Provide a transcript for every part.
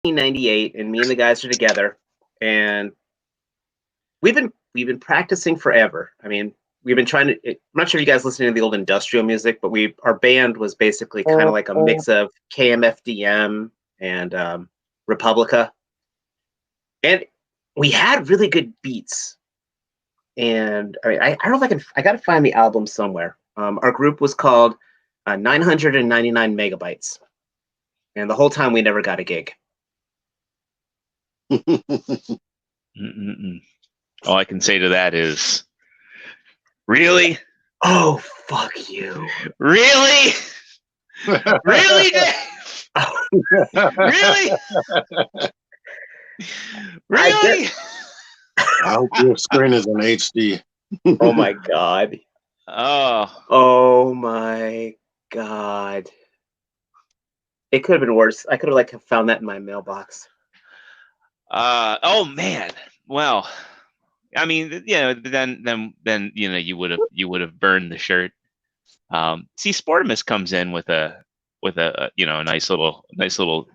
1998, and me and the guys are together, and we've been practicing forever. I mean, we've been trying to. I'm not sure if you guys listening to the old industrial music, but our band was basically kind of like a mix of KMFDM and Republica, and we had really good beats. And I mean, I don't know if I got to find the album somewhere. Our group was called 999 Megabytes, and the whole time we never got a gig. All I can say to that is, really? Oh, fuck you. Really? Really, Dave? Really? Really? I hope your screen is in HD. Oh my god. Oh my god. It could have been worse. I could have found that in my mailbox. Oh man. Well, I mean, then you would have burned the shirt. See, Sportimus comes in with a nice little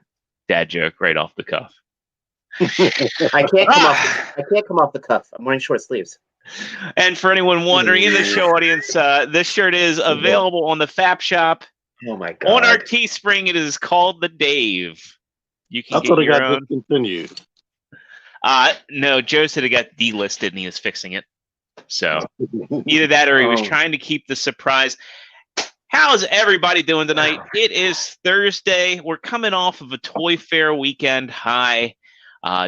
dad joke right off the cuff. I can't come off the cuff. I'm wearing short sleeves. And for anyone wondering in the show audience, this shirt is available on the Fap Shop. Oh my god! On our Teespring, it is called the Dave. You can get your own. Discontinued. No, Joe said it got delisted and he was fixing it. So either that or he was trying to keep the surprise. How's everybody doing tonight? It is Thursday. We're coming off of a Toy Fair weekend high.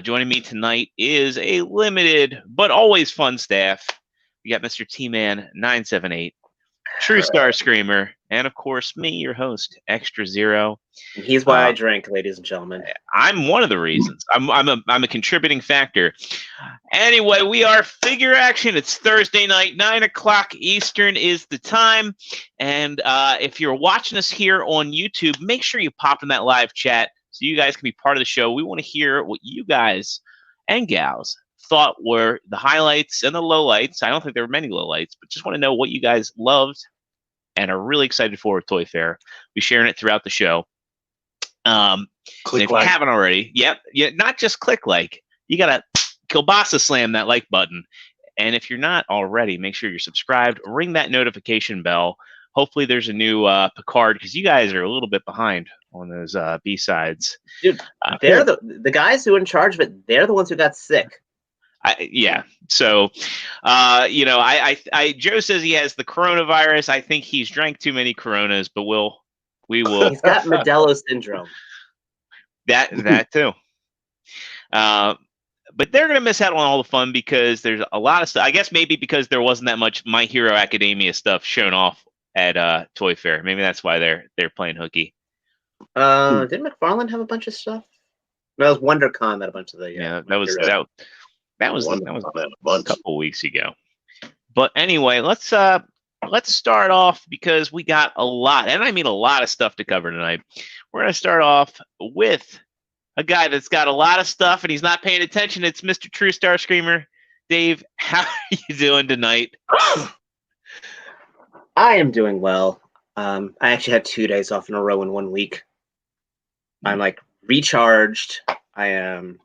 Joining me tonight is a limited but always fun staff. We got Mr. T-Man 978, True Star Screamer, and of course me, your host, Extra Zero. And he's why I drink, ladies and gentlemen. I'm one of the reasons. I'm a contributing factor. Anyway, we are Figure Action. It's Thursday night, 9:00 Eastern is the time. And if you're watching us here on YouTube, make sure you pop in that live chat so you guys can be part of the show. We want to hear what you guys and gals thought were the highlights and the lowlights. I don't think there were many lowlights, but just want to know what you guys loved and are really excited for at Toy Fair. We're sharing it throughout the show. If you haven't already, not just click like. You got to kielbasa slam that like button. And if you're not already, make sure you're subscribed. Ring that notification bell. Hopefully there's a new Picard, because you guys are a little bit behind on those B-sides. Dude, they're the guys who are in charge of it. They're the ones who got sick. So, Joe says he has the coronavirus. I think he's drank too many Coronas, but we will. He's got Modelo syndrome. That too. But they're going to miss out on all the fun because there's a lot of stuff. I guess maybe because there wasn't that much My Hero Academia stuff shown off at Toy Fair. Maybe that's why they're playing hooky. Didn't McFarlane have a bunch of stuff? No, it was WonderCon that a bunch of the that was a couple weeks ago. But anyway, let's start off because we got a lot, and I mean a lot of stuff to cover tonight. We're going to start off with a guy that's got a lot of stuff and he's not paying attention. It's Mr. True Star Screamer. Dave, how are you doing tonight? I am doing well. I actually had 2 days off in a row in 1 week. I'm recharged. I am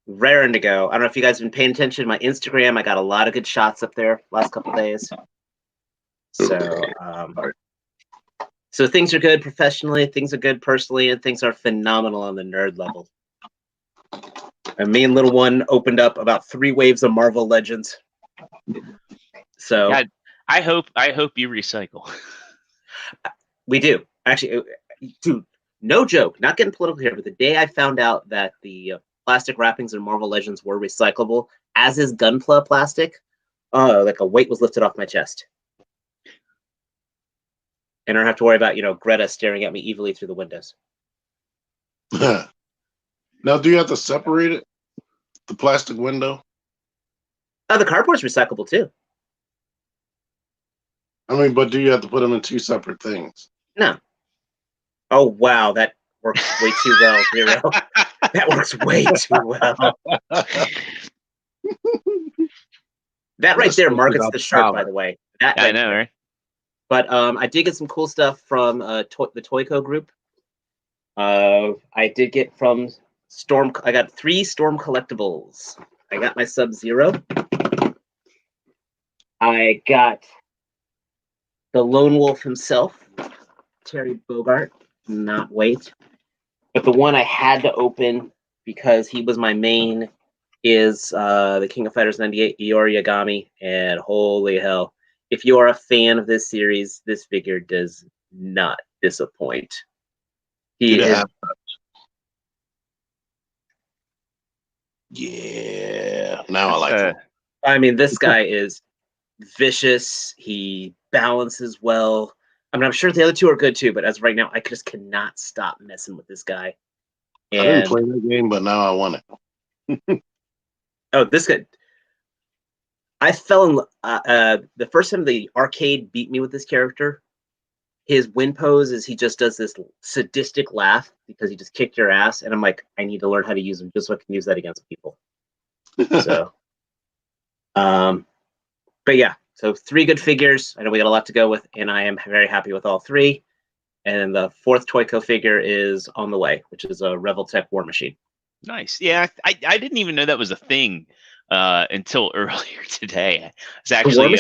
raring to go. I don't know if you guys have been paying attention to my Instagram. I got a lot of good shots up there last couple days. So things are good professionally, things are good personally, and things are phenomenal on the nerd level. And me and Little One opened up about 3 waves of Marvel Legends. So God, I hope you recycle. We do. Actually, dude, no joke, not getting political here, but the day I found out that the plastic wrappings in Marvel Legends were recyclable, as is Gunpla plastic, like a weight was lifted off my chest. And I don't have to worry about, Greta staring at me evilly through the windows. Now, do you have to separate it? The plastic window? The cardboard's recyclable too. I mean, but do you have to put them in 2 separate things? No. Oh, wow. That works way too well, Zero. That works way too well. That right there markets the shirt, by the way. I know, right? But I did get some cool stuff from the Toyco group. I did get from I got 3 Storm collectibles. I got my Sub-Zero. I got the Lone Wolf himself, Terry Bogard. Not wait. But the one I had to open because he was my main is the King of Fighters 98, Iori Yagami. And holy hell, if you are a fan of this series, this figure does not disappoint. He is. Yeah, now I like him. I mean, this guy is vicious. He balances well. I mean, I'm sure the other 2 are good too, but as of right now, I just cannot stop messing with this guy. I didn't play that game, but now I want it. Oh, this guy. I fell in the first time the arcade beat me with this character. His win pose is he just does this sadistic laugh because he just kicked your ass, and I'm like, I need to learn how to use him just so I can use that against people. So, but yeah, so 3 good figures. I know we got a lot to go with, and I am very happy with all 3. And the 4th Toyco figure is on the way, which is a Revoltech War Machine. Nice. Yeah, I didn't even know that was a thing until earlier today. It's actually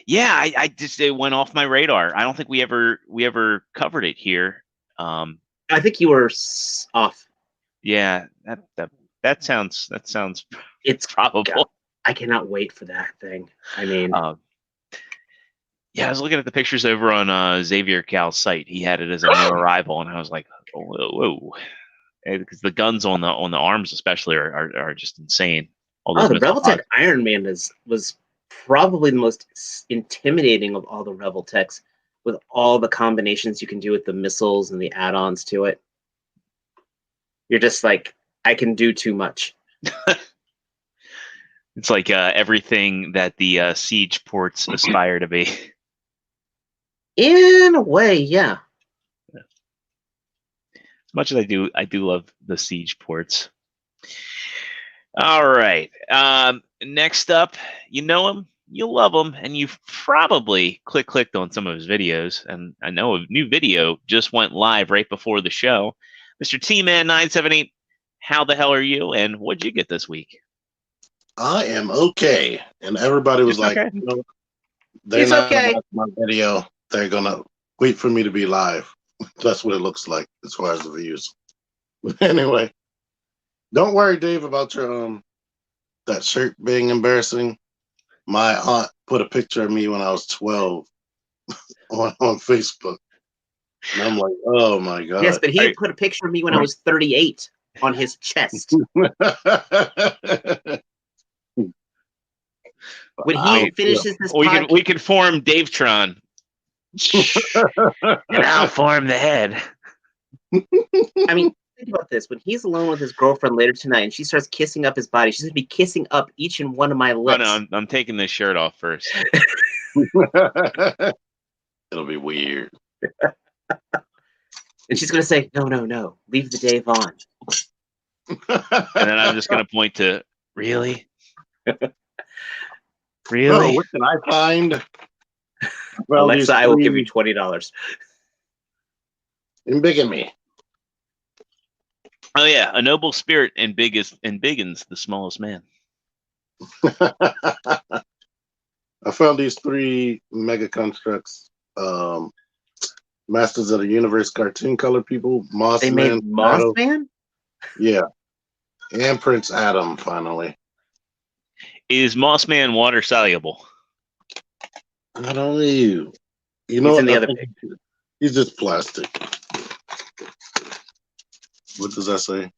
yeah, I just it went off my radar. I don't think we ever covered it here. I think you were off. Yeah, that sounds it's probable. God, I cannot wait for that thing. I mean, yeah, I was looking at the pictures over on Xavier Cal's site. He had it as a new arrival, and I was like, whoa. Because the guns on the arms especially are just insane. The Revoltech Iron Man was probably the most intimidating of all the Revoltechs, with all the combinations you can do with the missiles and the add-ons to it. You're just like, I can do too much. It's like everything that the Siege ports aspire to be. In a way, yeah. As much as I do love the Siege ports. All right. Next up, you know him, you love him, and you've probably clicked on some of his videos. And I know a new video just went live right before the show. Mr. T-Man978, how the hell are you? And what'd you get this week? I am okay. And everybody was like, okay. You know, they're not okay. My video. They're gonna wait for me to be live. That's what it looks like as far as the views. But anyway, don't worry, Dave, about your that shirt being embarrassing. My aunt put a picture of me when I was 12 on Facebook. And I'm like, oh my God. Yes, but he put a picture of me when I was 38 on his chest. When he finishes this podcast, we can form Davetron. And I'll form the head. I mean, think about this. When he's alone with his girlfriend later tonight and she starts kissing up his body, she's going to be kissing up each and one of my lips. Oh, no, I'm taking this shirt off first. It'll be weird. And she's going to say, no, leave the Dave on. And then I'm just going to point to, really? Really? Oh, what can I find? Well, Alexa, I will give you $20. In bigamy. Oh yeah, a noble spirit and biggins the smallest man. I found these 3 mega constructs. Masters of the Universe cartoon color people. They made Mossman? Yeah. And Prince Adam, finally. Is Mossman water soluble? I don't know. You know, in the other picture. He's just plastic. What does that say? It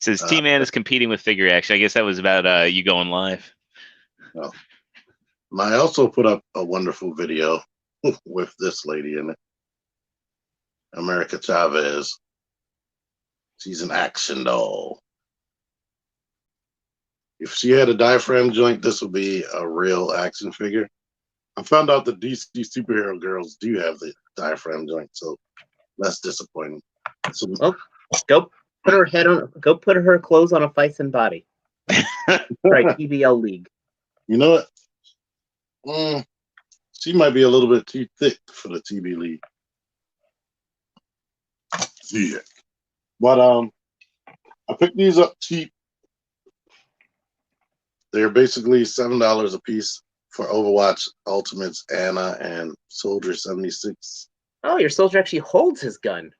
says T-Man is competing with Figure Action. I guess that was about you going live. Oh. And I also put up a wonderful video with this lady in it. America Chavez. She's an action doll. If she had a diaphragm joint, this would be a real action figure. I found out that DC superhero girls do have the diaphragm joint, so that's disappointing. So, well, go put her clothes on a Fison body. Right, TBL League. You know what? She might be a little bit too thick for the TB League. Yeah. But I picked these up cheap. They're basically $7 a piece for Overwatch Ultimates, Anna, and Soldier 76. Oh, your soldier actually holds his gun.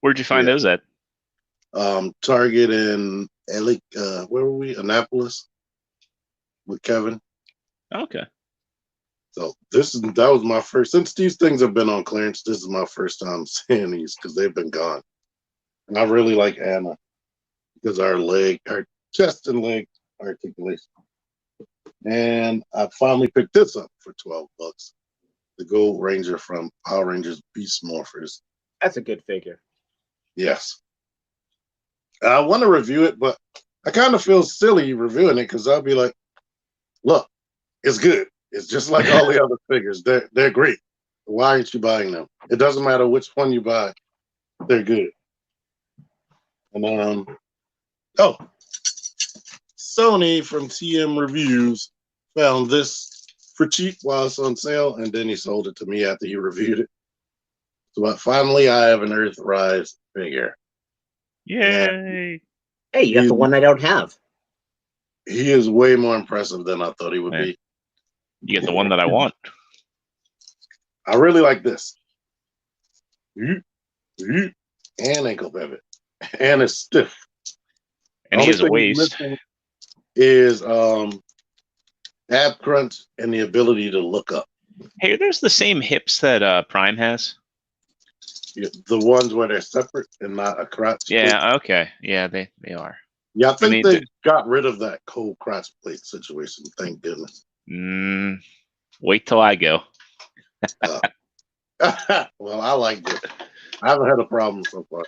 Where'd you find those at? Target in where were we? Annapolis with Kevin. Okay. So that was my first. Since these things have been on clearance, this is my first time seeing these because they've been gone. And I really like Anna because our chest and leg articulation. And I finally picked this up for $12. The Gold Ranger from Power Rangers Beast Morphers. That's a good figure. Yes. I want to review it, but I kind of feel silly reviewing it because I'll be like, look, it's good. It's just like all the other figures. They're great. Why aren't you buying them? It doesn't matter which one you buy. They're good. And Sony from TM Reviews found this for cheap while it's on sale, and then he sold it to me after he reviewed it. So finally, I have an Earthrise figure. Yay! Hey, you got the one I don't have. He is way more impressive than I thought he would be. You get the one that I want. I really like this. And ankle pivot. And it's stiff. And he has a waist. Is ab crunch and the ability to look up. Hey, there's the same hips that Prime has. The ones where they're separate and not a crotch. Yeah, plate. Okay. Yeah, they are. Yeah, I think they got rid of that cold crotch plate situation. Thank goodness. Wait till I go. Well, I like it. I haven't had a problem so far.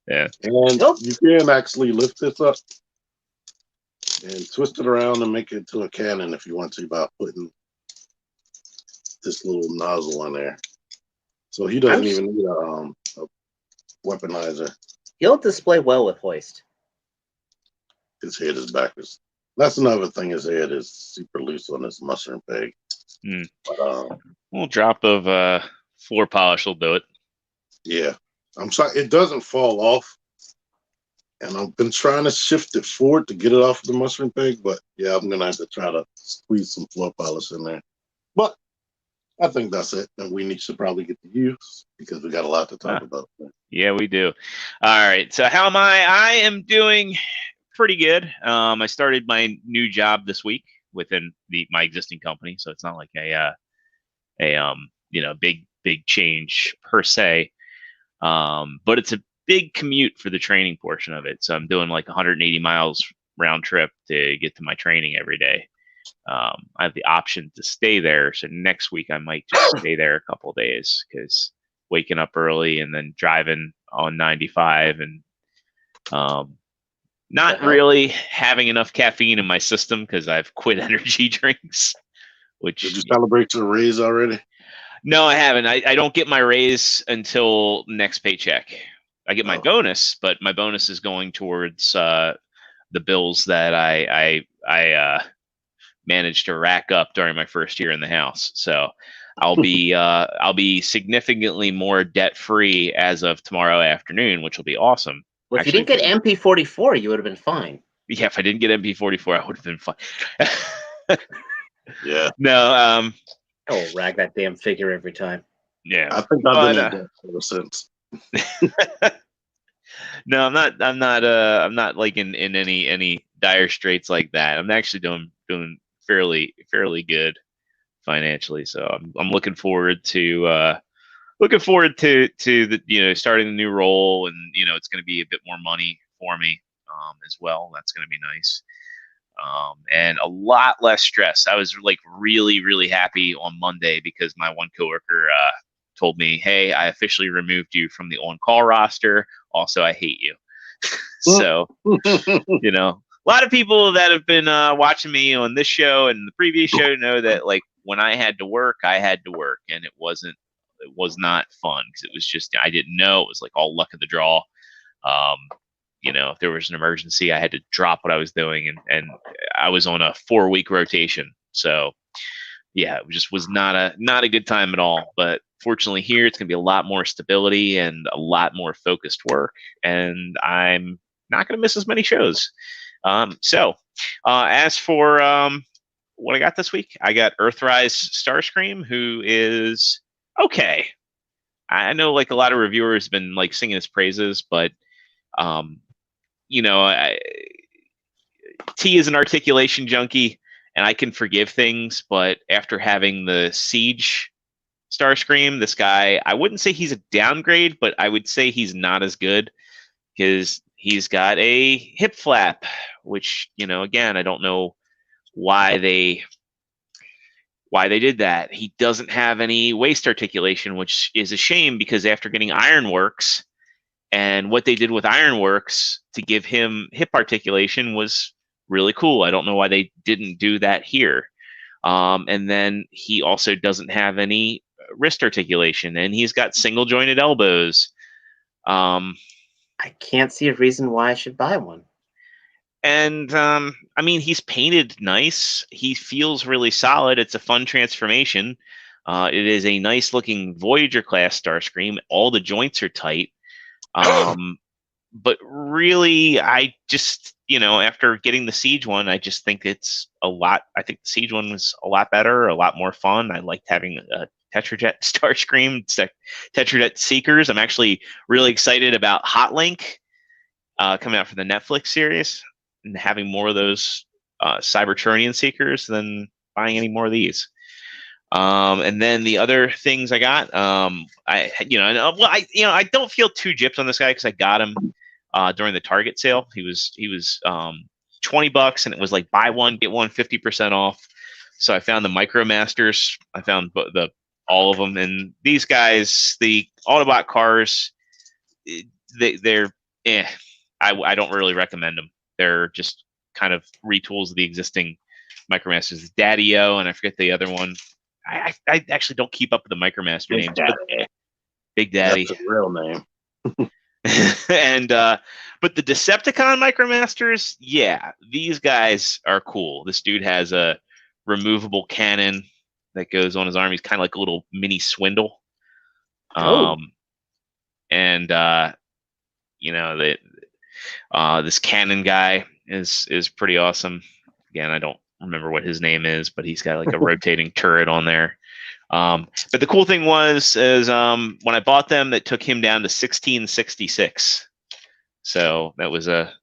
Yeah. And you can actually lift this up and twist it around and make it into a cannon if you want to by putting this little nozzle on there. So he doesn't even need a weaponizer. He'll display well with hoist. His head is backwards. That's another thing. His head is super loose on this mushroom peg. But, a little drop of floor polish will do it. Yeah. I'm sorry. It doesn't fall off. And I've been trying to shift it forward to get it off the mushroom peg. But yeah, I'm going to have to try to squeeze some floor polish in there. But I think that's it. And we need to probably get to use because we got a lot to talk about. Yeah, we do. All right. So how am I? I am doing pretty good. I started my new job this week within my existing company. So it's not like a big change per se. But it's a big commute for the training portion of it. So I'm doing like 180 miles round trip to get to my training every day. I have the option to stay there. So next week I might just stay there a couple of days because waking up early and then driving on 95 and not really having enough caffeine in my system because I've quit energy drinks. Did you celebrate your raise already? No, I haven't. I don't get my raise until next paycheck. I get my bonus, but my bonus is going towards the bills that I managed to rack up during my first year in the house. So I'll be significantly more debt free as of tomorrow afternoon, which will be awesome. Well, if you didn't get MP44, you would have been fine. Yeah, if I didn't get MP44, I would have been fine. Yeah. No. I'll rag that damn figure every time. Yeah. I think I've been in debt ever since. No, I'm not like in any dire straits like that. I'm actually doing fairly good financially. So I'm looking forward to the starting the new role, and it's going to be a bit more money for me as well. That's going to be nice. And a lot less stress. I was like really, really happy on Monday because my one coworker told me, "Hey, I officially removed you from the on-call roster. Also, I hate you." So, a lot of people that have been watching me on this show and the previous show know that like when I had to work, and it was not fun because it was just I didn't know. It was like all luck of the draw. If there was an emergency, I had to drop what I was doing, and I was on a 4-week rotation. So, yeah, it just was not a good time at all. But fortunately, here it's going to be a lot more stability and a lot more focused work, and I'm not going to miss as many shows. As for what I got this week, I got Earthrise Starscream, who is okay. I know like a lot of reviewers have been like singing his praises, but T is an articulation junkie, and I can forgive things, but after having the Siege Starscream, this guy, I wouldn't say he's a downgrade, but I would say he's not as good because he's got a hip flap, which, again, I don't know why they did that. He doesn't have any waist articulation, which is a shame because after getting Ironworks and what they did with Ironworks to give him hip articulation was really cool. I don't know why they didn't do that here. And then he also doesn't have any wrist articulation, and he's got single jointed elbows. I can't see a reason why I should buy one. And he's painted nice. He feels really solid. It's a fun transformation. It is a nice looking Voyager class Starscream. All the joints are tight. But really, I just, after getting the Siege one, I just think it's a lot. I think the Siege one was a lot better, a lot more fun. I liked having a Tetrajet Starscream, Tetrajet Seekers. I'm actually really excited about Hotlink coming out for the Netflix series and having more of those Cybertronian Seekers than buying any more of these. And then the other things I got, I don't feel too gypped on this guy because I got him during the Target sale. He was $20, and it was like buy one get one 50% off. So I found the MicroMasters. I found all of them, and these guys, the Autobot cars, they're I don't really recommend them. They're just kind of retools of the existing MicroMasters. Daddy-O, and I forget the other one. I actually don't keep up with the MicroMaster names. Big Daddy. That's a real name. And but the Decepticon MicroMasters, yeah, these guys are cool. This dude has a removable cannon that goes on his arm. He's kind of like a little mini Swindle. And this cannon guy is pretty awesome. Again, I don't remember what his name is, but he's got like a rotating turret on there. But the cool thing is when I bought them, that took him down to 1666. So that was a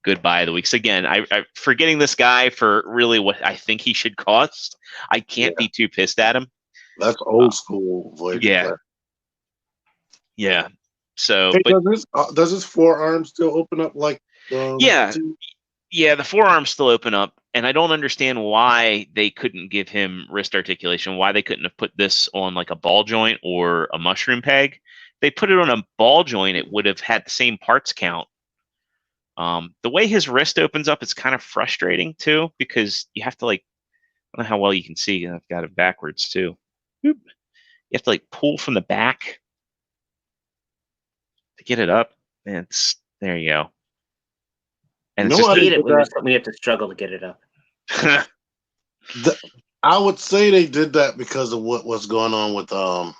good buy of the week. So again, I for getting this guy for really what I think he should cost, I can't be too pissed at him. That's old school Voyager. Yeah. Yeah. So, hey, but does his forearm still open up like? Yeah, the forearms still open up, and I don't understand why they couldn't give him wrist articulation. Why they couldn't have put this on like a ball joint or a mushroom peg. If they put it on a ball joint, it would have had the same parts count. The way his wrist opens up is kind of frustrating too, because you have to I don't know how well you can see. I've got it backwards too. You have to pull from the back to get it up. And there you go. And it's just hate it when we have to struggle to get it up. I would say they did that because of what's going on with the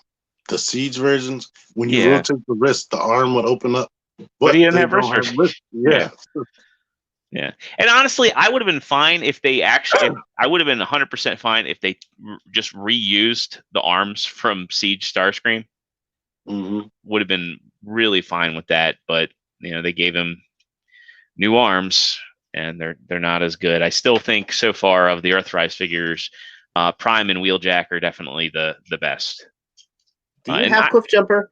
Siege versions. When you rotate the wrist, the arm would open up. But he didn't have wrist. Yeah. Yeah. And honestly, I would have been fine if they actually. I would have been 100% fine if they just reused the arms from Siege Starscream. Mm-hmm. Would have been really fine with that, but they gave him new arms, and they're not as good. I still think so far of the Earthrise figures, Prime and Wheeljack are definitely the best. Do you have Cliffjumper?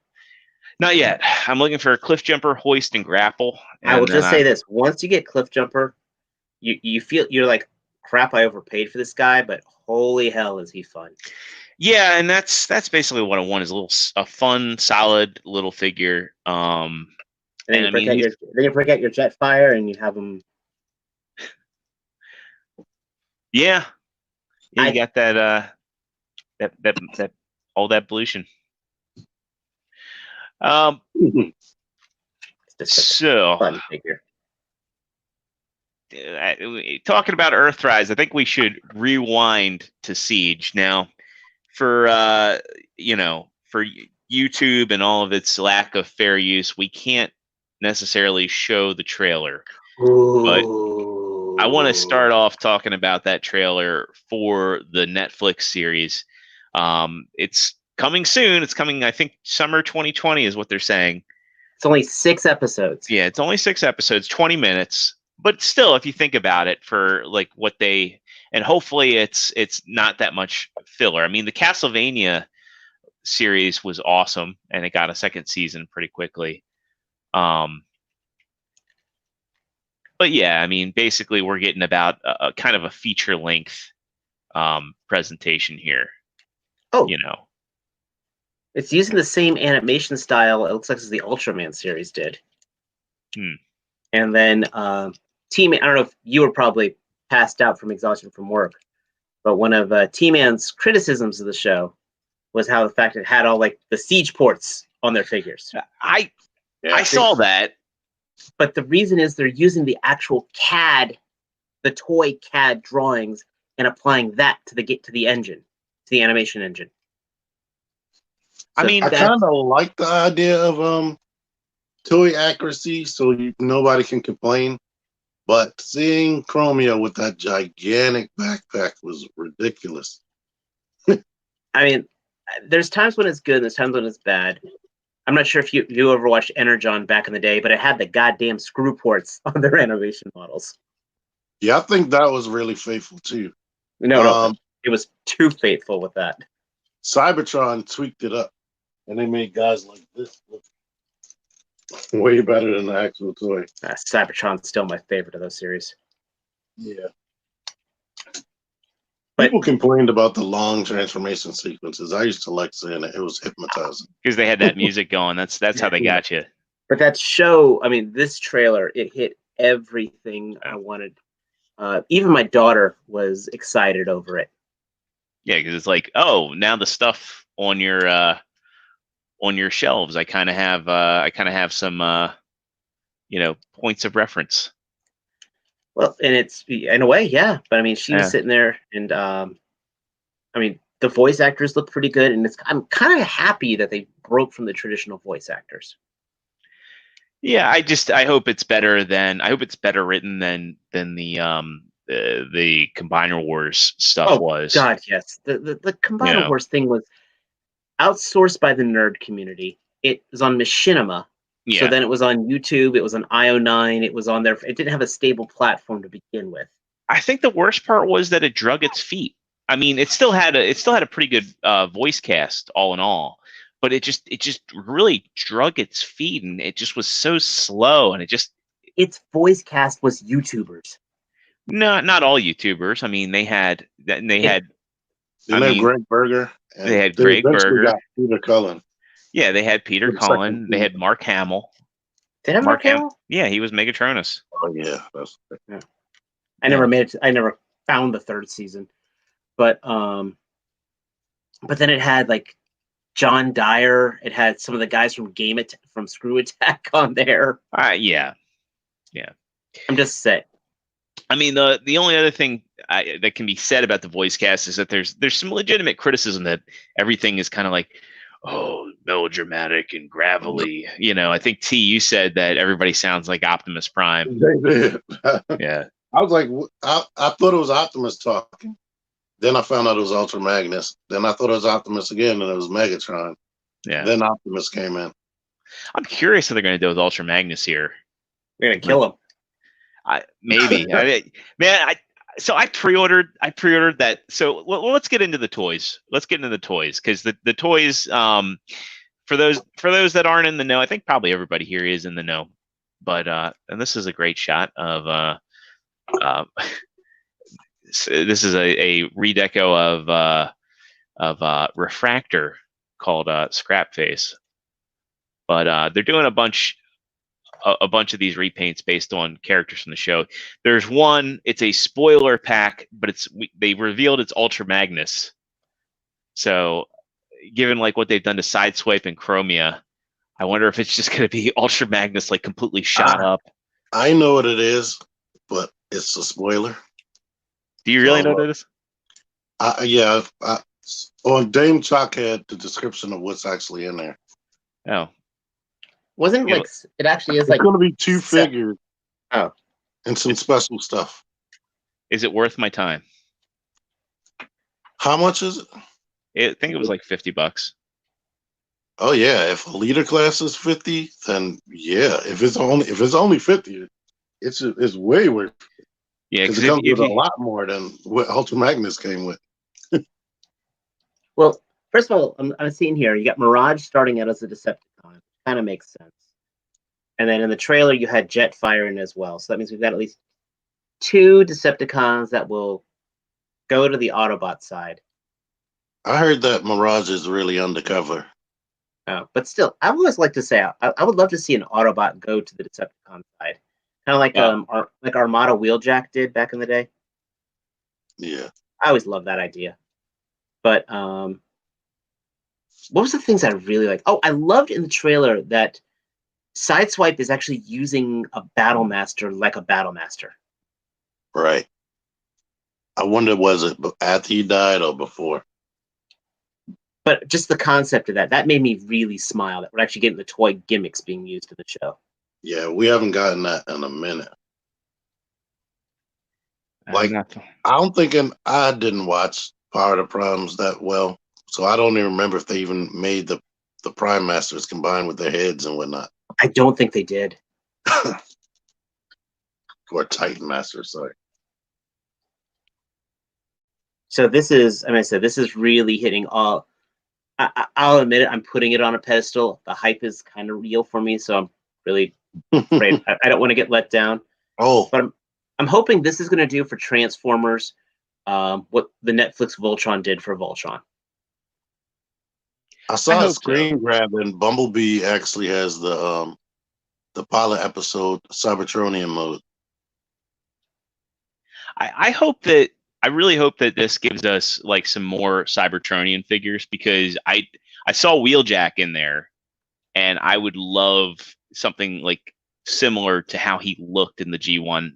Not yet. I'm looking for Cliffjumper, Hoist, and Grapple. I will just say this: once you get Cliffjumper, you feel you're like, crap, I overpaid for this guy, but holy hell, is he fun! Yeah, and that's basically what I want, is a fun, solid little figure. And then you break out your Jetfire and you have them. Yeah, you got that all that pollution. So fun figure. Talking about Earthrise, I think we should rewind to Siege now. For for YouTube and all of its lack of fair use, we can't necessarily show the trailer. But Ooh. I want to start off talking about that trailer for the Netflix series. It's coming soon. It's coming, I think, summer 2020 is what they're saying. It's only 6 episodes. Yeah, it's only 6 episodes, 20 minutes. But still, if you think about it, for like what they, and hopefully it's not that much filler. I mean, the Castlevania series was awesome, and it got a second season pretty quickly. But yeah, I mean, basically, we're getting about a kind of a feature length presentation here. Oh, you know, it's using the same animation style. It looks like as the Ultraman series did. And then T-Man, I don't know if you were probably passed out from exhaustion from work, but one of T-Man's criticisms of the show was how the fact it had all like the siege ports on their figures. I saw that. But the reason is they're using the actual CAD, the toy CAD drawings, and applying that to the engine, to the animation engine. So I mean, I kind of like the idea of toy accuracy, so nobody can complain. But seeing Chromia with that gigantic backpack was ridiculous. I mean, there's times when it's good, and there's times when it's bad. I'm not sure if you ever watched Energon back in the day, but it had the goddamn screw ports on their animation models. Yeah, I think that was really faithful too. No, it was too faithful with that. Cybertron tweaked it up, and they made guys like this look way better than the actual toy. Cybertron's still my favorite of those series. Yeah. But people complained about the long transformation sequences. I used to like seeing it. It was hypnotizing. Because they had that music going. That's how they got you. But that show, I mean, this trailer, it hit everything I wanted. Even my daughter was excited over it. Yeah, because it's like, oh, now the stuff on your shelves, I kind of have some points of reference. Well, and it's in a way, yeah. But I mean, she was sitting there, and I mean, the voice actors look pretty good, and I'm kind of happy that they broke from the traditional voice actors. Yeah, I hope it's better written than the Combiner Wars stuff was. God, yes. The Combiner Wars thing was outsourced by the nerd community. It was on Machinima. Yeah. So then it was on YouTube. It was on IO9. It was on there. It didn't have a stable platform to begin with. I think the worst part was that it drug its feet. I mean, it still had a pretty good voice cast, all in all, but it just really drug its feet, and it just was so slow, and its voice cast was YouTubers. No, not all YouTubers. I mean, they had Greg Berger. They had Greg Berger. Got Peter Cullen. Yeah, they had Peter Cullen. They had Mark Hamill. Did I have Mark Hamill? Yeah, he was Megatronus. Oh yeah, I never made it. I never found the third season, but then it had like John Dyer. It had some of the guys from from Screw Attack on there. Yeah. I'm just saying. I mean, the only other thing that can be said about the voice cast is that there's some legitimate criticism that everything is kind of like, oh, melodramatic and gravelly. I think T, you said that everybody sounds like Optimus Prime. They did. Yeah. I was like, I thought it was Optimus talking. Then I found out it was Ultra Magnus. Then I thought it was Optimus again, and it was Megatron. Yeah. Then Optimus came in. I'm curious what they're going to do with Ultra Magnus here. They're going to kill him. Maybe. So I pre-ordered that. So let's get into the toys. Because the toys, for those that aren't in the know, I think probably everybody here is in the know. But and this is a great shot of this is a redeco of Refractor called Scrap Face. But they're doing a bunch of these repaints based on characters from the show. There's one, it's a spoiler pack, but they revealed it's Ultra Magnus. So given like what they've done to Sideswipe and Chromia, I wonder if it's just going to be Ultra Magnus like completely shot up. I know what it is, but it's a spoiler. Do you really know what it is? Yeah. On Dame Chalk had the description of what's actually in there. Oh. Wasn't like it actually is It's like going to be 2 figures. Oh. And some special stuff. Is it worth my time? How much is it? I think it was like $50. Oh yeah, if a leader class is 50, then yeah. If it's only 50, it's way worth it. Yeah, because it comes with a lot more than what Ultra Magnus came with. Well, first of all, I'm seeing here you got Mirage starting out as a Decepticon. Kind of makes sense. And then in the trailer you had Jetfire in as well. So that means we've got at least 2 Decepticons that will go to the Autobot side. I heard that Mirage is really undercover. But still, I always like to say I would love to see an Autobot go to the Decepticon side, kind of like like Armada Wheeljack did back in the day. Yeah, I always love that idea. But what was the things I really like? Oh, I loved in the trailer that Sideswipe is actually using a Battlemaster like a Battlemaster. right. I wonder, was it after he died or before? But just the concept of that made me really smile. That we're actually getting the toy gimmicks being used in the show. Yeah, we haven't gotten that in a minute. Like, I didn't watch Power of the Primes that well, so I don't even remember if they even made the Prime Masters combined with their heads and whatnot. I don't think they did. Or Titan Masters, sorry. So this is, I said, this is really hitting all. I'll admit it, I'm putting it on a pedestal. The hype is kind of real for me, so I'm really afraid. I don't want to get let down. Oh, but I'm hoping this is going to do for Transformers what the Netflix Voltron did for Voltron. I saw a screen grab, and Bumblebee actually has the pilot episode Cybertronian mode. I really hope that this gives us like some more Cybertronian figures, because I saw Wheeljack in there, and I would love something like similar to how he looked in the G1,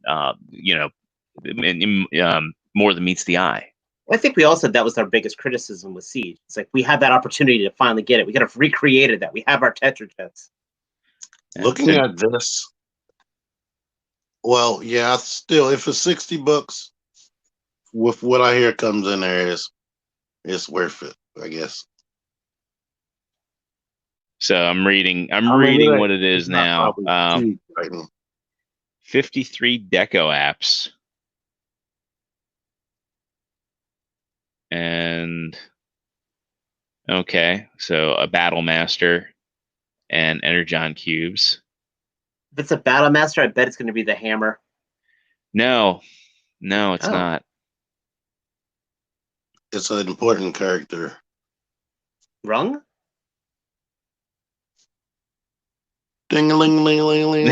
more than meets the eye. I think we all said that was our biggest criticism with Siege. It's like we had that opportunity to finally get it. We could have recreated that. We have our Tetra Jets. Looking at this, well, yeah, still, if it's $60, with what I hear comes in there, it's worth it, I guess. So I'm reading what it is now. 53 Deco apps. And okay, so a Battlemaster and Energon cubes. If it's a Battlemaster, I bet it's going to be the Hammer. No, it's not. It's an important character. Rung? Ding-a-ling-ling-ling-ling.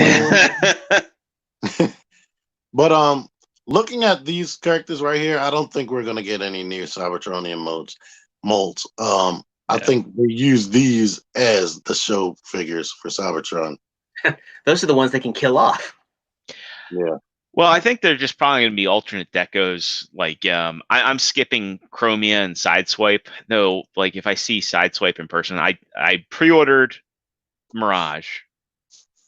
But looking at these characters right here, I don't think we're gonna get any new Cybertronian molds. I think they use these as the show figures for Cybertron. Those are the ones they can kill off. Yeah. Well, I think they're just probably going to be alternate decos. Like, I'm skipping Chromia and Sideswipe, though. Like, if I see Sideswipe in person, I pre-ordered Mirage.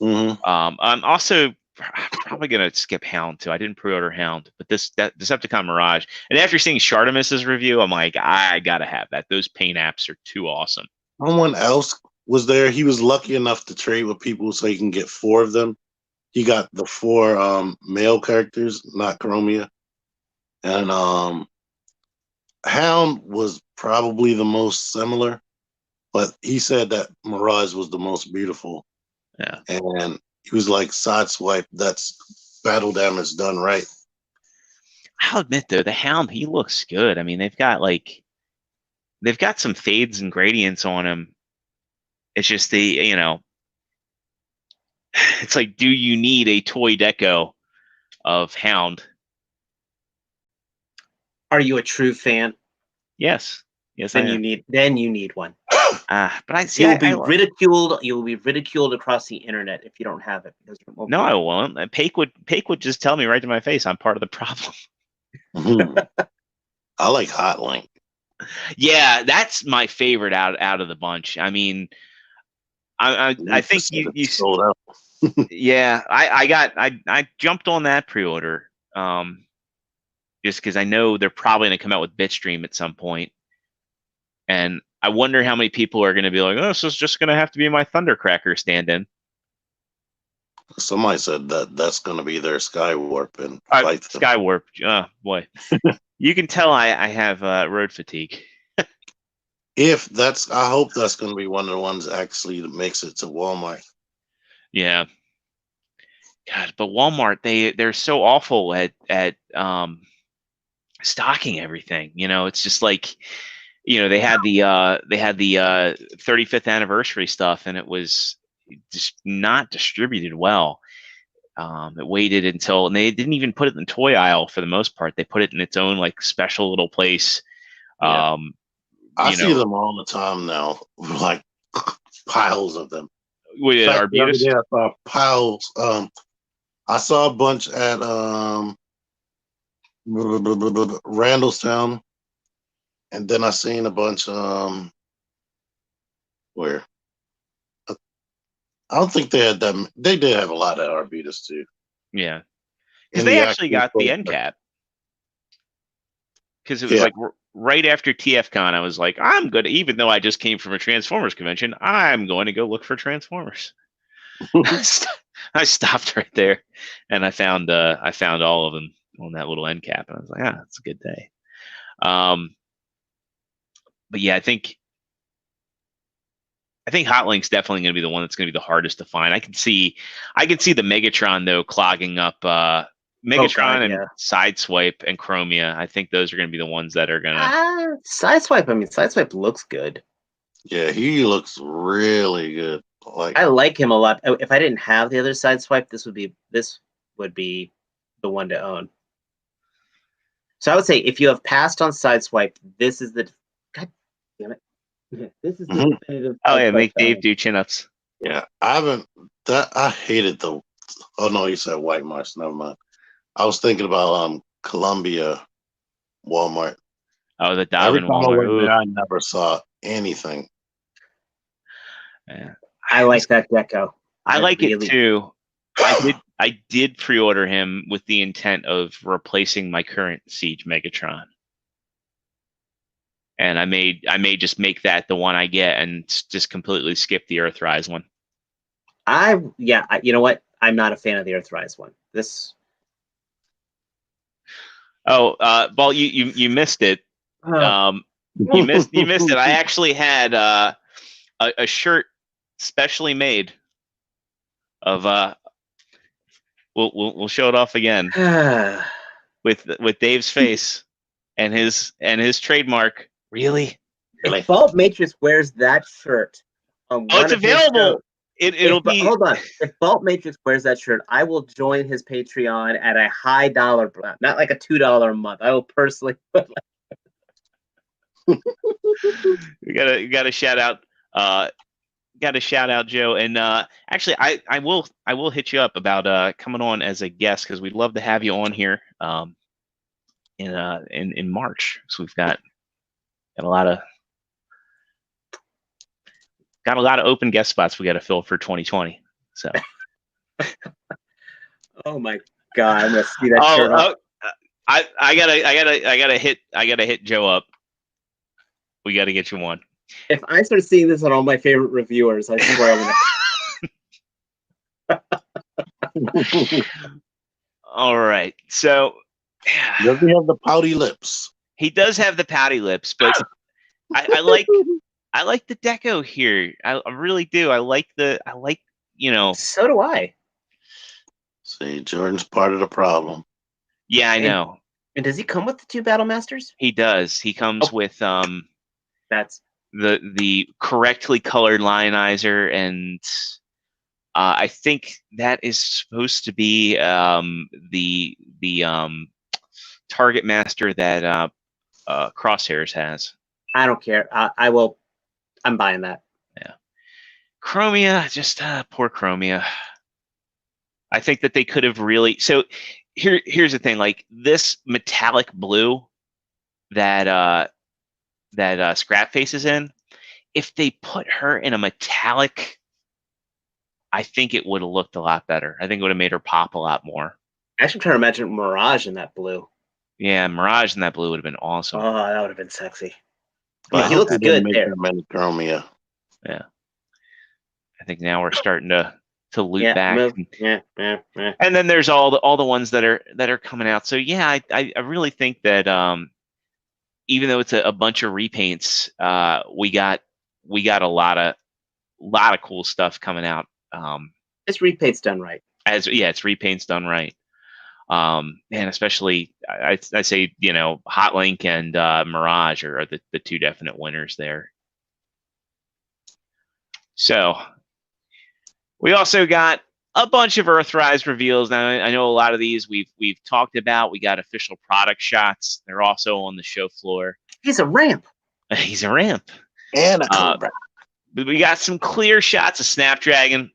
Mm-hmm. I'm also probably going to skip Hound too. I didn't pre-order Hound, but that Decepticon Mirage. And after seeing Shartimus's review, I'm like, I gotta have that. Those paint apps are too awesome. Someone else was there. He was lucky enough to trade with people so he can get 4 of them. He got the 4 male characters, not Chromia. And Hound was probably the most similar, but he said that Mirage was the most beautiful. Yeah. And he was like, Sideswipe, that's battle damage done right. I'll admit though, the Hound, he looks good. I mean, they've got some fades and gradients on him. It's just it's like, do you need a toy deco of Hound? Are you a true fan? Yes. Then you need one. But I see. Ridiculed. You will be ridiculed across the internet if you don't have it. No, I won't. Paik would just tell me right to my face, I'm part of the problem. I like Hotlink. Yeah, that's my favorite out of the bunch. I mean, I think you sold out. yeah, I jumped on that pre-order just because I know they're probably going to come out with Bitstream at some point, and I wonder how many people are going to be like, oh, so it's just going to have to be my Thundercracker stand-in. Somebody said that's going to be their Skywarp and Skywarp. Oh boy, you can tell I have road fatigue. I hope that's going to be one of the ones actually that makes it to Walmart. Yeah. God, but Walmart they're so awful at stocking everything. It's just like, they had the 35th anniversary stuff, and it was just not distributed well. It waited until, and they didn't even put it in the toy aisle for the most part. They put it in its own like special little place. Yeah. I see them all the time now, like piles of them. With Arbutus? Yeah, I saw piles. I saw a bunch at Randallstown, and then I seen a bunch where I don't think they had them. They did have a lot at Arbutus too. Yeah, because they actually got the end cap. Because it was like right after TFCon, I was like, I'm good. Even though I just came from a Transformers convention, I'm going to go look for Transformers. I stopped right there, and I found all of them on that little end cap, and I was like, it's a good day. But yeah, I think Hotlink's definitely going to be the one that's going to be the hardest to find. I can see the Megatron though clogging up Megatron and Sideswipe and Chromia. I think those are going to be the ones that are going to Sideswipe. I mean, Sideswipe looks good. Yeah, he looks really good. I like him a lot. If I didn't have the other Sideswipe, this would be the one to own. So I would say if you have passed on Sideswipe, this is the God damn it. This is the definitive. Oh yeah, make Dave do chin-ups. Yeah, I hated the. Oh no, you said White Marsh. Never mind. I was thinking about Columbia Walmart. Oh, the Darwin Walmart. I never saw anything. Yeah. I like that deco. I like it too. I did pre-order him with the intent of replacing my current Siege Megatron, and I may just make that the one I get and just completely skip the Earthrise one. You know what? I'm not a fan of the Earthrise one. This. Oh, Ball, you missed it. You missed it. I actually had a shirt specially made of we'll show it off again with Dave's face and his trademark. Really? If Vault Matrix wears that shirt, it's available. It'll be. Hold on. If Vault Matrix wears that shirt, I will join his Patreon at a high dollar, not like a $2 a month. I will personally. You gotta shout out. Got to shout out Joe, and actually, I will hit you up about coming on as a guest because we'd love to have you on here in March. So we've got a lot of open guest spots we got to fill for 2020. So, oh my God, I'm gonna see that shirt up. I gotta hit Joe up. We got to get you on. If I start seeing this on all my favorite reviewers, I swear I'm gonna. All right, so does he have the pouty lips? He does have the pouty lips, but I like the deco here. I really do. I like. So do I. See, Jordan's part of the problem. Yeah, I know. And does he come with the 2 Battle Masters? He does. He comes with That's the correctly colored Lionizer, and I think that is supposed to be the Target Master that Crosshairs has. I don't care. I will. I'm buying that. Yeah, Chromia, just poor Chromia. I think that they could have really. So here's the thing: like this metallic blue that Scrap Face is in, if they put her in a metallic I think it would have looked a lot better. I think it would have made her pop a lot more. Actually, I'm trying to imagine Mirage in that blue. Yeah, Mirage in that blue would have been awesome. Oh, that would have been sexy. But he looks good there. Chromia. Yeah, I think now we're starting to loop back. And then there's all the ones that are coming out. So yeah, I really think that even though it's a bunch of repaints, we got a lot of cool stuff coming out. It's repaints done right. It's repaints done right. And especially I say, Hot Link and Mirage are the two definite winners there. So we also got a bunch of Earthrise reveals. Now I know a lot of these we've talked about. We got official product shots. They're also on the show floor. He's a ramp. He's a ramp. And a Cobra. But we got some clear shots of Snapdragon.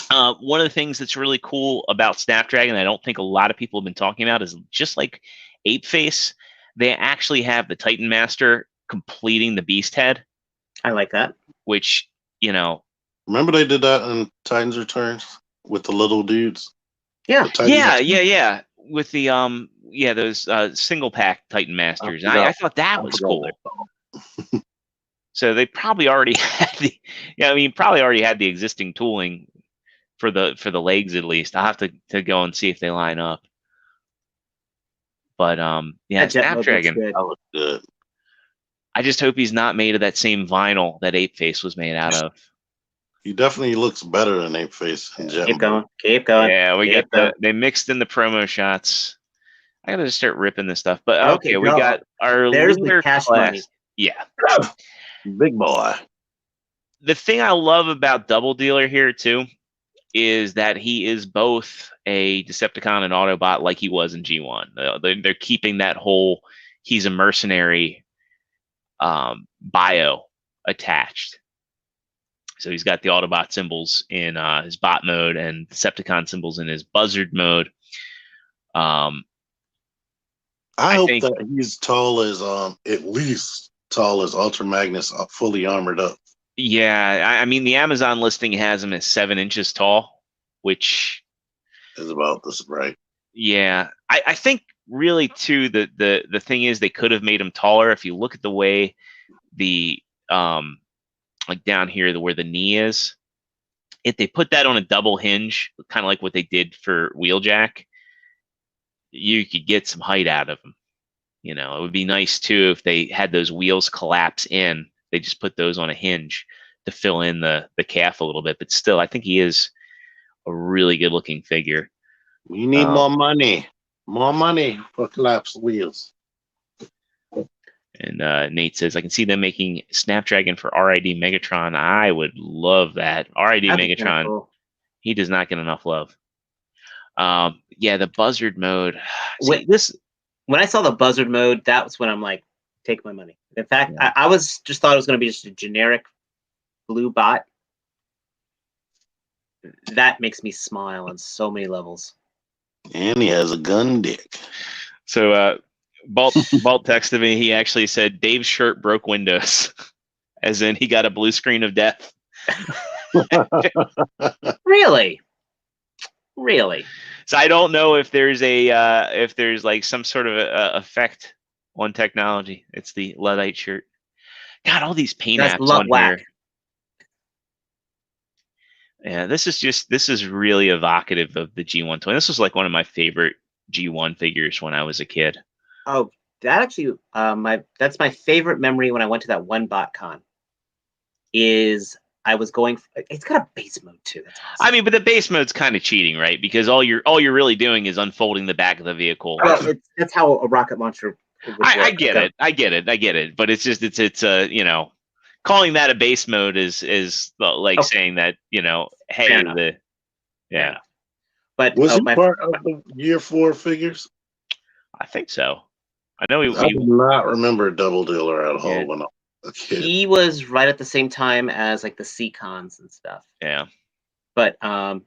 One of the things that's really cool about Snapdragon, I don't think a lot of people have been talking about, is just like Ape Face, they actually have the Titan Master completing the Beast Head. I like that. Which, remember they did that in Titans Returns with the little dudes? Yeah. With the those single pack Titan Masters. I thought that was cool. So they probably already had the existing tooling for the legs, at least. I'll have to go and see if they line up. But Snapdragon, that looks good. I just hope he's not made of that same vinyl that Ape Face was made out of. He definitely looks better than Ape Face. Keep going. Yeah, they mixed in the promo shots. I gotta just start ripping this stuff. But okay, we got our leader cash class. Money. Yeah. Big boy. The thing I love about Double Dealer here too is that he is both a Decepticon and Autobot like he was in G1. They're keeping that whole he's a mercenary bio attached. So he's got the Autobot symbols in his bot mode and Decepticon symbols in his buzzard mode. I hope that he's tall as at least tall as Ultra Magnus, fully armored up. Yeah, I mean the Amazon listing has him at 7 inches tall, which is about this, right? Yeah, I think really too the thing is they could have made him taller. If you look at the way the like down here where the knee is, if they put that on a double hinge, kind of like what they did for Wheeljack, you could get some height out of him. It would be nice too if they had those wheels collapse in. They just put those on a hinge to fill in the calf a little bit. But still, I think he is a really good looking figure. We need more money. More money for collapsed wheels. And Nate says, I can see them making Snapdragon for RID Megatron. I would love that. RID Megatron, cool. He does not get enough love. The buzzard mode. When I saw the buzzard mode, that was when I'm like, take my money. In fact, yeah. I thought it was going to be just a generic blue bot. That makes me smile on so many levels. And he has a gun dick. So Balt texted me. He actually said Dave's shirt broke windows, as in he got a blue screen of death. Really? So I don't know if there's like some sort of effect on technology. It's the Luddite shirt. God, all these paint apps on here. Yeah, this is really evocative of the G1 toy. This was like one of my favorite G1 figures when I was a kid. Oh, that actually, that's my favorite memory when I went to that one BotCon. It's got a base mode too. That's awesome. I mean, but the base mode's kind of cheating, right? Because all you're really doing is unfolding the back of the vehicle. Well, that's how a rocket launcher. I get it. But it's calling that a base mode is like saying that hey yeah. But was he part of the Year 4 figures? I think so. I know I do not remember Double Dealer at all when I was a kid. He was right at the same time as like the C-Cons and stuff. Yeah. But I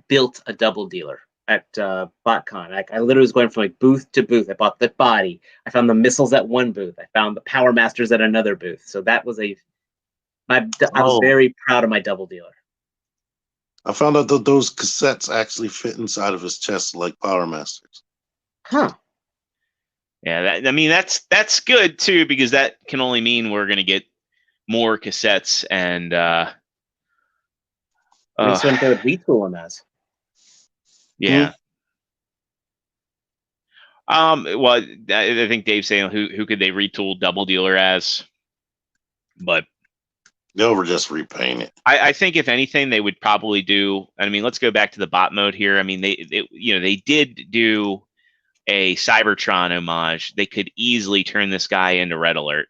built a Double Dealer at BotCon. I literally was going from like booth to booth. I bought the body. I found the missiles at one booth. I found the Power Masters at another booth. So that was I was very proud of my Double Dealer. I found out that those cassettes actually fit inside of his chest like Power Masters. Huh. Yeah, that's good too, because that can only mean we're gonna get more cassettes and Makes me think they would retool them as. yeah. Well, I think Dave's saying who could they retool Double Dealer as, but They'll just repaint it. I think if anything they would probably do. I mean, let's go back to the bot mode here. I mean, they did do a Cybertron homage. They could easily turn this guy into Red Alert.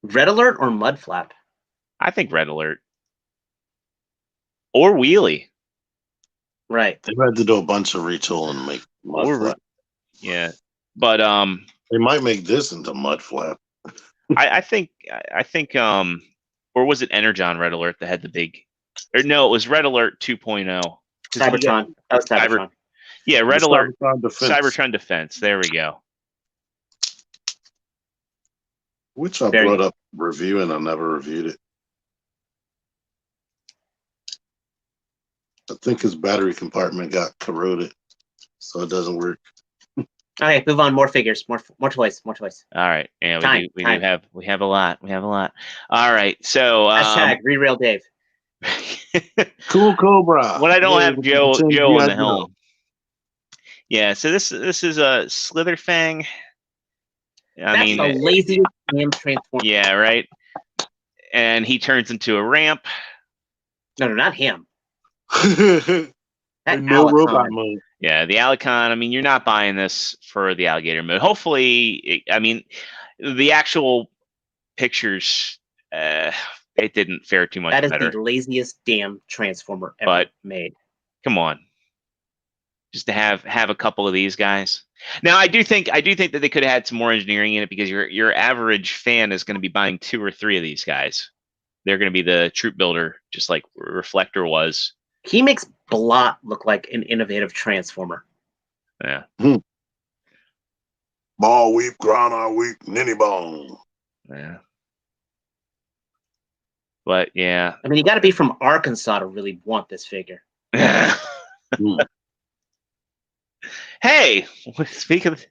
Red Alert or Mudflap? I think Red Alert or Wheelie. Right. They had to do a bunch of retooling and make Mudflap. Yeah, but they might make this into Mudflap. I think or was it Energon Red Alert that had the big? Or no, it was Red Alert 2.0. Cybertron. That was Cybertron. Yeah, Red Alert. Cybertron Defense. There we go. Which I brought up review and I never reviewed it. I think his battery compartment got corroded, so it doesn't work. Okay, move on. More figures. More toys. More toys. All right. Yeah, we have a lot. We have a lot. All right. So hashtag Re-Rail Dave. Cool Cobra. When I don't have Joe in the helm. Yeah, so this is a Slitherfang. That's the laziest damn transformer. Yeah, right. And he turns into a ramp. No, not him. That no robot mode. Yeah, the Alicon. I mean, you're not buying this for the alligator mode. Hopefully, the actual pictures, it didn't fare too much better. That is the laziest damn transformer ever made. Come on. Just to have a couple of these guys. Now, I do think that they could have had some more engineering in it, because your average fan is going to be buying 2 or 3 of these guys. They're going to be the troop builder, just like Reflector was. He makes Blot look like an innovative transformer. Yeah. Ball weep, ground weep, ninny bone. Yeah. But yeah. I mean, you got to be from Arkansas to really want this figure. Hey, speak of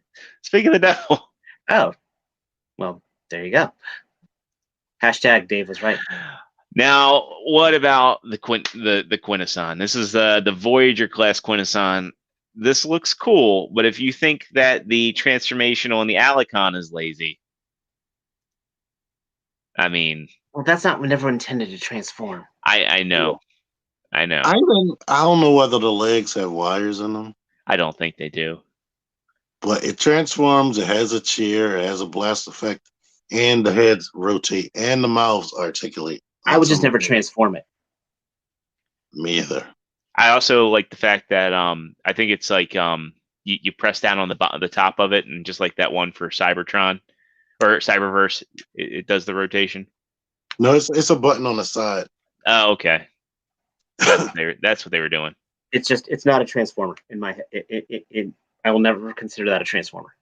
the devil. Oh, well, there you go. Hashtag Dave was right. Now, what about the Quintesson? This is the Voyager class Quintesson. This looks cool, but if you think that the transformational on the Alicon is lazy, I mean, well, that's not never intended to transform. I know. I don't know whether the legs have wires in them. I don't think they do. But it transforms. It has a chair. It has a blast effect, and the heads rotate, and the mouths articulate. I would just never transform it. Me either. I also like the fact that I think it's like you press down on the top of it, and just like that one for Cybertron or Cyberverse, it does the rotation. No, it's a button on the side. Oh, okay. That's what they were doing. It's not a transformer in my head. I will never consider that a transformer.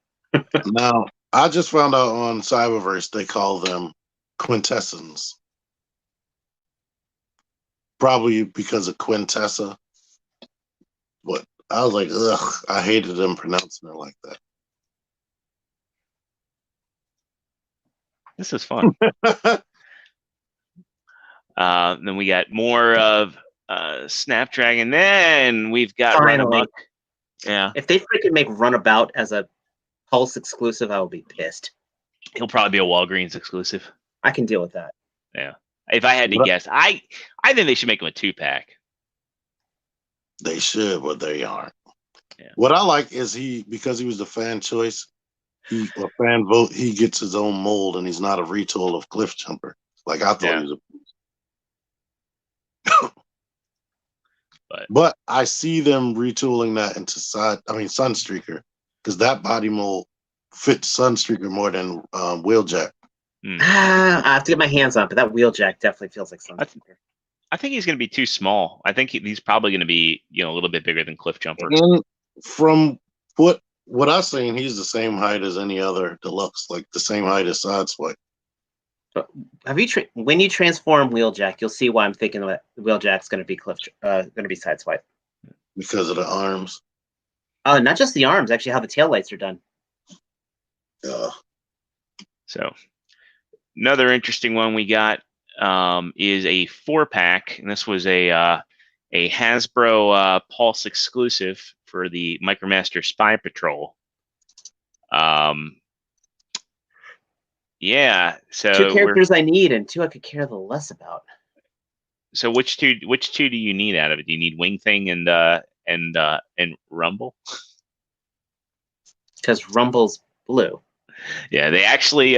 Now, I just found out on Cyberverse they call them Quintessons. Probably because of Quintessa. But I was like, ugh, I hated them pronouncing it like that. This is fun. Then we got more of Snapdragon. Then we've got Finally. Yeah. If they freaking make Runabout as a Pulse exclusive, I will be pissed. He'll probably be a Walgreens exclusive. I can deal with that. Yeah. If I had to guess, I think they should make him a 2-pack. They should, but they aren't. Yeah. What I like is because he was the fan choice, a fan vote, he gets his own mold, and he's not a retool of Cliff Jumper. Like I thought he was But I see them retooling that into Sunstreaker, because that body mold fits Sunstreaker more than Wheeljack. I have to get my hands on it, but that Wheeljack definitely feels like Sunstreaker. I think he's going to be too small. I think he's probably going to be a little bit bigger than Cliff Jumper. And from what I've seen, he's the same height as any other deluxe, like the same height as Sideswipe. Have you when you transform Wheeljack, you'll see why I'm thinking that Wheeljack's going to be going to be Sideswipe. Because of the arms. Not just the arms, actually, how the taillights are done. So, another interesting one we got is a 4-pack, and this was a Hasbro Pulse exclusive for the Micromaster Spy Patrol. Yeah, so 2 characters I need, and 2 I could care the less about. So which two do you need out of it? Do you need Wing Thing and Rumble? Because Rumble's blue. Yeah, they actually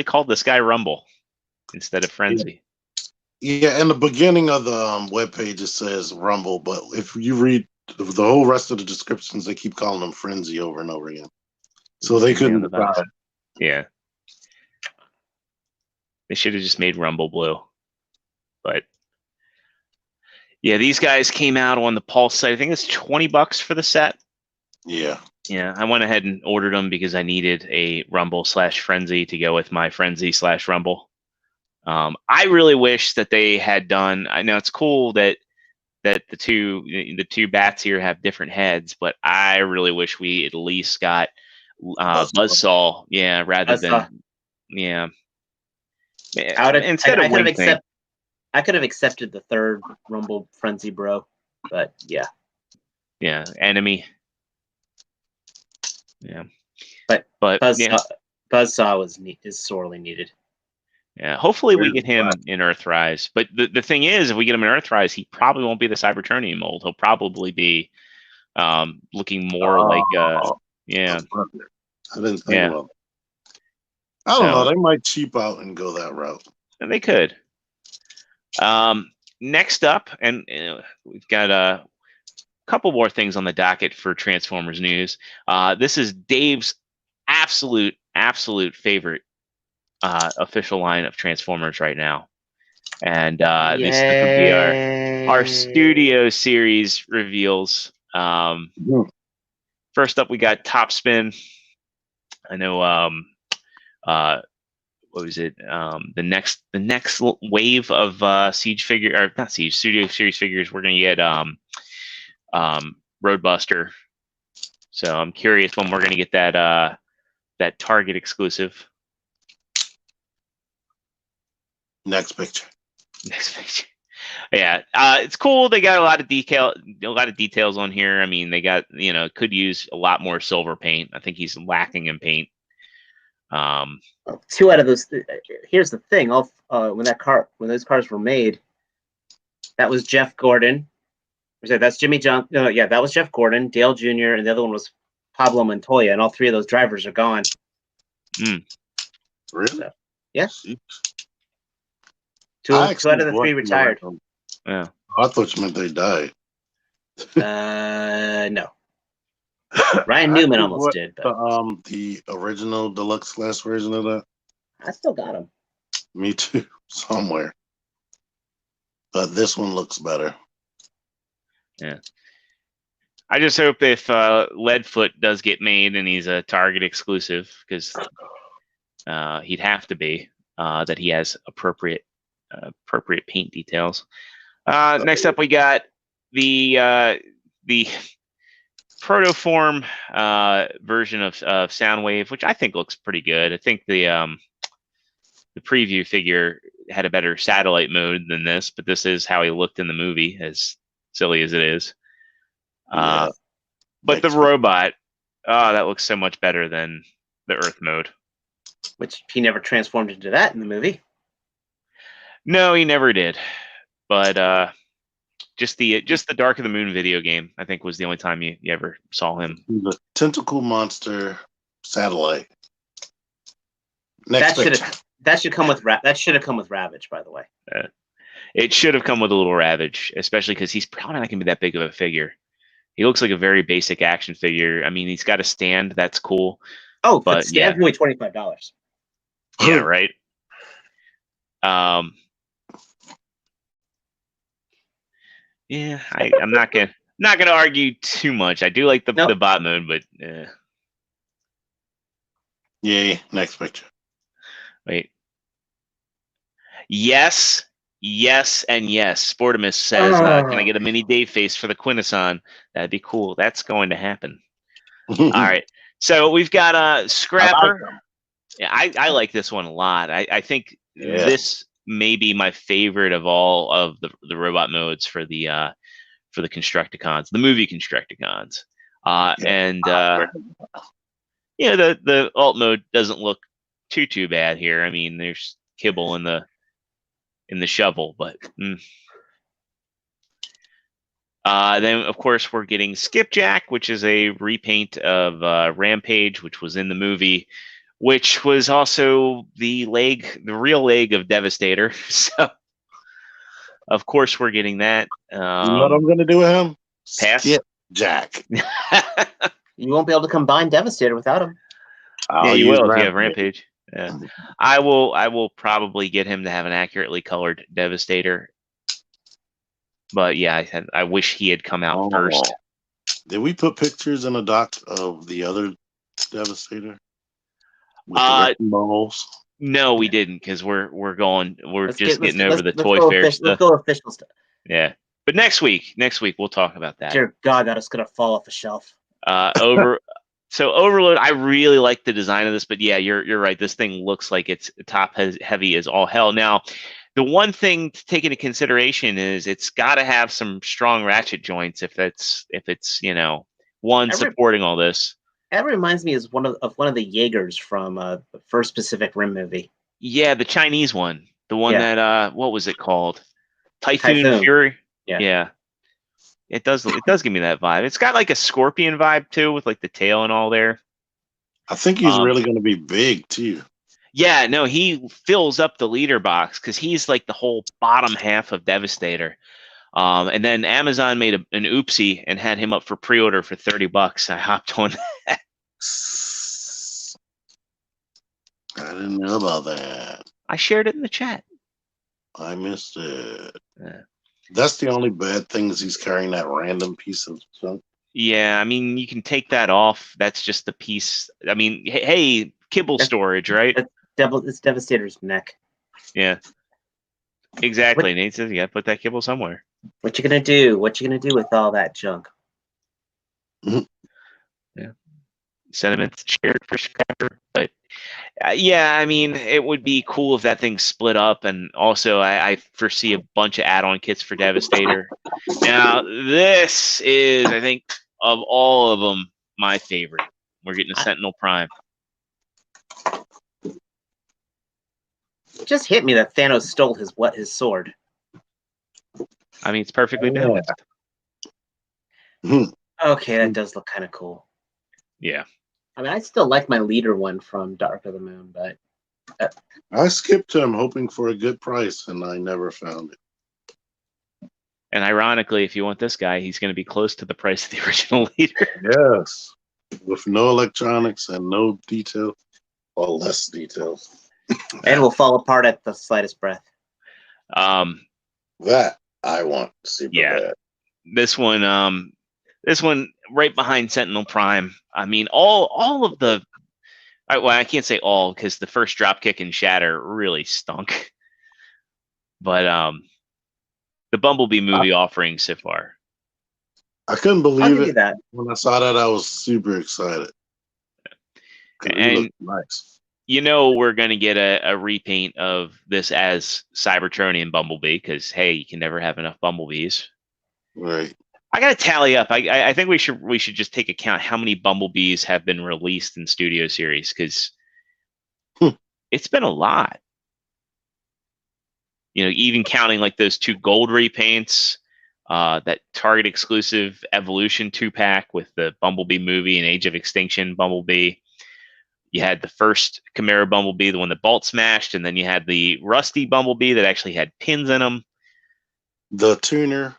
called this guy Rumble instead of Frenzy. Yeah, in the beginning of the webpage it says Rumble, but if you read the whole rest of the descriptions, they keep calling him Frenzy over and over again. So they couldn't decide. Yeah. They should have just made Rumble blue. But yeah, these guys came out on the Pulse site. I think it's $20 for the set. Yeah. Yeah, I went ahead and ordered them because I needed a Rumble/Frenzy to go with my Frenzy/Rumble. I really wish that they had done. I know it's cool that the two bats here have different heads, but I really wish we at least got Buzzsaw. Yeah, rather than yeah. Instead of Wing Thing. I could have accepted the third Rumble Frenzy bro, but yeah. Yeah, Enemy. Yeah, but Buzzsaw is sorely needed. Yeah, hopefully we get him in Earthrise. But the thing is, if we get him in Earthrise, he probably won't be the Cybertronian mold. He'll probably be looking more like yeah. I didn't think about it. I don't know. They might cheap out and go that route. And they could. Next up, and we've got a couple more things on the docket for Transformers news. This is Dave's absolute favorite official line of Transformers right now, and this could be our Studio Series reveals. First up, we got Topspin. I know. What was it? The next wave of Siege figure, or not Siege, Studio Series figures. We're gonna get Roadbuster. So I'm curious when we're gonna get that Target exclusive. Next picture. Yeah, it's cool. They got a lot of details on here. I mean, they got could use a lot more silver paint. I think he's lacking in paint. 2 out of those. Here's the thing: when those cars were made, that was Jeff Gordon. That's Jimmy John. No, yeah, that was Jeff Gordon, Dale Jr., and the other one was Pablo Montoya, and all 3 of those drivers are gone. Really? So, yeah. 2 out of the 3 retired. Yeah. I thought you meant they died. No. Ryan Newman almost did. But. The original deluxe class version of that. I still got them. Me too, somewhere. But this one looks better. Yeah. I just hope if Leadfoot does get made and he's a Target exclusive, because he'd have to be, that he has appropriate paint details. Next up, we got the Protoform version of Soundwave, which I think looks pretty good. I think the preview figure had a better satellite mode than this, but this is how he looked in the movie, as silly as it is. But the robot, that looks so much better than the Earth mode. Which he never transformed into that in the movie. No, he never did. But just the Dark of the Moon video game, I think, was the only time you ever saw him. The tentacle monster satellite. Next that should have come with Ravage, by the way. It should have come with a little Ravage, especially because he's probably not going to be that big of a figure. He looks like a very basic action figure. I mean, he's got a stand. That's cool. Oh, but stand's only $25. Yeah, right. Yeah, I'm not gonna argue too much. I do like the bot mode, but Yay! Next picture. Wait. Yes, yes, and yes. Sportimus says, "Can I get a mini Dave face for the Quintesson? That'd be cool. That's going to happen." All right. So we've got Scrapper. Yeah, I like this one a lot. I think this may be my favorite of all of the robot modes for the Constructicons, the movie Constructicons. And the alt mode doesn't look too bad here. I mean, there's kibble in the shovel, but then of course we're getting Skipjack, which is a repaint of Rampage, which was in the movie, which was also the real leg of Devastator. So of course we're getting that. You know what I'm gonna do with him? Pass. Skipjack. You won't be able to combine Devastator without him. Yeah, you will if you have Rampage. Yeah. I will probably get him to have an accurately colored Devastator. But yeah, I wish he had come out first. Did we put pictures in a doc of the other Devastator? With the balls? No, we didn't, because we're just getting over the let's Toy Fair stuff. Let's go official stuff. Yeah. But next week we'll talk about that. Dear God, that is gonna fall off the shelf. So Overload, I really like the design of this, but yeah, you're right. This thing looks like it's top heavy as all hell. Now, the one thing to take into consideration is it's got to have some strong ratchet joints if it's supporting all this. That reminds me of one of the Jaegers from the first Pacific Rim movie. Yeah, the Chinese one, the one that what was it called? Typhoon Fury. Yeah. It does give me that vibe. It's got like a Scorpion vibe too, with like the tail and all there. I think he's really going to be big too. Yeah, no, he fills up the leader box because he's like the whole bottom half of Devastator. And then Amazon made an oopsie and had him up for pre-order for $30. I hopped on that. I didn't know about that. I shared it in the chat. I missed it. Yeah. That's the only bad thing is he's carrying that random piece of junk. Yeah, I mean, you can take that off. That's just the piece. I mean, hey, kibble storage, right? It's Devastator's neck. Yeah, exactly. Nate says you got to put that kibble somewhere. What you gonna do? What you gonna do with all that junk? Yeah, sentiments shared for Scrapper, but yeah, I mean, it would be cool if that thing split up, and also I foresee a bunch of add-on kits for Devastator. Now, this is, I think, of all of them, my favorite. We're getting a Sentinel Prime. It just hit me that Thanos stole his sword. I mean, it's perfectly balanced. Okay, that does look kind of cool. Yeah. I mean, I still like my leader one from Dark of the Moon, but I skipped him hoping for a good price, and I never found it. And ironically, if you want this guy, he's going to be close to the price of the original leader. Yes, with no electronics and no detail, or less details, and will fall apart at the slightest breath. That I want super bad. This one right behind Sentinel Prime. I mean, all of the. Well, I can't say all because the first Dropkick and Shatter really stunk. But the Bumblebee movie offering so far. I couldn't believe it. That. When I saw that, I was super excited. And nice. We're going to get a repaint of this as Cybertronian Bumblebee because, hey, you can never have enough Bumblebees. Right. I got to tally up. I think we should just take account how many Bumblebees have been released in Studio Series because it's been a lot. Even counting like those 2 gold repaints, that Target exclusive Evolution 2-pack with the Bumblebee movie and Age of Extinction Bumblebee. You had the first Chimera Bumblebee, the one that Bolt smashed, and then you had the Rusty Bumblebee that actually had pins in them. The tuner.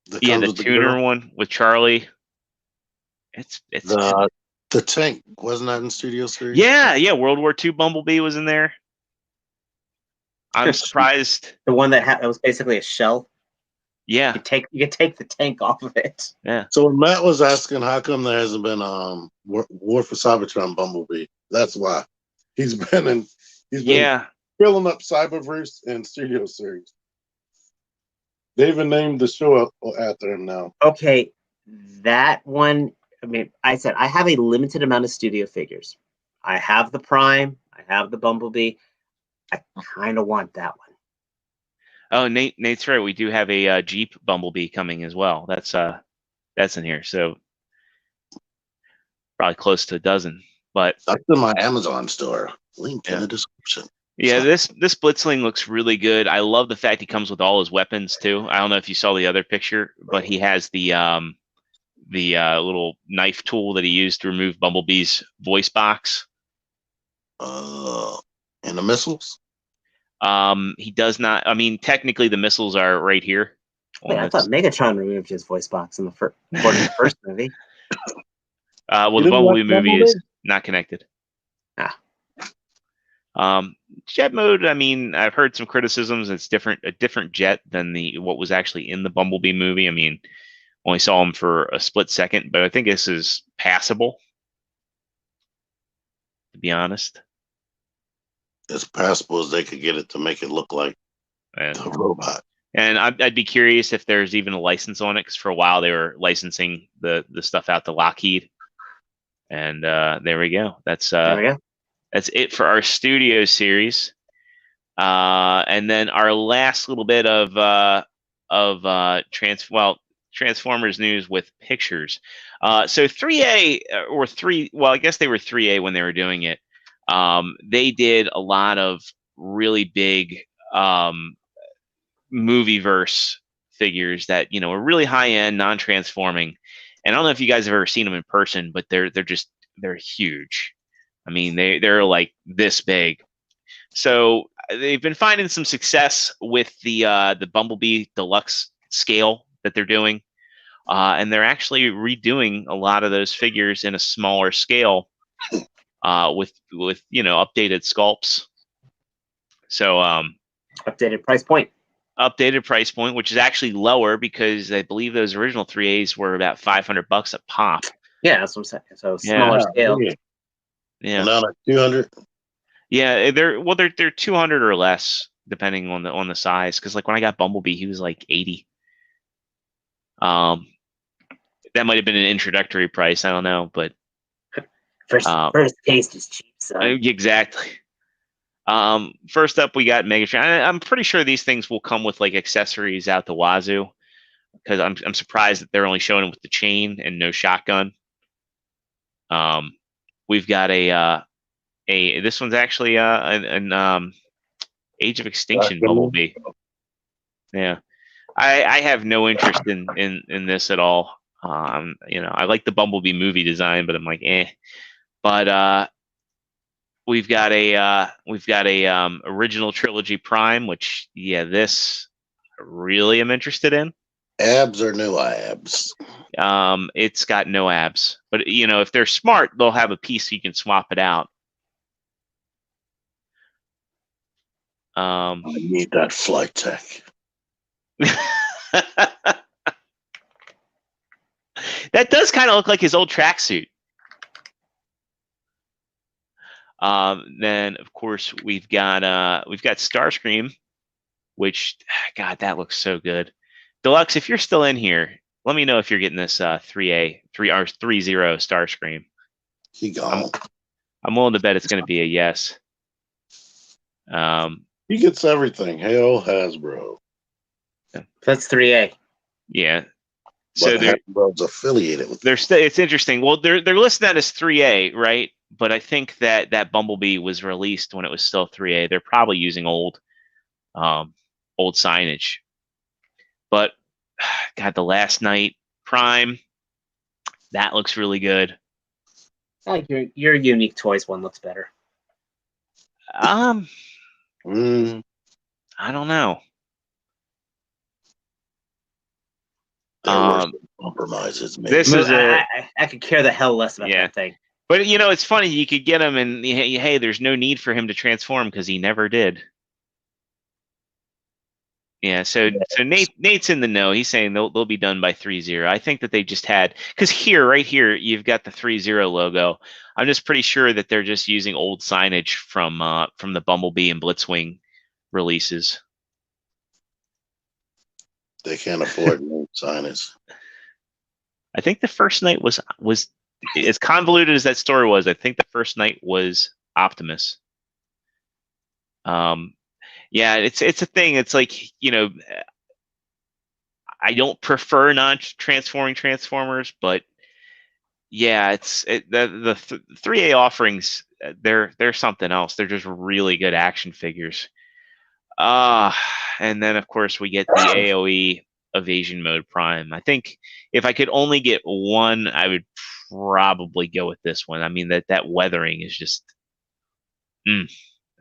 The tuner one with Charlie. It's the tank, wasn't that in Studio Series? Yeah. World War II Bumblebee was in there. I'm surprised. The one that was basically a shell. Yeah, you could take the tank off of it. Yeah. So when Matt was asking how come there hasn't been War for Cybertron Bumblebee, that's why he's been filling up Cyberverse and Studio Series. They even named the show after him now. Okay, that one. I mean, I said I have a limited amount of studio figures. I have the Prime. I have the Bumblebee. I kind of want that one. Oh, Nate's right. We do have a Jeep Bumblebee coming as well. That's in here. So probably close to a dozen. But that's in my Amazon store. Link in the description. Yeah, this Blitzling looks really good. I love the fact he comes with all his weapons too. I don't know if you saw the other picture, but he has the little knife tool that he used to remove Bumblebee's voice box. And the missiles? He does not. I mean, technically, the missiles are right here. Wait, I thought Megatron removed his voice box in the first movie. Well, the Bumblebee movie is not connected. Jet mode. I mean, I've heard some criticisms. It's a different jet than what was actually in the Bumblebee movie. I mean, only saw him for a split second, but I think this is passable. To be honest, as passable as they could get it to make it look like a robot. And I'd be curious if there's even a license on it, because for a while they were licensing the stuff out to Lockheed. And there we go. That's it for our studio series. And then our last little bit of Transformers news with pictures. So 3A or 3, well, I guess they were 3A when they were doing it. They did a lot of really big movieverse figures that, are really high end, non-transforming. And I don't know if you guys have ever seen them in person, but they're huge. I mean, they're like this big. So they've been finding some success with the Bumblebee Deluxe scale that they're doing, and they're actually redoing a lot of those figures in a smaller scale, with updated sculpts. So updated price point. Updated price point, which is actually lower because I believe those original 3As were about $500 a pop. Yeah, that's what I'm saying. So smaller scale. Yeah. Now like 200. Yeah, they're 200 or less depending on the size. Because like when I got Bumblebee, he was like 80. That might have been an introductory price. I don't know, but first taste is cheap. So exactly. First up, we got Megatron. I'm pretty sure these things will come with like accessories out the wazoo, because I'm surprised that they're only showing them with the chain and no shotgun. We've got this one's actually an Age of Extinction Bumblebee. Yeah, I have no interest in this at all. I like the Bumblebee movie design, but I'm like, eh. But we've got a original trilogy Prime, which this I really am interested in. Abs or no abs? It's got no abs, but if they're smart, they'll have a piece so you can swap it out. I need that flight tech. That does kind of look like his old tracksuit. Then of course we've got Starscream, which God, that looks so good. Deluxe, if you're still in here, let me know if you're getting this 3A 30 Starscream. He gone. I'm willing to bet it's going to be a yes. He gets everything. Hell, Hasbro. That's 3A. Yeah. So Hasbro's affiliated with. It's interesting. Well, they're listed that as 3A, right? But I think that Bumblebee was released when it was still 3A. They're probably using old signage. But God, the Last Night Prime, that looks really good. I like your Unique Toys one looks better. I don't know. Compromises. Maybe. This is I could care the hell less about that thing. But it's funny. You could get him, and hey, there's no need for him to transform because he never did. Yeah, so Nate's in the know. He's saying they'll be done by 3-0. I think that they just had, because right here you've got the 3-0 logo. I'm just pretty sure that they're just using old signage from the Bumblebee and Blitzwing releases. They can't afford new signage. I think the first night was as convoluted as that story was. I think the first night was Optimus. Yeah, it's a thing. It's like, I don't prefer non-transforming Transformers, but yeah, the 3A offerings. They're something else. They're just really good action figures. And then of course we get the AOE Evasion Mode Prime. I think if I could only get one, I would probably go with this one. I mean that weathering is just,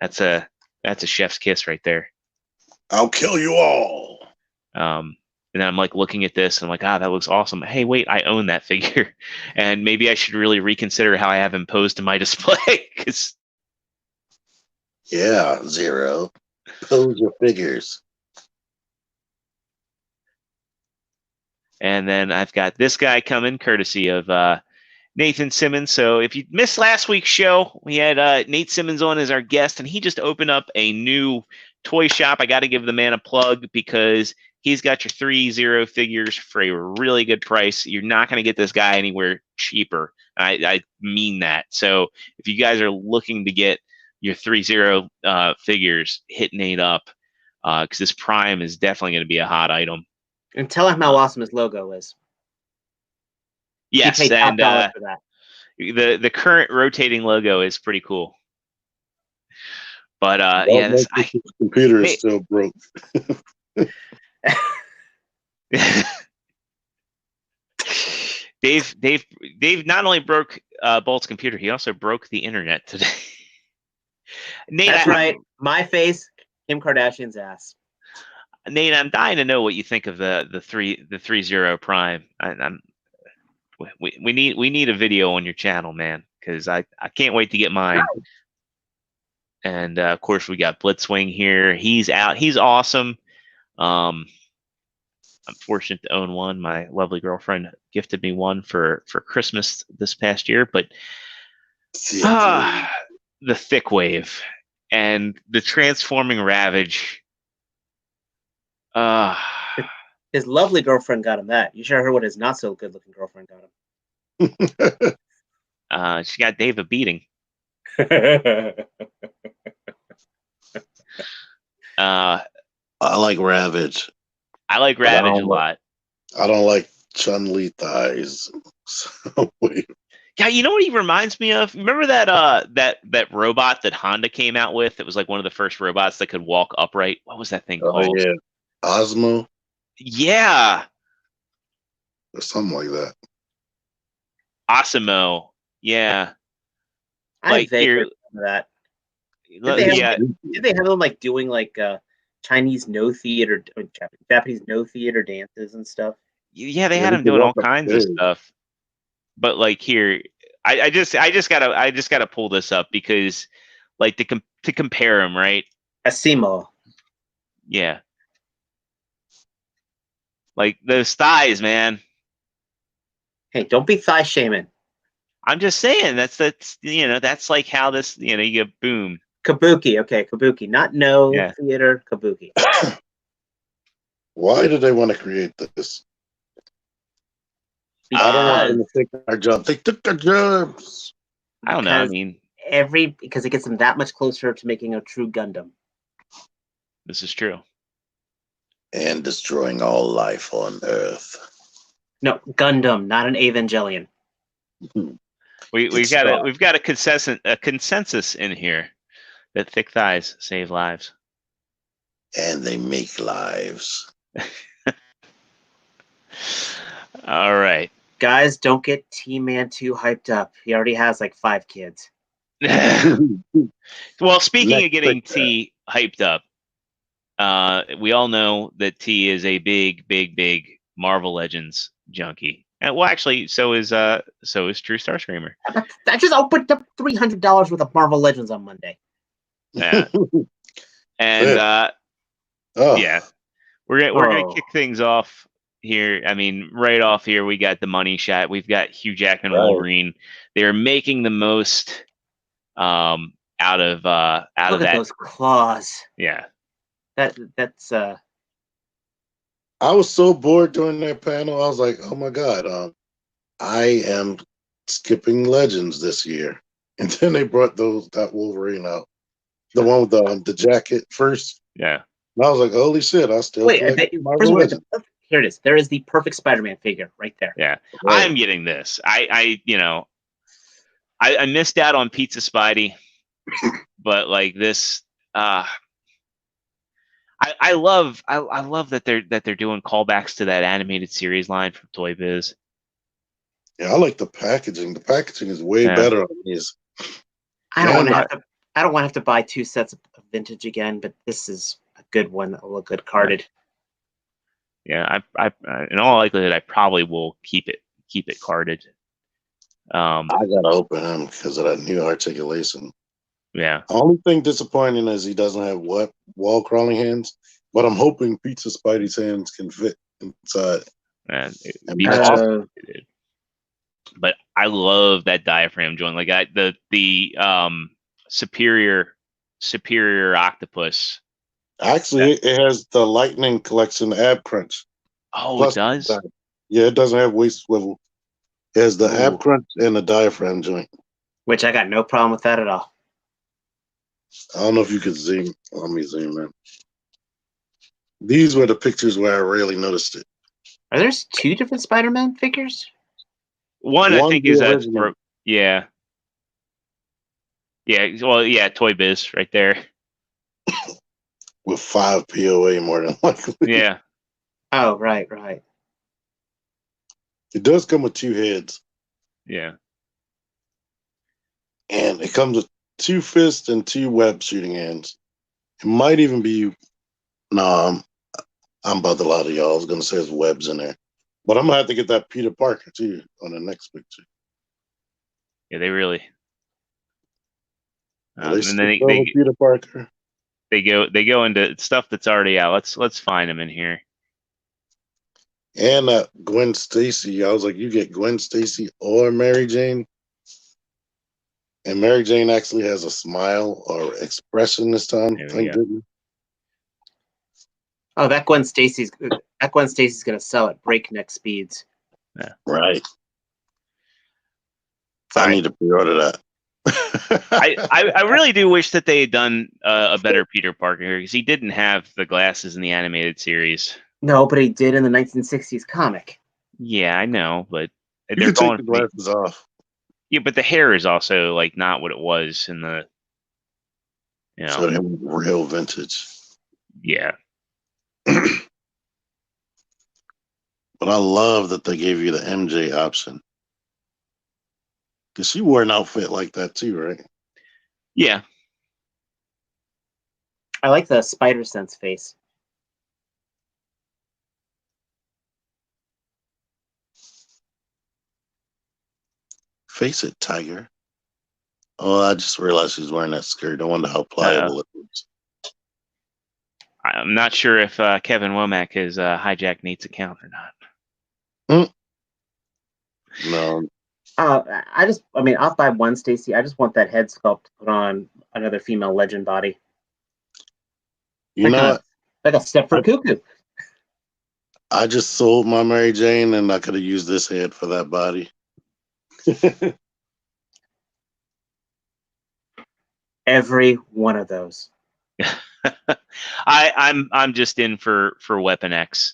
that's a chef's kiss right there. I'll kill you all. And I'm like looking at this and I'm like, that looks awesome. Hey, wait, I own that figure, and maybe I should really reconsider how I have him posed in my display. Yeah, Zero. Pose your figures. And then I've got this guy coming, courtesy of Nathan Simmons. So if you missed last week's show, we had Nate Simmons on as our guest, and he just opened up a new toy shop. I got to give the man a plug because he's got your 3-0 figures for a really good price. You're not going to get this guy anywhere cheaper. I mean that. So if you guys are looking to get your 3-0 figures, hit Nate up because this Prime is definitely going to be a hot item. And tell him how awesome his logo is. Yes, and for that. the current rotating logo is pretty cool. But this computer is still broke. Dave not only broke Bolt's computer, he also broke the internet today. Nate, that's right. My face, Kim Kardashian's ass. Nate, I'm dying to know what you think of the 3-0 Prime. We need a video on your channel, man, because I can't wait to get mine. And of course, we got Blitzwing here. He's out. He's awesome. I'm fortunate to own one. My lovely girlfriend gifted me one for Christmas this past year. But the Thick Wave and the Transforming Ravage. His lovely girlfriend got him that. You should have heard what his not so good looking girlfriend got him. She got Dave a beating. I like Ravage. I like Ravage a lot. I don't like Chun-Li thighs. So yeah, you know what he reminds me of? Remember that robot that Honda came out with? It was like one of the first robots that could walk upright. What was that thing called? Yeah, Osmo. Yeah, or something like that. Osmo. Yeah. I remember that. Did they have them like doing like Chinese no theater, Japanese no theater dances and stuff? Yeah, they had them doing all kinds of stuff. But like here, I just gotta pull this up because like to compare them, right? Asimo. Yeah. Like those thighs, man. Hey, don't be thigh shaming. I'm just saying that's like how this, you get boom. Kabuki, okay, Kabuki, not theater, Kabuki. Why did they want to create this? I don't want them to take our job. They took our jobs. I don't know. I mean, because it gets them that much closer to making a true Gundam. This is true. And destroying all life on Earth. No, Gundam, not an Evangelion. We've got a consensus in here that thick thighs save lives. And they make lives. All right. Guys, don't get T-Man too hyped up. He already has like 5 kids. Well, speaking of getting T hyped up, we all know that T is a big Marvel Legends junkie. And well, actually, so is True Starscreamer. I just opened up $300 worth of Marvel Legends on Monday. Yeah. And yeah. We're gonna kick things off here. I mean, right off here, we got the money shot. We've got Hugh Jackman Wolverine. They're making the most out of Look of that. those claws. Yeah. That's I was so bored during that panel. I was like, oh my God, I am skipping Legends this year. And then they brought that Wolverine out. The one with the jacket first. Yeah. And I was like, holy shit, I still wait. Marvel Legends. Here it is. There is the perfect Spider-Man figure right there. Yeah. I'm getting this. I missed out on Pizza Spidey, but like this, I love that they're doing callbacks to that animated series line from Toy Biz. Yeah, I like the packaging. The packaging is way better on these. I don't want to have to buy 2 sets of vintage again, but this is a good one that will look good carded. Yeah, I in all likelihood I probably will keep it carded. I gotta open him because of that new articulation. Yeah. The only thing disappointing is he doesn't have wall crawling hands, but I'm hoping Pizza Spidey's hands can fit inside. Man, but I love that diaphragm joint. Like the superior octopus. Actually, it has the Lightning Collection ab crunch. Oh, it does? Yeah, it doesn't have waist swivel. It has the ab crunch and the diaphragm joint. Which I got no problem with that at all. I don't know if you could zoom. Let me zoom in. These were the pictures where I really noticed it. Are there 2 different Spider-Man figures? One I think is yeah. Well, yeah, Toy Biz right there. With 5 POA more than likely. Yeah. Oh, right. It does come with 2 heads. Yeah. And it comes with 2 fists and 2 web shooting hands. It might even be. No, I'm about to lie to y'all. I was gonna say there's webs in there, but I'm gonna have to get that Peter Parker too on the next picture. Yeah, they really. And then Peter Parker. They go into stuff that's already out. Let's find them in here. And Gwen Stacy. I was like, you get Gwen Stacy or Mary Jane. And Mary Jane actually has a smile or expression this time. Thank goodness. Oh, that Gwen Stacy's gonna sell at breakneck speeds. Yeah. Right. I need to pre-order that. I really do wish that they had done a better Peter Parker because he didn't have the glasses in the animated series. No, but he did in the 1960s comic. Yeah, I know, but they're going take the glasses off. Yeah, but the hair is also like not what it was in the. So they were real vintage. Yeah. But I love that they gave you the MJ option. Because she wore an outfit like that too, right? Yeah. I like the Spider Sense face. Face it, Tiger. Oh, I just realized she's wearing that skirt. I wonder how pliable it is. I'm not sure if Kevin Womack has hijacked Nate's account or not. No. I'll buy one Stacy. I just want that head sculpt to put on another female legend body. You know what? Like a step for Cuckoo. I just sold my Mary Jane and I could have used this head for that body. Every one of those. I'm just in for Weapon X.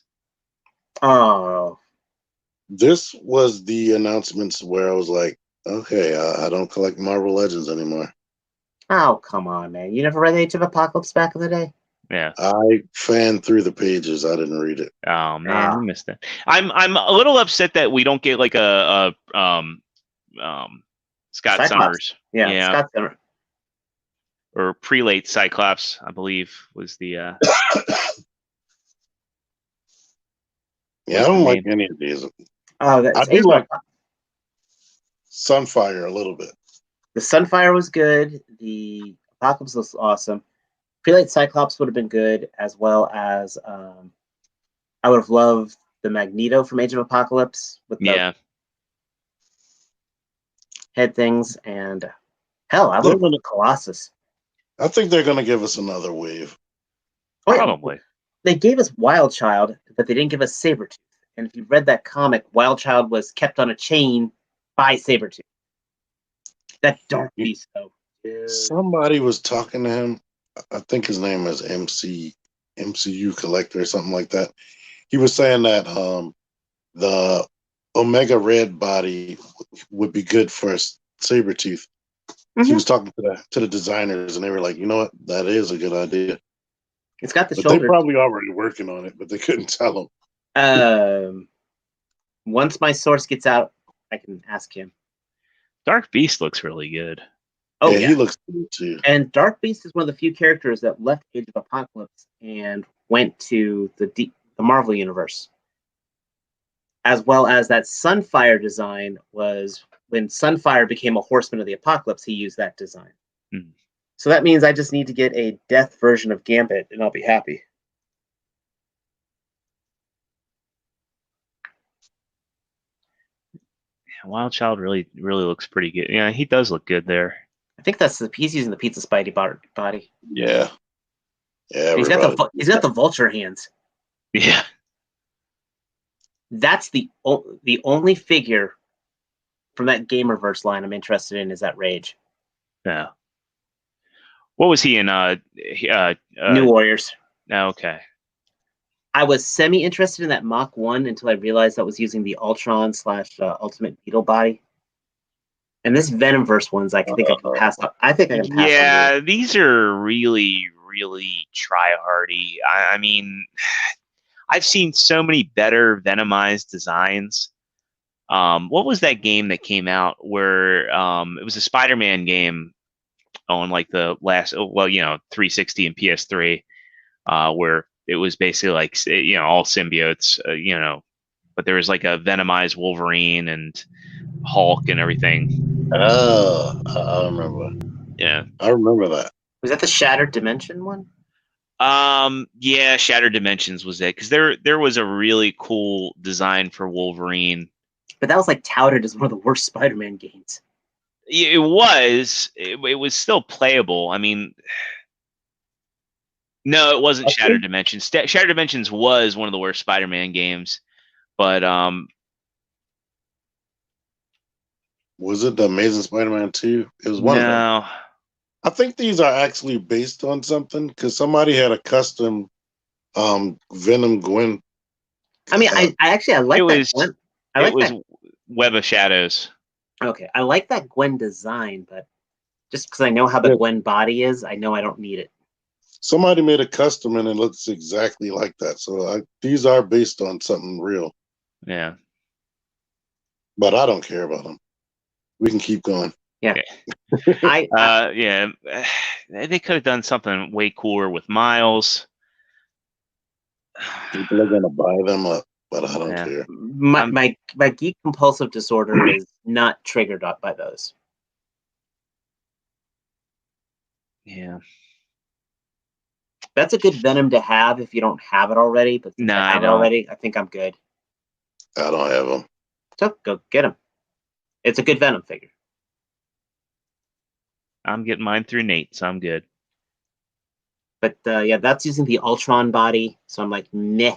Oh. This was the announcements where I was like, okay, I don't collect Marvel Legends anymore. Oh, come on, man. You never read Age of Apocalypse back in the day? Yeah. I fanned through the pages. I didn't read it. Oh man, I missed it. I'm a little upset that we don't get like a Scott Cyclops. Summers. Yeah, Scott Summers. Or Prelate Cyclops, I believe, was the yeah, I don't like any of these. Oh, that's I do like Sunfire a little bit. The Sunfire was good. The Apocalypse was awesome. Prelate Cyclops would have been good, as well as I would have loved the Magneto from Age of Apocalypse with the head things, and hell, I would have loved Colossus. I think they're going to give us another wave. Probably. They gave us Wild Child, but they didn't give us Sabretooth. And if you read that comic, Wild Child was kept on a chain by Sabretooth. That Dark Beast, though. Dude. Somebody was talking to him. I think his name is MCU Collector or something like that. He was saying that the Omega Red body would be good for Sabretooth. Mm-hmm. He was talking to the designers, and they were like, you know what? That is a good idea. It's got the shoulders. They're probably already working on it, but they couldn't tell him. Once my source gets out, I can ask him. Dark Beast looks really good. Oh, yeah. He looks good too. And Dark Beast is one of the few characters that left Age of Apocalypse and went to the Marvel Universe. As well as that Sunfire design was when Sunfire became a Horseman of the Apocalypse, he used that design. Hmm. So that means I just need to get a death version of Gambit, and I'll be happy. Wild Child really looks pretty good. Yeah, he does look good there. I think he's using the Pizza Spidey body. Yeah. He's got the vulture hands. Yeah. That's the only figure from that Gamerverse line I'm interested in is that Rage. Yeah. What was he in? New Warriors. Okay. I was semi-interested in that Mach 1 until I realized that was using the Ultron / Ultimate Beetle body. And this Venomverse ones, I think I can pass on. I think I can pass on. Yeah, these are really try-hardy. I mean, I've seen so many better Venomized designs. What was that game that came out where it was a Spider-Man game on like the last, 360 and PS3, where it was basically like, all symbiotes, but there was like a Venomized Wolverine and Hulk and everything. Oh, I remember. Yeah. I remember that. Was that the Shattered Dimension one? Yeah, Shattered Dimensions was it, because there was a really cool design for Wolverine. But that was like touted as one of the worst Spider-Man games. It was. It was still playable. I mean, no, it wasn't Shattered Dimensions. Shattered Dimensions was one of the worst Spider-Man games, but was it the Amazing Spider-Man 2? It was one of them. I think these are actually based on something because somebody had a custom Venom Gwen. I mean, I like that Gwen. It was Web of Shadows. Okay, I like that Gwen design, but just because I know how the Gwen body is, I know I don't need it. Somebody made a custom and it looks exactly like that. So these are based on something real. Yeah. But I don't care about them. We can keep going. Yeah. Yeah. They could have done something way cooler with Miles. People are gonna buy them up, but I don't care. My geek compulsive disorder is not triggered up by those. Yeah. That's a good Venom to have if you don't have it already. But no, I have it already. I think I'm good. I don't have them. So go get them. It's a good Venom figure. I'm getting mine through Nate, so I'm good. But yeah, that's using the Ultron body, so I'm like, meh.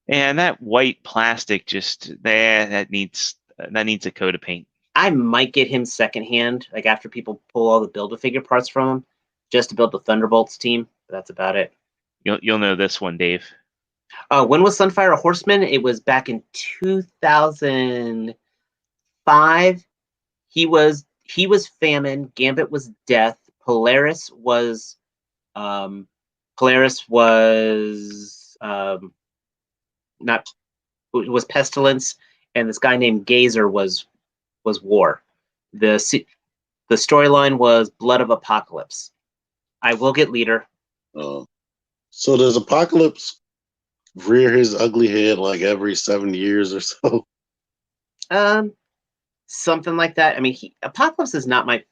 And that white plastic that needs a coat of paint. I might get him secondhand, like after people pull all the Build-A-Figure parts from him, just to build the Thunderbolts team. But that's about it. You'll know this one, Dave. When was Sunfire a Horseman? It was back in 2005. He was Famine. Gambit was Death. Polaris was Pestilence, and this guy named Gazer was War. The storyline was Blood of Apocalypse. I will get Leader. So does Apocalypse rear his ugly head like every 7 years or so? Something like that. I mean, Apocalypse is not my.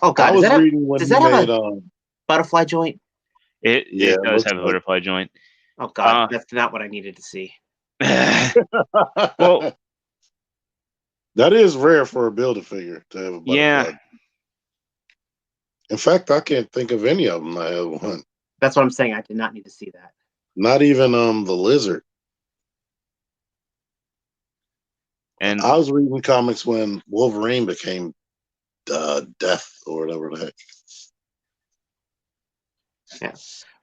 Oh God! I was reading when does he that made have a butterfly joint? It does have a butterfly joint. Oh God, that's not what I needed to see. Well, that is rare for a Build-A-Figure to have a butterfly. yeah. In fact, I can't think of any of them I ever want. That's what I'm saying. I did not need to see that. Not even the lizard. And I was reading comics when Wolverine became Death or whatever the heck. Yeah.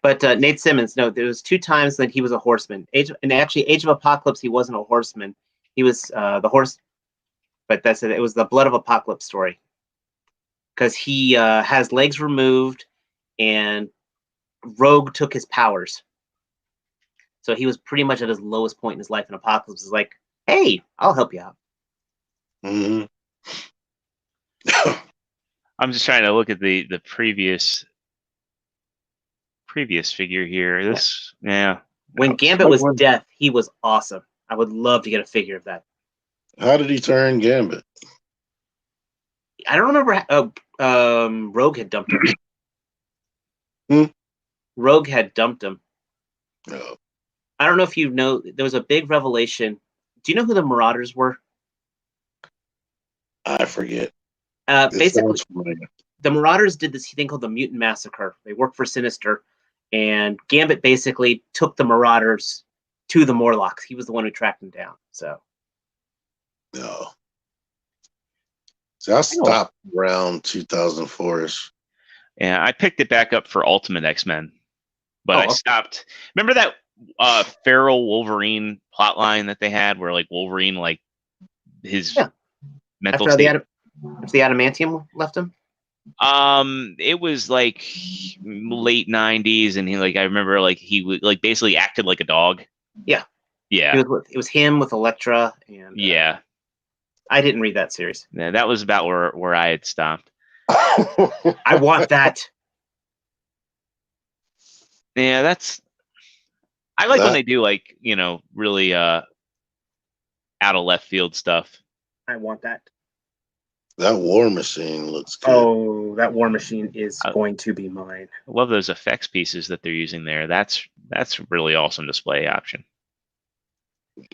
But Nate Simmons, no, there was 2 times that he was a horseman. Age of Apocalypse, he wasn't a horseman. He was the horse. But that's it. It was the Blood of Apocalypse story. Because he has legs removed, and Rogue took his powers. So he was pretty much at his lowest point in his life, and Apocalypse is like, hey, I'll help you out. Mm-hmm. I'm just trying to look at the previous figure here. This, yeah. When Gambit was Death, he was awesome. I would love to get a figure of that. How did he turn Gambit? I don't remember. Rogue had dumped him. Rogue had dumped him. No. I don't know if you know. There was a big revelation. Do you know who the Marauders were? I forget. Basically, the Marauders did this thing called the Mutant Massacre. They worked for Sinister, and Gambit basically took the Marauders to the Morlocks. He was the one who tracked them down. So, no. So I stopped around 2004-ish. Yeah, I picked it back up for Ultimate X-Men, but I stopped. Remember that Feral Wolverine plotline that they had, where like Wolverine, like his mental state. After the adamantium left him. It was like late '90s, and he I remember he would basically acted like a dog. Yeah. Yeah. It was him with Elektra, and yeah. I didn't read that series. Yeah, that was about where I had stopped. I want that. Yeah, I like when they do really out of left field stuff. I want that. That War Machine looks good. Oh, that War Machine is going to be mine. I love those effects pieces that they're using there. That's really awesome display option.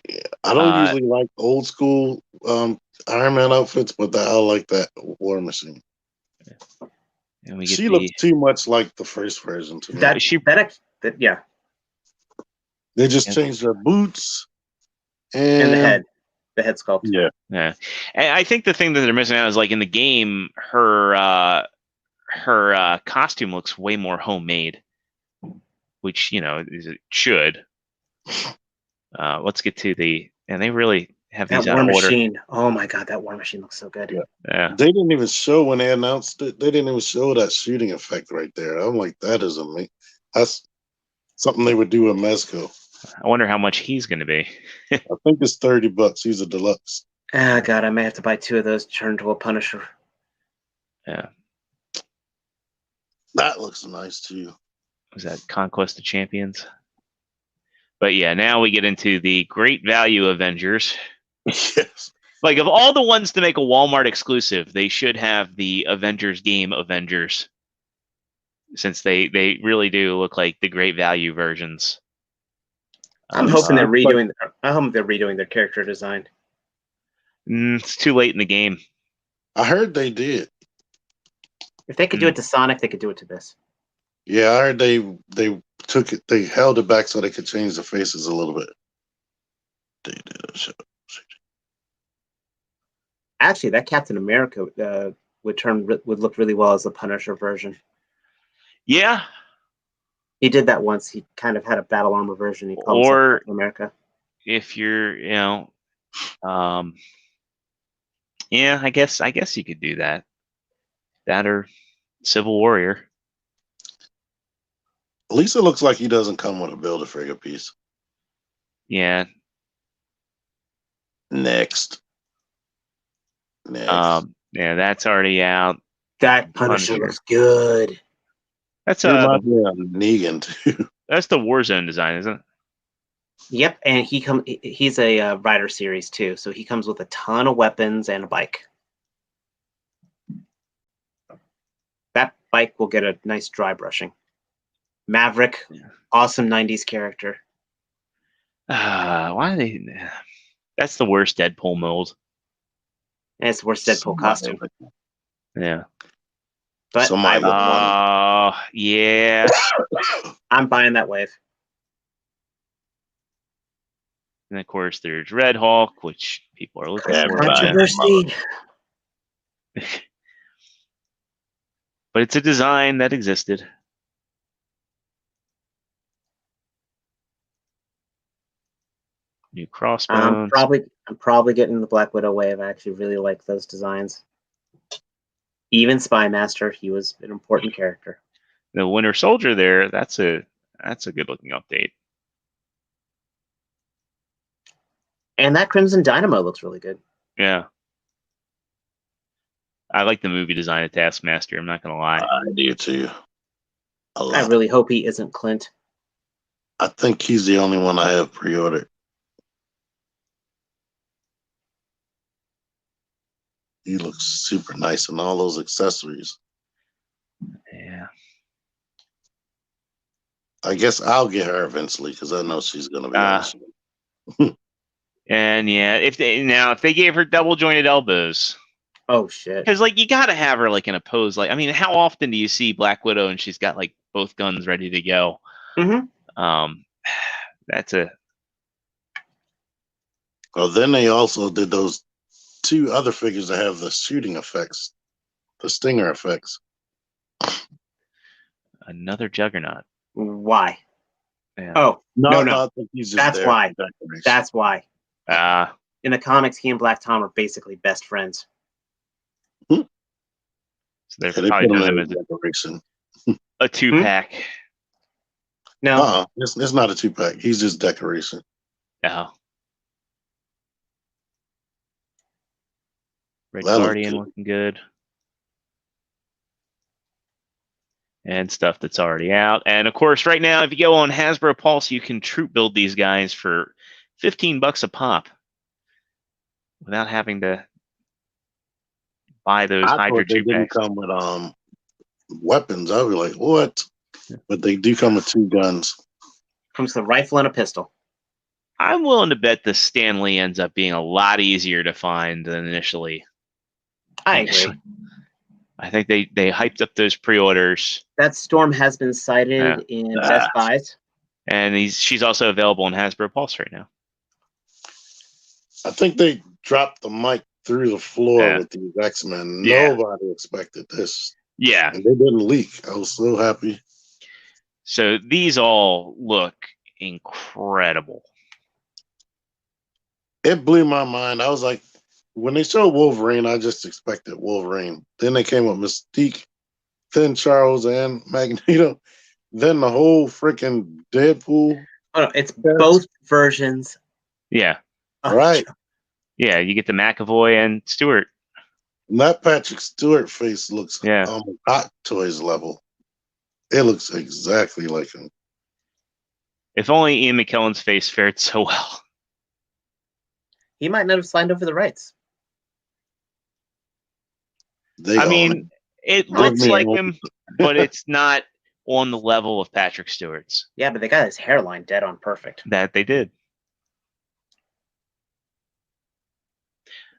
Yeah, I don't usually like old school Iron Man outfits, but I like that War Machine. And she looks too much like the first version to me. Yeah. They just changed her boots and the head sculpt. Yeah. And I think the thing that they're missing out is in the game, her costume looks way more homemade, which it should. Let's get to and they really have these out of order. Machine. Oh my God, that War Machine looks so good. Yeah. They didn't even show when they announced it. They didn't even show that shooting effect right there. I'm like, that is amazing. That's something they would do in Mezco. I wonder how much he's going to be. I think it's $30. He's a deluxe. Ah, God, I may have to buy 2 of those. Turn to a Punisher. Yeah. That looks nice too. Was that Conquest of Champions? But yeah, now we get into the great value Avengers. Yes. Of all the ones to make a Walmart exclusive, they should have the Avengers game Avengers. Since they really do look like the great value versions. I'm hoping they're redoing. I hope they're redoing their character design. It's too late in the game. I heard they did. If they could do it to Sonic, they could do it to this. Yeah, I heard they took it. They held it back so they could change the faces a little bit. They did. Actually, that Captain America would look really well as the Punisher version. Yeah. He did that once. He kind of had a battle armor version. He called or Captain America. If you're, yeah, I guess you could do that. That or Civil Warrior. At least it looks like he doesn't come with a Build-A-Figure piece. Yeah. Next. Yeah, that's already out. That Punisher looks good. That's Negan too. That's the Warzone design, isn't it? Yep, and he's a rider series too, so he comes with a ton of weapons and a bike. That bike will get a nice dry brushing. Maverick, awesome 90s character. Why they? That's the worst Deadpool mold. And it's the worst Deadpool costume. Yeah. But Somebody would want yeah. I'm buying that wave. And of course, there's Red Hulk, which people are looking for. Controversy. But it's a design that existed. New Crossbones. I'm probably getting the Black Widow wave. I actually really like those designs. Even Spy Master, he was an important character. The Winter Soldier there, that's a good looking update. And that Crimson Dynamo looks really good. Yeah. I like the movie design of Taskmaster, I'm not gonna lie. I do too. I really hope he isn't Clint. I think he's the only one I have pre-ordered. He looks super nice in all those accessories. Yeah. I guess I'll get her eventually because I know she's gonna be awesome. And yeah, if they gave her double jointed elbows. Oh shit. Because like you gotta have her like in a pose. Like, I mean, how often do you see Black Widow and she's got like both guns ready to go? Mm-hmm. That's a Well, then they also did those two other figures that have the shooting effects, the stinger effects. another Juggernaut. Why? Yeah. Oh no. I think he's just That's there why. for decoration. That's why. In In the comics, he and Black Tom are basically best friends. So they're Yeah, they probably put him doing in them as decoration. a 2-pack. No. It's not a 2-pack. He's just decoration. Yeah. Red That looks Guardian good. looking good. And stuff that's already out. And of course, right now, if you go on Hasbro Pulse, you can troop build these guys for $15 a pop without having to buy those I Hydra thought they 2 didn't packs. come with weapons. I'd be like, what? But they do come with 2 guns. Comes with a rifle and a pistol. I'm willing to bet the Stanley ends up being a lot easier to find than initially. I agree. I think they hyped up those pre-orders. That Storm has been cited in Best Buys. And she's also available on Hasbro Pulse right now. I think they dropped the mic through the floor with these X-Men. Yeah. Nobody expected this. Yeah. And they didn't leak. I was so happy. So these all look incredible. It blew my mind. I was like, when they showed Wolverine, I just expected Wolverine. Then they came with Mystique, then Charles and Magneto, then the whole freaking Deadpool. Oh no, it's both versions. Yeah. Right. Yeah, you get the McAvoy and Stewart. And that Patrick Stewart face looks on Hot Toys level. It looks exactly like him. If only Ian McKellen's face fared so well. He might not have signed over the rights. It looks like him, but it's not on the level of Patrick Stewart's. Yeah, but they got his hairline dead on perfect. That they did.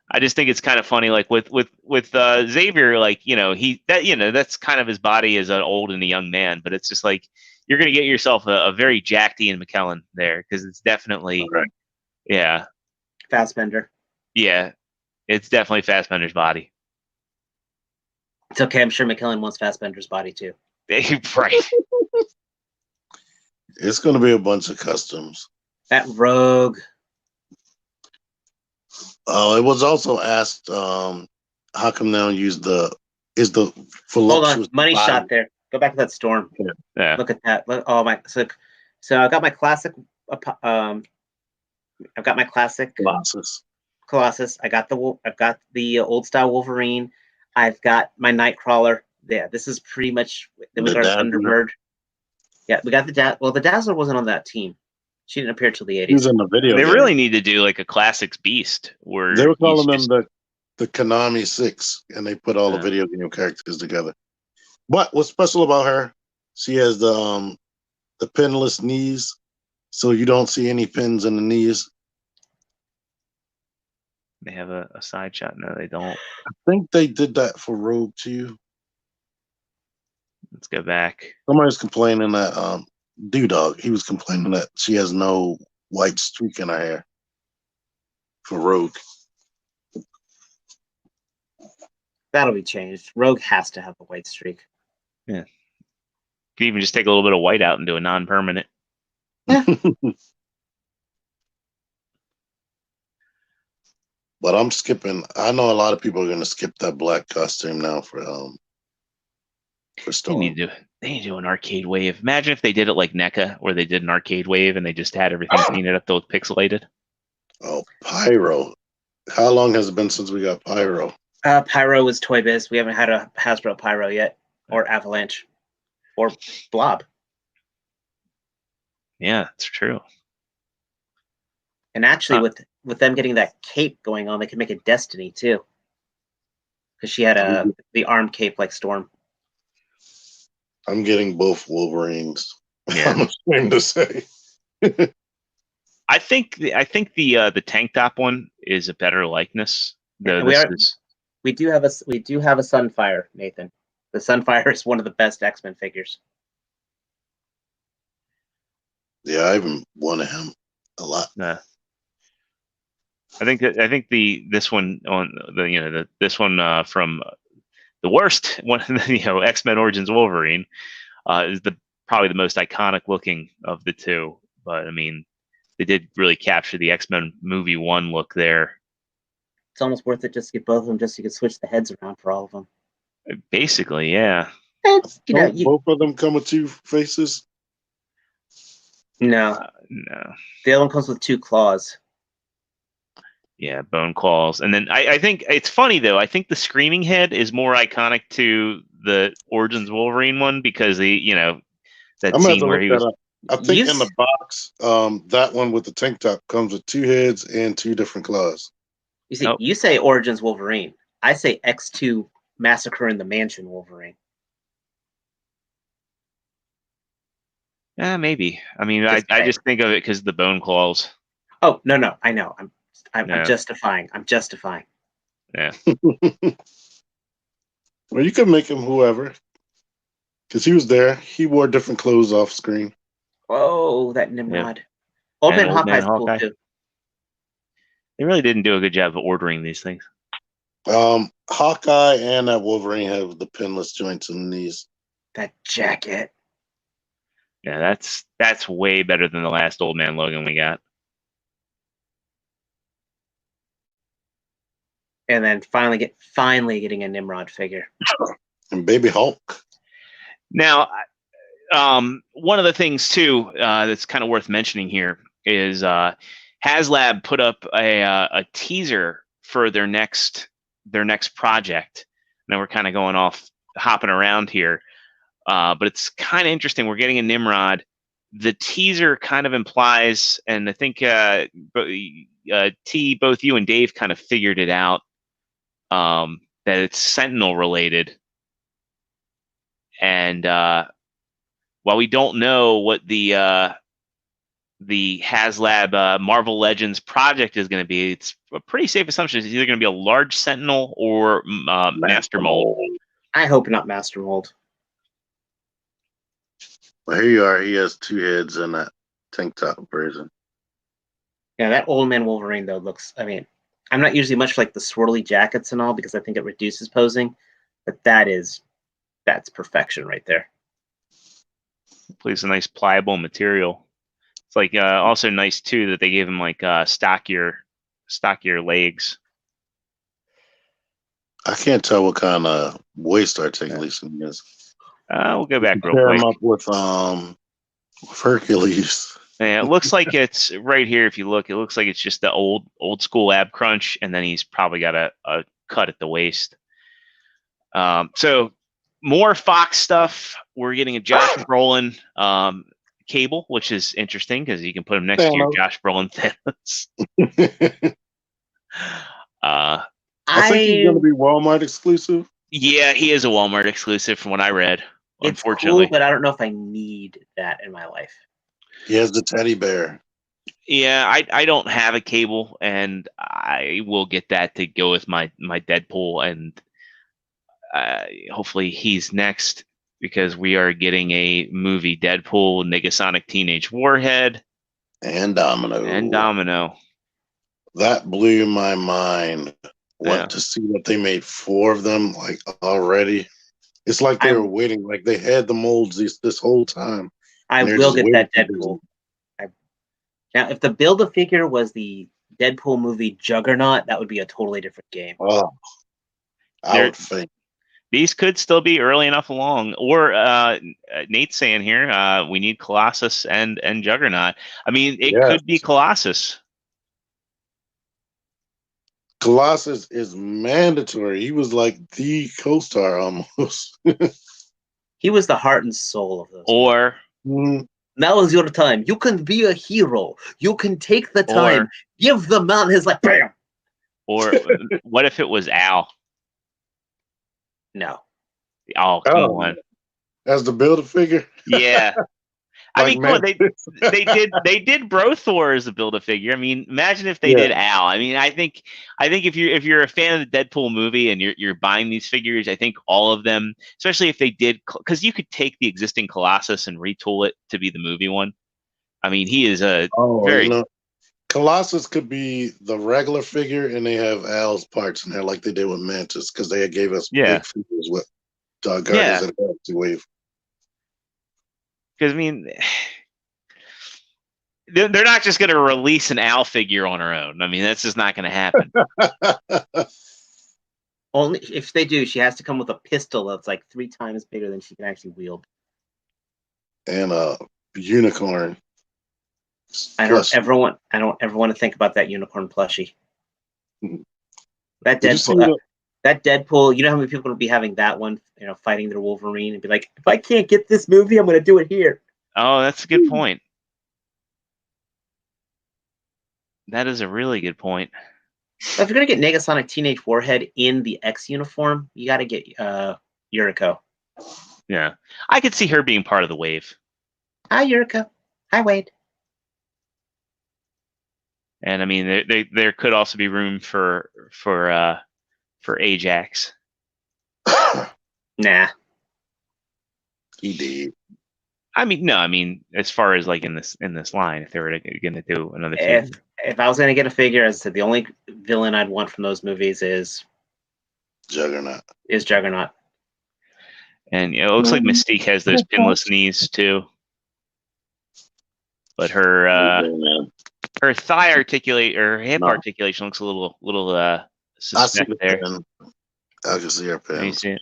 I just think it's kind of funny, like with Xavier, like that's kind of his body as an old and a young man, but it's just like you're gonna get yourself a very jacked Ian McKellen there because it's definitely Fassbender. Yeah, it's definitely Fassbender's body. It's okay. I'm sure McKellen wants Fassbender's body too. Right. It's going to be a bunch of customs. That Rogue. It was also asked, how come they don't use the Hold on, money body? Shot there. Go back to that Storm. Yeah. Look at that. Oh my. So I got my classic. I've got my classic Colossus. I've got the old style Wolverine. I've got my Nightcrawler. Yeah, this is pretty much. Then we got Thunderbird. Yeah, we got the Dazzler wasn't on that team. She didn't appear till the 80s. He was in the video. They really need to do like a Classics Beast where they were calling them the Konami 6, and they put all the video game characters together. But what's special about her? She has the pinless knees, So you don't see any pins in the knees? They have a side shot. No, they don't. I think they did that for Rogue too. Let's go back. Somebody's complaining that Dewdog, he was complaining that she has no white streak in her hair for Rogue. That'll be changed. Rogue has to have a white streak. Yeah. You can even just take a little bit of white out and do a non-permanent. But I'm skipping. I know a lot of people are going to skip that black costume now for Storm. They need to do an arcade wave. Imagine if they did it like NECA, where they did an arcade wave and they just had everything painted up to look pixelated. Oh, Pyro. How long has it been since we got Pyro? Pyro was Toy Biz. We haven't had a Hasbro Pyro yet, or Avalanche, or Blob. Yeah, that's true. And actually, with them getting that cape going on, they could make a Destiny too, because she had the arm cape like Storm. I'm getting both Wolverines. Yeah. I'm ashamed to say. I think the tank top one is a better likeness. We do have a Sunfire, Nathan. The Sunfire is one of the best X-Men figures. Yeah, I even wanted him a lot. I think this one on this one from the worst one, X-Men Origins Wolverine is probably the most iconic looking of the two. But I mean, they did really capture the X-Men movie 1 look there. It's almost worth it just to get both of them, just so you can switch the heads around for all of them. Basically, yeah. Both of them come with 2 faces? No. No. The other one comes with 2 claws. Yeah, bone claws. And then I think it's funny though. I think the screaming head is more iconic to the Origins Wolverine one because that scene where he was. I think in the box, that one with the tank top comes with 2 heads and 2 different claws. You see, You say Origins Wolverine. I say X2 Massacre in the Mansion Wolverine. Yeah, maybe. I mean, I just think of it because of the bone claws. Oh no! I know. I'm justifying. I'm justifying. Yeah. Well, you could make him whoever, because he was there. He wore different clothes off screen. Oh, that Nimrod. Yeah. Old Man Hawkeye's cool too. They really didn't do a good job of ordering these things. Hawkeye and that Wolverine have the pinless joints in the knees. That jacket. Yeah, that's way better than the last Old Man Logan we got. And then finally getting a Nimrod figure. And Baby Hulk. Now, one of the things too that's kind of worth mentioning here is HasLab put up a teaser for their next project. Now we're kind of hopping around here, but it's kind of interesting. We're getting a Nimrod. The teaser kind of implies, and I think both you and Dave kind of figured it out, that it's Sentinel related. And while we don't know what the HasLab Marvel Legends project is going to be, it's a pretty safe assumption it's either going to be a large Sentinel or Master Mold. I hope not Master Mold. Well, here you are. He has 2 heads in that tank top version. Yeah, that Old Man Wolverine though looks. I mean, I'm not usually much like the swirly jackets and all because I think it reduces posing, but that's perfection right there. Plays a nice pliable material. It's like also nice too that they gave him like stockier legs. I can't tell what kind of waist articulation he is. We'll go back real Pair quick. him up with Hercules. Yeah, it looks like it's right here. If you look, it looks like it's just the old school ab crunch, and then he's probably got a cut at the waist. So more Fox stuff. We're getting a Josh Brolin cable, which is interesting because you can put him next to your Josh Brolin Thanos. I think he's going to be Walmart exclusive. Yeah, he is a Walmart exclusive from what I read. It's unfortunately, cool, but I don't know if I need that in my life. He has the teddy bear. Yeah, I don't have a cable, and I will get that to go with my Deadpool, and hopefully he's next because we are getting a movie Deadpool, Negasonic Teenage Warhead, And Domino. and Domino. That blew my mind. Yeah. To see that they made 4 of them like already. It's like they were waiting, like they had the molds this whole time. I will get that Deadpool. Now, if the Build-A-Figure was the Deadpool movie Juggernaut, that would be a totally different game. Oh, I would think. These could still be early enough along. Or Nate's saying here, we need Colossus and Juggernaut. I mean, it could be Colossus. Colossus is mandatory. He was like the co-star almost. He was the heart and soul of those. Or now is your time. You can be a hero. You can take the time. Give the man his like bam. Or what if it was Al? No. Oh, come on. As the Build-A-Figure? Yeah. I mean, come on, they did Bro Thor as a Build-A-Figure. I mean, imagine if they did Al. I mean, I think if you're a fan of the Deadpool movie and you're buying these figures, I think all of them, especially if they did, because you could take the existing Colossus and retool it to be the movie one. I mean, he is a very. Colossus could be the regular figure, and they have Al's parts in there, like they did with Mantis, because they gave us big figures with Guardians of the Galaxy Wave. Because, I mean, they're not just going to release an Al figure on her own. I mean, that's just not going to happen. Only if they do, she has to come with a pistol that's like 3 times bigger than she can actually wield. And a unicorn. I don't ever want to think about that unicorn plushie. That Deadpool. That Deadpool, you know how many people will be having that one, fighting their Wolverine and be like, if I can't get this movie, I'm going to do it here. Oh, that's a good point. That is a really good point. If you're going to get Negasonic Teenage Warhead in the X uniform, you got to get Yuriko. Yeah. I could see her being part of the wave. Hi, Yuriko. Hi, Wade. And I mean, there could also be room for Ajax. Nah. He did. I mean, no. I mean, as far as like in this line, if they were going to do another figure. If I was going to get a figure, as I said, the only villain I'd want from those movies is Juggernaut. And it looks like Mystique has those pinless knees too. But her thigh her hip articulation looks a little suspect there. I can see her pin. Can you see it?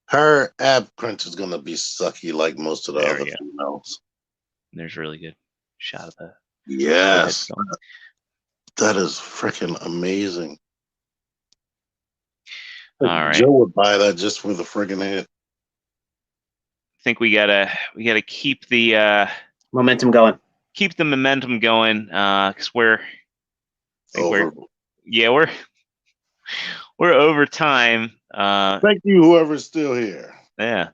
Her ab crunch is gonna be sucky like most of the other females. There's a really good shot of that. Yes. That is freaking amazing. All right. Joe would buy that just for the friggin' head. I think we gotta keep the momentum going. Keep the momentum going, because we're over time. Thank you, whoever's still here. Yeah.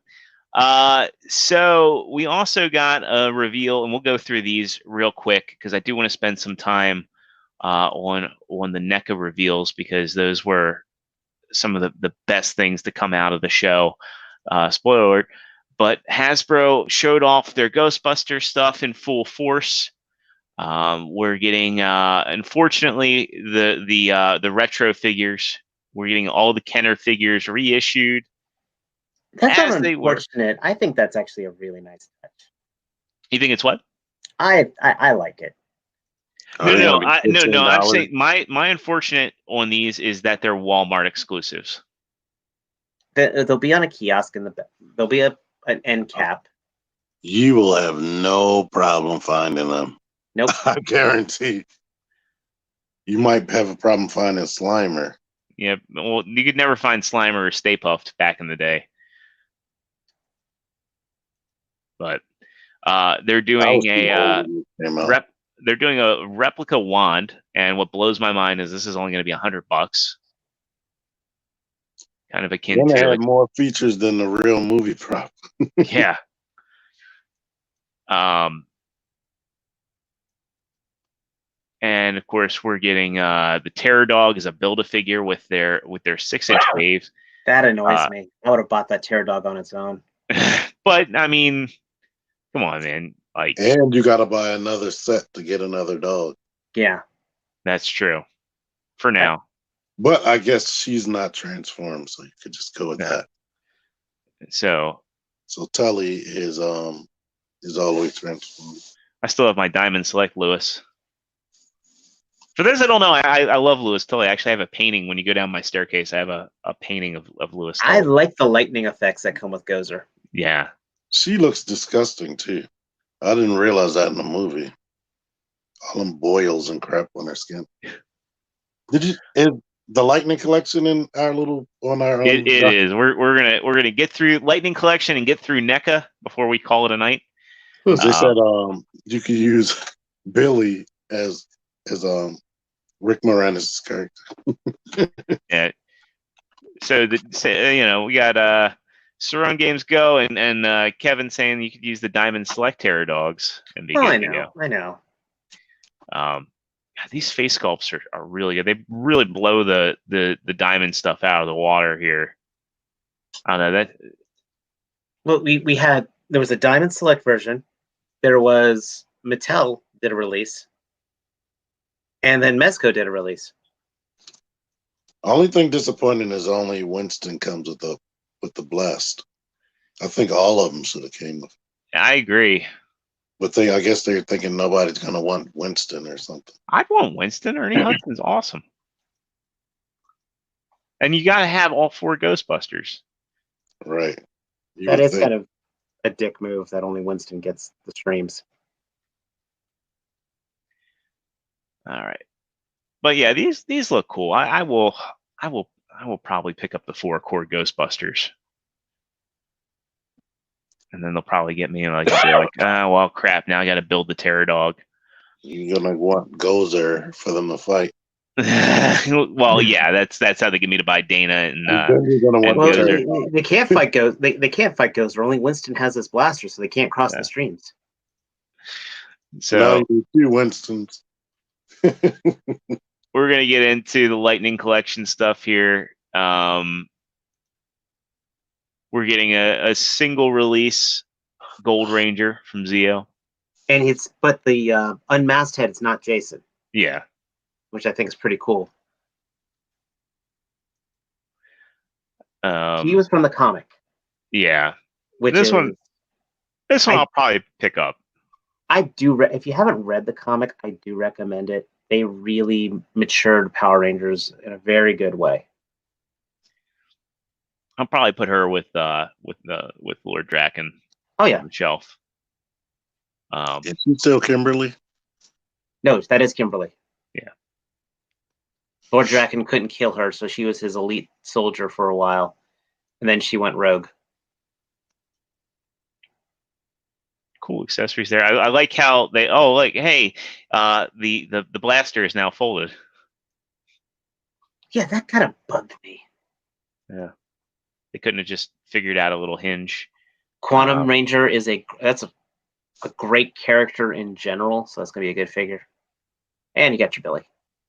So we also got a reveal, and we'll go through these real quick because I do want to spend some time on the NECA reveals, because those were some of the best things to come out of the show. Spoiler alert. But Hasbro showed off their Ghostbuster stuff in full force. We're getting, unfortunately, the retro figures. We're getting all the Kenner figures reissued. That's unfortunate. I think that's actually a really nice touch. You think it's what? I like it. No. I'm saying my unfortunate on these is that they're Walmart exclusives. They'll be on a kiosk there'll be an end cap. You will have no problem finding them. Nope. I guarantee. You might have a problem finding Slimer. Yeah, well, you could never find Slimer or Stay Puft back in the day. But they're doing they're doing a replica wand, and what blows my mind is this is only going to be $100. Kind of akin to. They have more features than the real movie prop. Yeah. And of course, we're getting the Terror Dog as a Build-A-Figure with their 6-inch waves. That annoys me. I would have bought that Terror Dog on its own. But I mean, come on, man. Like, and you got to buy another set to get another dog. Yeah, that's true. For now. But I guess she's not transformed, so you could just go with that. So Tully is always transformed. I still have my Diamond Select Lewis. For those that don't know, I love Lewis Tully. I actually have a painting. When you go down my staircase, I have a painting of Lewis Tully. I like the lightning effects that come with Gozer. Yeah. She looks disgusting too. I didn't realize that in the movie. All them boils and crap on her skin. Is the Lightning Collection in our little on our? It is. We're gonna get through Lightning Collection and get through NECA before we call it a night. They said you could use Billy as Rick Moranis' character. Yeah. So we got Saron Games Go and Kevin saying you could use the Diamond Select Terror Dogs and be good to go. I know. These face sculpts are really good. They really blow the diamond stuff out of the water here. I don't know that. Well, there was a Diamond Select version. There was Mattel did a release, and then Mezco did a release. Only thing disappointing is only Winston comes with the blast. I think all of them should have came with. I agree. But I guess they're thinking nobody's gonna want Winston or something. I'd want Winston. Ernie Hudson's awesome. And you got to have all 4 Ghostbusters. Right. That is kind of a dick move that only Winston gets the streams. All right. But yeah, these look cool. I will probably pick up the 4 core Ghostbusters. And then they'll probably get me like, well, crap, now I got to build the Terror Dog. You're going to want Gozer for them to fight. Well, yeah, that's how they get me to buy Dana and they can't fight Gozer. They can't fight Gozer. Only Winston has his blaster, so they can't cross the streams. So now you do Winstons. We're gonna get into the Lightning Collection stuff here. We're getting a single release Gold Ranger from Zeo. And but the unmasked head is not Jason. Yeah. Which I think is pretty cool. He was from the comic. Yeah. This one I'll probably pick up. I do. If you haven't read the comic, I do recommend it. They really matured Power Rangers in a very good way. I'll probably put her with Lord Draken. Oh yeah, on the shelf. Is she still Kimberly? No, that is Kimberly. Yeah. Lord Draken couldn't kill her, so she was his elite soldier for a while, and then she went rogue. Cool accessories there. I like how they hey, the blaster is now folded. Yeah, that kind of bugged me. Yeah. They couldn't have just figured out a little hinge. Quantum Ranger is a great character in general, so that's gonna be a good figure. And you got your Billy.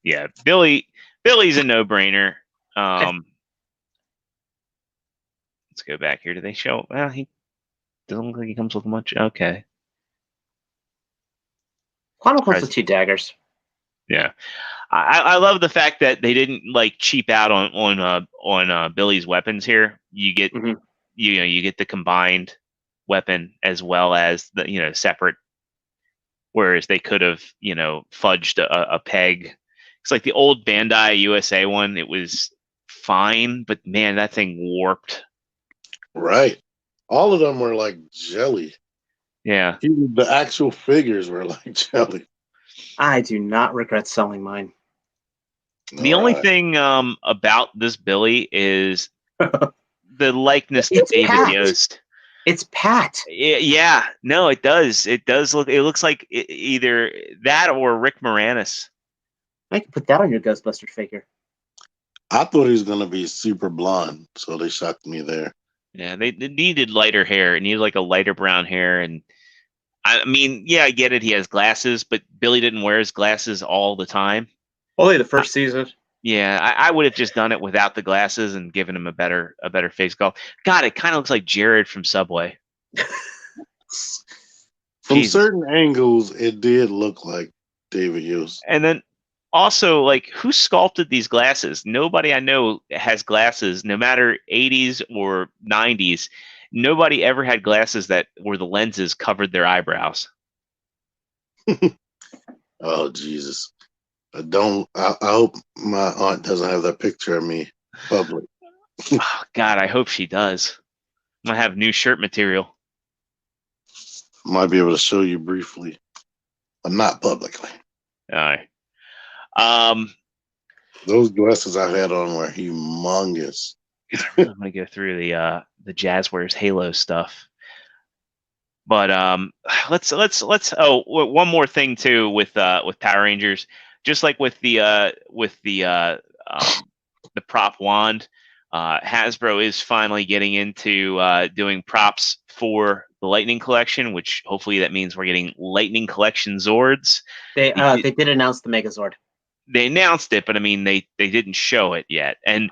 Yeah, Billy's a no-brainer. Let's go back here. Do they show? Well, he doesn't look like he comes with much. Okay. Quantum comes with 2 daggers. Yeah, I love the fact that they didn't like cheap out on Billy's weapons here. You get you get the combined weapon as well as the separate. Whereas they could have fudged a peg. It's like the old Bandai USA one. It was fine, but man, that thing warped. Right. All of them were like jelly. Yeah. Even the actual figures were like jelly. I do not regret selling mine. The only thing about this Billy is the likeness to David Yost. It's Pat. Yeah. No, it does. It does look. It looks like either that or Rick Moranis. I could put that on your Ghostbuster figure. I thought he was going to be super blonde, so they shocked me there. Yeah, they needed lighter hair. It needed like a lighter brown hair, and I mean, yeah, I get it. He has glasses, but Billy didn't wear his glasses all the time. Only the first season. Yeah, I would have just done it without the glasses and given him a better face sculpt. God, it kind of looks like Jared from Subway. From Jesus. certain angles, it did look like David Hughes. And then also, like, who sculpted these glasses? Nobody I know has glasses, no matter 80s or 90s. Nobody ever had glasses that where the lenses covered their eyebrows. Oh, Jesus. I hope my aunt doesn't have that picture of me public. Oh, God, I hope she does. I'm going to have new shirt material. Might be able to show you briefly, but not publicly. All right. Those glasses I had on were humongous. I'm going to go through the Jazzwares Halo stuff. But let's oh, one more thing too with Power Rangers, just like with the prop wand, Hasbro is finally getting into doing props for the Lightning Collection, which hopefully that means we're getting Lightning Collection Zords. They did announce the Megazord. They announced it, but I mean they didn't show it yet, and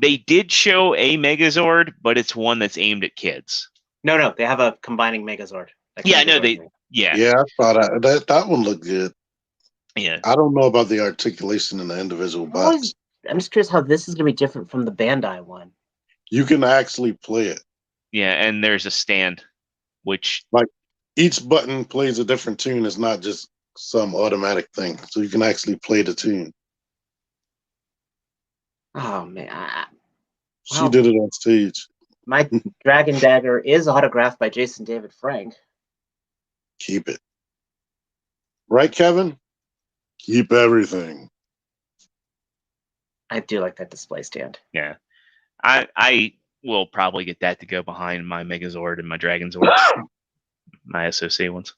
they did show a Megazord, but it's one that's aimed at kids. No, they have a combining Megazord. Yeah, no, yeah, I thought that one looked good. Yeah, I don't know about the articulation in the individual box. I'm just curious how this is going to be different from the Bandai one. You can actually play it. Yeah, and there's a stand, which like each button plays a different tune. It's not just some automatic thing, so you can actually play the tune. Oh man, she did it on stage. My Dragon Dagger is autographed by Jason David Frank. Keep it. Right, Kevin? Keep everything. I do like that display stand. Yeah. I will probably get that to go behind my Megazord and my Dragon Zord. My SOC ones.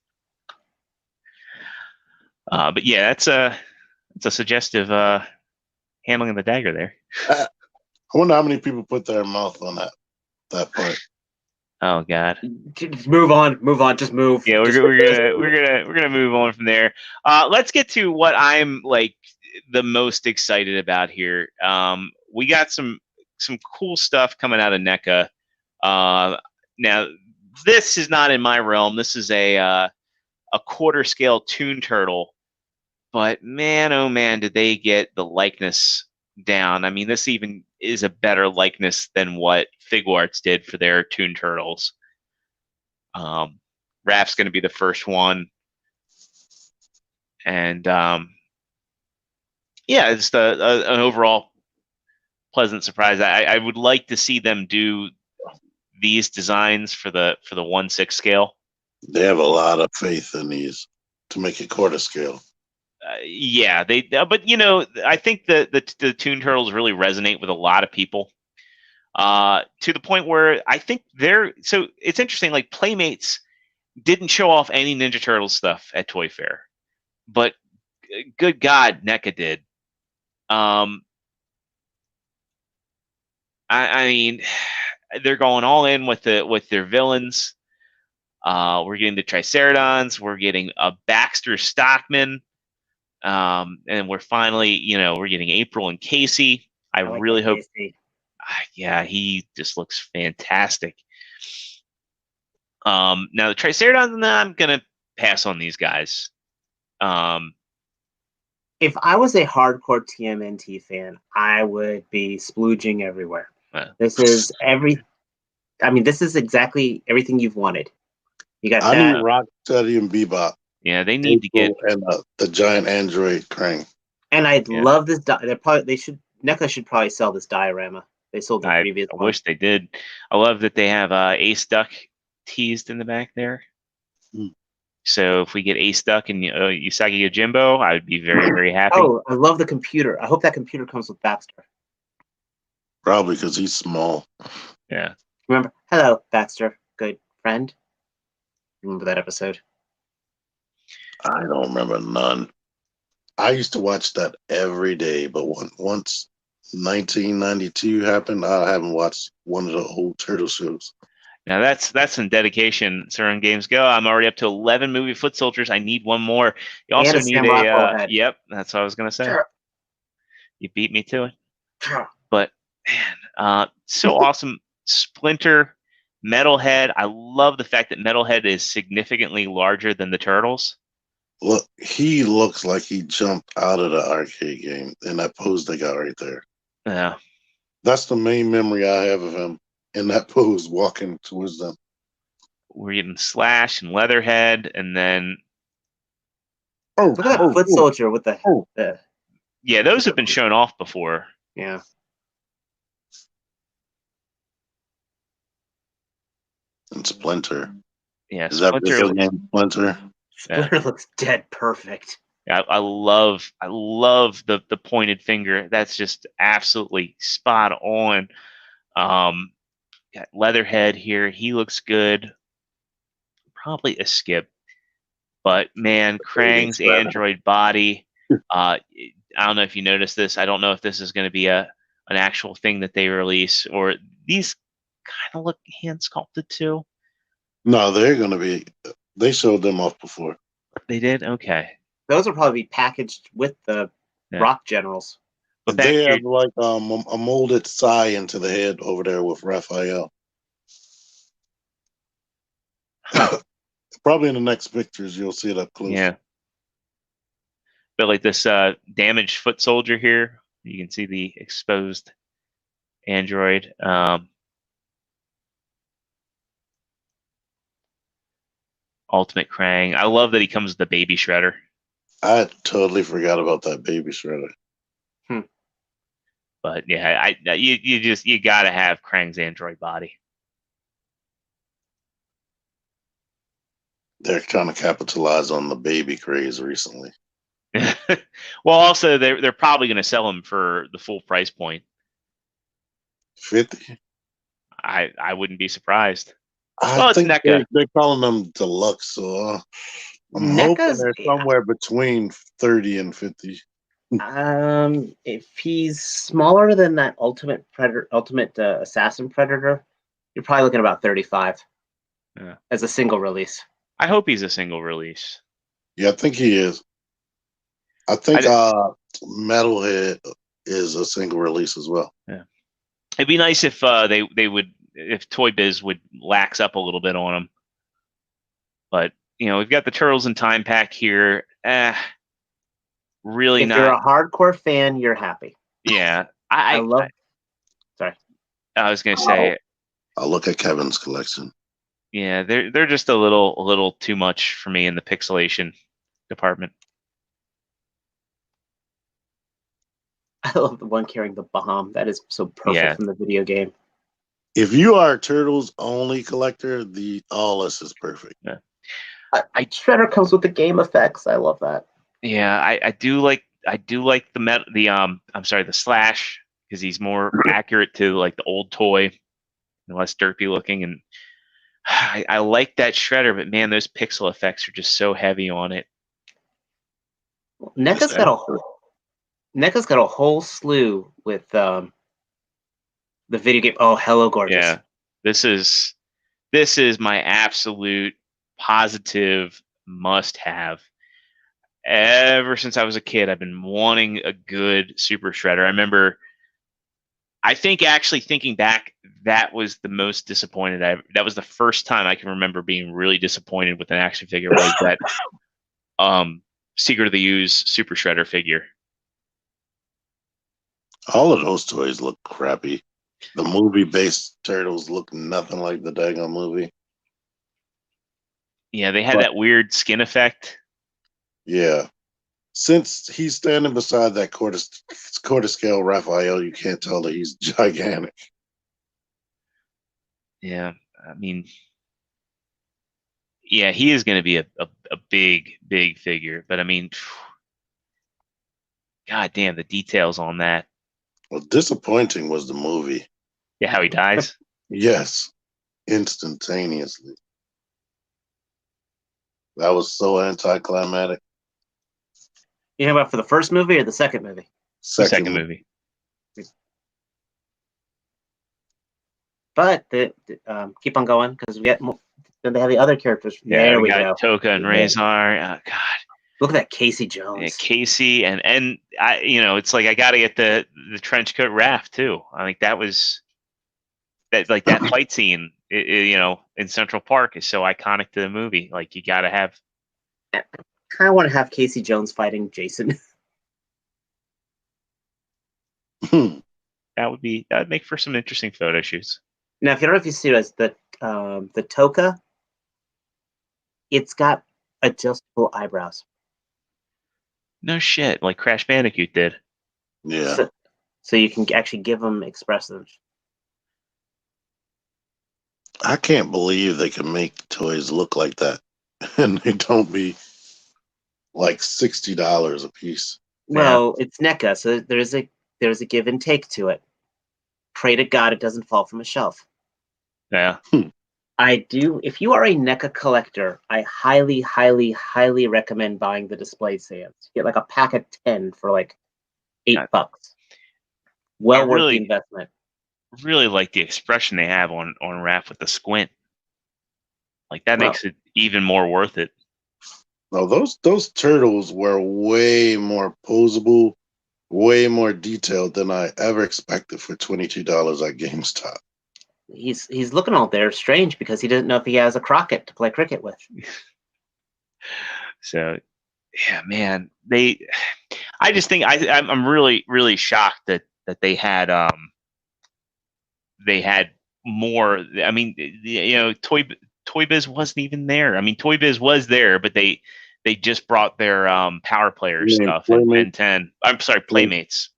But yeah, it's a suggestive handling of the dagger there. I wonder how many people put their mouth on that part. Oh God! Just move on. Just move. Yeah, we're gonna move on from there. Let's get to what I'm like the most excited about here. We got some cool stuff coming out of NECA. Now this is not in my realm. This is a quarter scale Toon Turtle, but man, oh man, did they get the likeness down. I mean, this even is a better likeness than what Figuarts did for their Toon Turtles. Raph's going to be the first one. And yeah, it's an overall pleasant surprise. I would like to see them do these designs for the 1/6 scale. They have a lot of faith in these to make it quarter scale. Yeah, but you know, I think the Toon Turtles really resonate with a lot of people. To the point where I think so it's interesting. Like Playmates didn't show off any Ninja Turtles stuff at Toy Fair, but good God, NECA did. I mean, they're going all in with their villains. We're getting the Triceratons. We're getting a Baxter Stockman. And we're finally, we're getting April and Casey. I really hope. Yeah, he just looks fantastic. Now the Triceratons, I'm gonna pass on these guys. If I was a hardcore TMNT fan, I would be splooging everywhere. This is this is exactly everything you've wanted. You got I need Rocksteady and Bebop. Yeah, they need to get the giant android Krang. And I love this. NECA should probably sell this diorama. They sold the previous one. I wish they did. I love that they have Ace Duck teased in the back there. So if we get Ace Duck and Usagi Yojimbo, I would be very, very happy. Oh, I love the computer. I hope that computer comes with Baxter. Probably because he's small. Yeah. Remember, hello, Baxter, good friend. Remember that episode? I don't remember none. I used to watch that every day, but once 1992 happened, I haven't watched one of the old Turtle shows. Now that's some dedication, Sir on Games Go. I'm already up to 11 movie foot soldiers. I need one more. You also And a need Sam Rockwell head. Yep, that's what I was gonna say. Sure. You beat me to it. Sure. But man, so awesome. Splinter, Metalhead. I love the fact that Metalhead is significantly larger than the Turtles. Look, he looks like he jumped out of the arcade game in that pose they got right there. Yeah. That's the main memory I have of him in that pose walking towards them. We're getting Slash and Leatherhead, and then Oh, Look at that foot soldier with the. yeah, those have been shown off before. Yeah. And Splinter. Yeah, Is that Splinter. video game Splinter? Splinter looks dead perfect. I love the pointed finger. That's just absolutely spot on. Got Leatherhead here. He looks good. Probably a skip. But man, Krang's android body. I don't know if you noticed this. I don't know if this is going to be an actual thing that they release, or these kind of look hand sculpted too. No, they're going to be. They showed them off before. They did? Okay. Those will probably be packaged with the Rock Generals. But they have like a molded Psy into the head over there with Raphael. Probably in the next pictures you'll see it up close. Yeah. But like this damaged foot soldier here, you can see the exposed android. Ultimate Krang. I love that he comes with the baby shredder. I totally forgot about that baby shredder. But yeah, you gotta have Krang's android body. They're trying to capitalize on the baby craze recently. Well, also they're probably going to sell them for the full price point. 50. I wouldn't be surprised. I think they're calling them deluxe, so I'm hoping they're somewhere between 30 and 50. If he's smaller than that ultimate assassin predator, you're probably looking at about 35. Yeah. As a single release. I hope he's a single release. Yeah, I think he is. I think Metalhead is a single release as well. Yeah, it'd be nice if they would, if Toy Biz would lax up a little bit on them. But we've got the Turtles in Time Pack here. Really, if you're a hardcore fan, you're happy. Yeah, I love. Sorry, I was gonna say. I'll look at Kevin's collection. Yeah, they're just a little too much for me in the pixelation department. I love the one carrying the bomb. That is so perfect from the video game. If you are a Turtles only collector, all this is perfect. Yeah. Shredder comes with the game effects. I love that. Yeah, I do like the Slash, because he's more accurate to like the old toy and less derpy looking, and I like that Shredder, but man, those pixel effects are just so heavy on it. NECA's got a whole slew with the video game. Oh, Hello Gorgeous. Yeah, this is my absolute positive must-have. Ever since I was a kid, I've been wanting a good Super Shredder. I remember, I think actually thinking back, that was the most disappointed that was the first time I can remember being really disappointed with an action figure, was that Secret of the Ooze Super Shredder figure. All of those toys look crappy. The movie-based Turtles look nothing like the daggone movie. Yeah, they had that weird skin effect. Yeah. Since he's standing beside that quarter scale Raphael, you can't tell that he's gigantic. Yeah, I mean, yeah, he is going to be a big figure. But I mean, god damn, the details on that. Well, disappointing was the movie. Yeah, how he dies? Yes, instantaneously. That was so anticlimactic. You know about for the first movie or the second movie? Second movie. But keep on going because we get more. Then they have the other characters. Yeah, There we we got go. Toka and Yeah. Razor. God, Look at that Casey yeah, Jones. Casey and I, it's like I got to get the trench coat Raph too. I think that was that fight scene, in Central Park is so iconic to the movie. Like you got to have. I kind of want to have Casey Jones fighting Jason. That would make for some interesting photo shoots. Now, if you don't know if you see it as the Toka, it's got adjustable eyebrows. No shit, like Crash Bandicoot did. Yeah. So you can actually give them expressives. I can't believe they can make toys look like that, and they don't be like $60 a piece. Well, it's NECA, so there's a give and take to it. Pray to God it doesn't fall from a shelf. Yeah. I do. If you are a NECA collector, I highly, highly, highly recommend buying the display stands. Get like a pack of 10 for like $8. Well worth the investment. Really like the expression they have on Raph with the squint. Like that makes it even more worth it. No, those turtles were way more posable, way more detailed than I ever expected for $22 at GameStop. He's looking all there strange because he doesn't know if he has a Crockett to play cricket with. So, yeah, man, I just think I'm really, really shocked that they had more. I mean, Toy Biz wasn't even there. I mean, Toy Biz was there, but they just brought their Power Player stuff and Ben 10. I'm sorry, Playmates.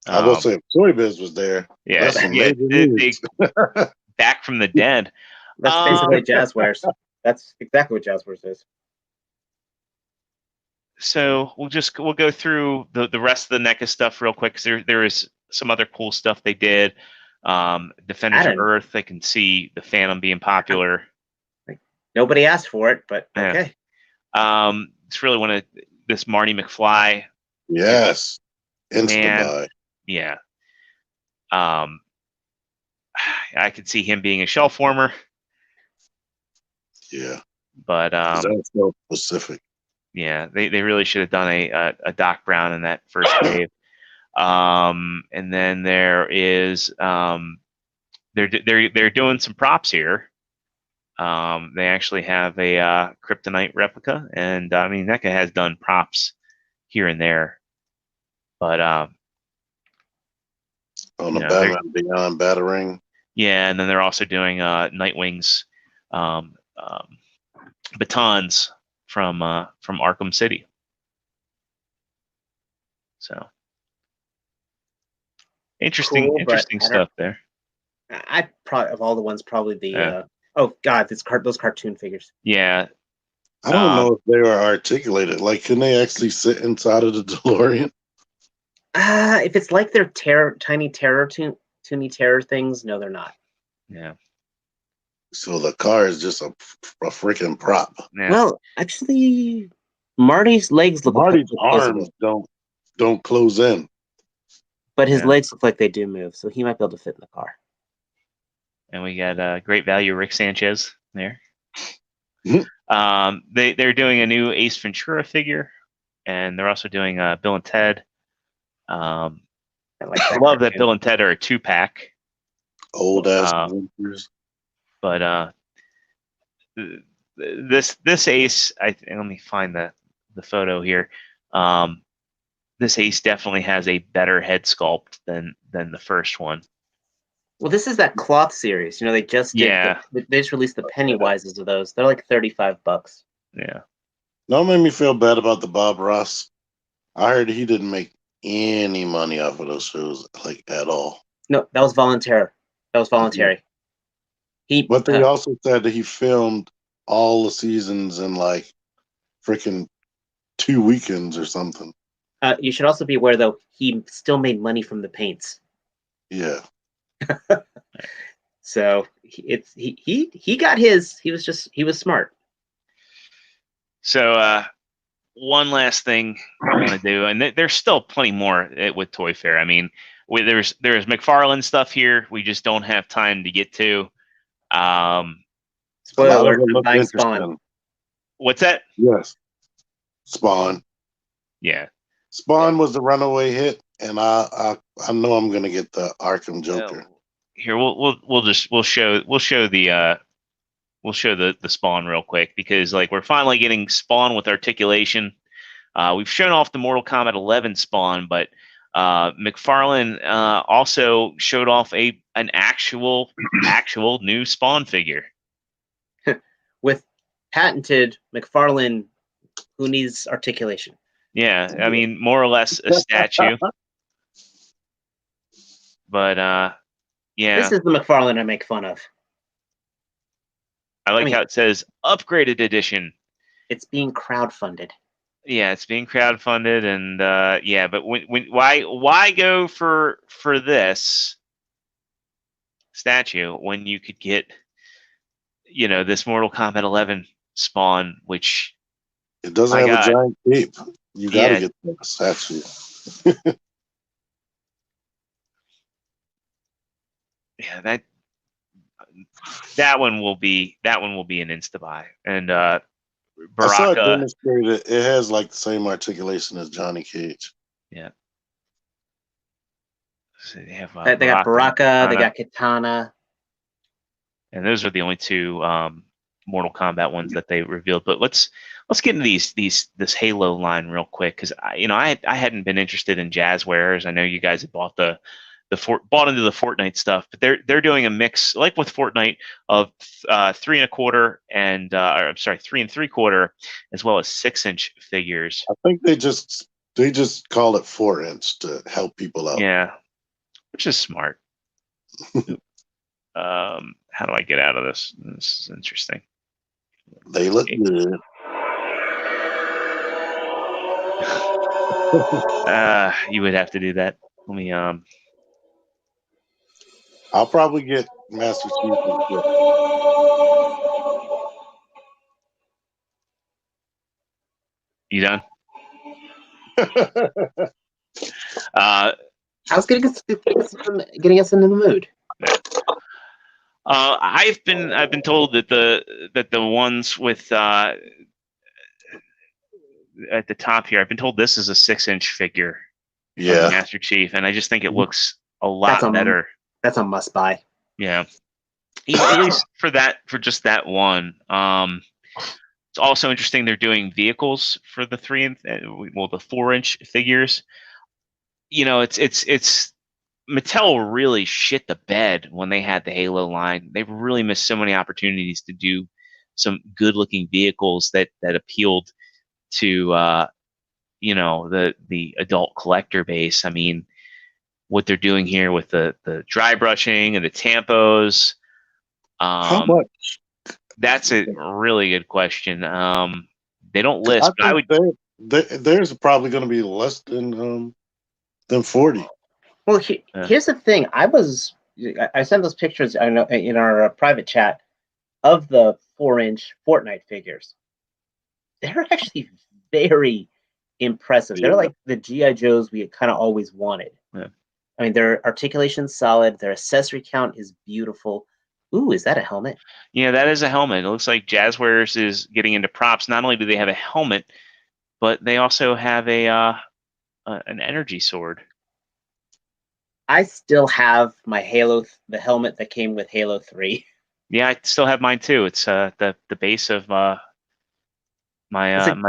I will say, if Toy Biz was there. Yeah, they back from the dead. That's basically Jazzwares. That's exactly what Jazzwares is. So we'll go through the rest of the NECA stuff real quick because there is some other cool stuff they did. Defenders of Earth, they can see the Phantom being popular. Nobody asked for it, but okay. It's really one of this Marty McFly. Yes, Insta-buy. Yeah. I could see him being a shelf warmer. Yeah. But that's so specific. Yeah, they really should have done a Doc Brown in that first wave. And then there is they're doing some props here. They actually have a Kryptonite replica, and I mean NECA has done props here and there, but on the Batman Beyond Batarang. Yeah, and then they're also doing Nightwing's batons from Arkham City. So interesting stuff there. I probably of all the ones, probably the oh god, those cartoon figures. Yeah, I don't know if they were articulated. Like, can they actually sit inside of the DeLorean? If it's like their tiny Toony Terror things, no, they're not. Yeah. So the car is just a freaking prop. Yeah. Well, actually, Marty's legs look. Marty's arms don't close in, but his legs look like they do move, so he might be able to fit in the car. And we got great value Rick Sanchez there. Mm-hmm. They're doing a new Ace Ventura figure, and they're also doing Bill and Ted. I love that Bill and Ted are a 2-pack. Old ass. But this Ace, let me find the photo here. This Ace definitely has a better head sculpt than the first one. Well, this is that cloth series. They just did they just released the Pennywises of those. They're like $35. Yeah. That made me feel bad about the Bob Ross. I heard he didn't make any money off of those shows, like, at all. No, that was voluntary. But they also said that he filmed all the seasons in like freaking 2 weekends or something. You should also be aware, though, he still made money from the paints. Yeah. So he got his. He was smart. So one last thing I want to do, and there's still plenty more with Toy Fair. I mean, there's McFarlane stuff here. We just don't have time to get to. Spoiler A lot of alert, it I'm looked buying interesting. Spawn. What's that? Yes. Spawn. Yeah. Spawn was the runaway hit, and I know I'm gonna get the Arkham Joker. Here we'll show the Spawn real quick, because like we're finally getting Spawn with articulation. We've shown off the Mortal Kombat 11 Spawn, but McFarlane also showed off an actual new Spawn figure With patented McFarlane, who needs articulation. Yeah, I mean, more or less a statue. But yeah, This is the McFarlane I make fun of. I like how it says upgraded edition. It's being crowdfunded. Yeah, it's being crowdfunded, and yeah, but why go for this statue when you could get, this Mortal Kombat 11 Spawn, which it doesn't have a giant cape. You gotta get the statue. Yeah, that one will be an insta buy. And Baraka, I saw it demonstrated. It has like the same articulation as Johnny Cage. Yeah. So they have they got Baraka, they got Katana, and those are the only two Mortal Kombat ones that they revealed. But let's get into this Halo line real quick, because I hadn't been interested in Jazzwares. I know you guys had bought into the Fortnite stuff, but they're doing a mix like with Fortnite of 3 1/4 and 3 3/4, as well as 6-inch figures. I think they just call it 4-inch to help people out. Yeah, which is smart. How do I get out of this? This is interesting. They look good. You would have to do that. Let me I'll probably get Master Chief. You done? I was getting us into the mood. I've been told that the ones with at the top here, I've been told this is a 6-inch figure. Yeah, Master Chief, and I just think it looks a lot better. That's a must buy. Yeah, at least for just that one. It's also interesting they're doing vehicles for the 4-inch figures. It's Mattel really shit the bed when they had the Halo line. They've really missed so many opportunities to do some good-looking vehicles that appealed to the adult collector base. I mean, what they're doing here with the dry brushing and the tampos. How much? That's a really good question. They don't list, but I would. There's probably going to be less than 40. Well, here's the thing. I sent those pictures in our private chat of the 4-inch Fortnite figures. They're actually very impressive. Yeah. They're like the G.I. Joes we kind of always wanted. Yeah. I mean, their articulation's solid. Their accessory count is beautiful. Ooh, is that a helmet? Yeah, that is a helmet. It looks like Jazzwares is getting into props. Not only do they have a helmet, but they also have an energy sword. I still have my the helmet that came with Halo 3. Yeah, I still have mine too. It's the base of my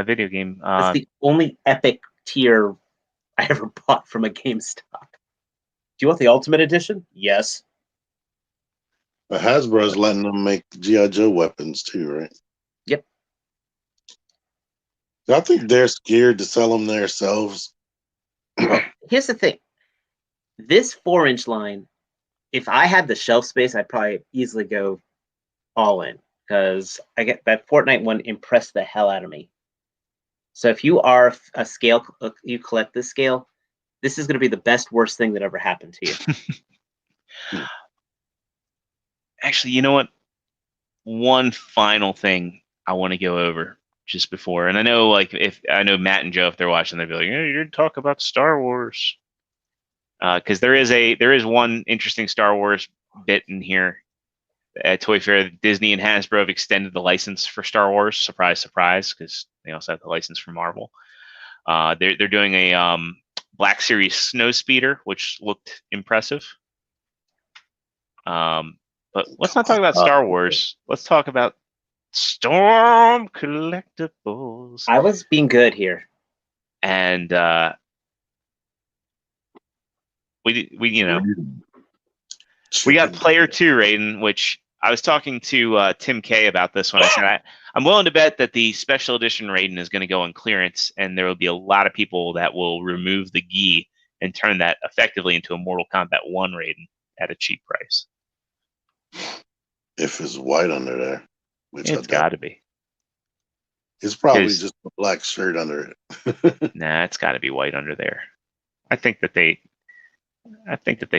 video game. It's the only epic tier I ever bought from a GameStop. Do you want the Ultimate Edition? Yes. Hasbro's letting them make G.I. Joe weapons too, right? Yep. I think they're scared to sell them themselves. Well, here's the thing. This 4-inch line, if I had the shelf space, I'd probably easily go all in, because I get that Fortnite one impressed the hell out of me. So if you are a scale, you collect this scale, this is going to be the worst thing that ever happened to you. Actually, you know what? One final thing I want to go over just before, and I know, if Matt and Joe, if they're watching, they'll be like, "Yeah, you didn't talk about Star Wars." because there is one interesting Star Wars bit in here. At Toy Fair, Disney and Hasbro have extended the license for Star Wars. Surprise, surprise, because they also have the license for Marvel. They're doing a Black Series Snowspeeder, which looked impressive. But let's not talk about Star Wars. Let's talk about Storm Collectibles. I was being good here. And we got Player 2, Raiden, which I was talking to Tim K about this one. I said I'm willing to bet that the special edition Raiden is going to go on clearance, and there will be a lot of people that will remove the gi and turn that effectively into a Mortal Kombat 1 Raiden at a cheap price. If it's white under there, which It's got to be. It's probably just a black shirt under it. Nah, it's got to be white under there. I think that they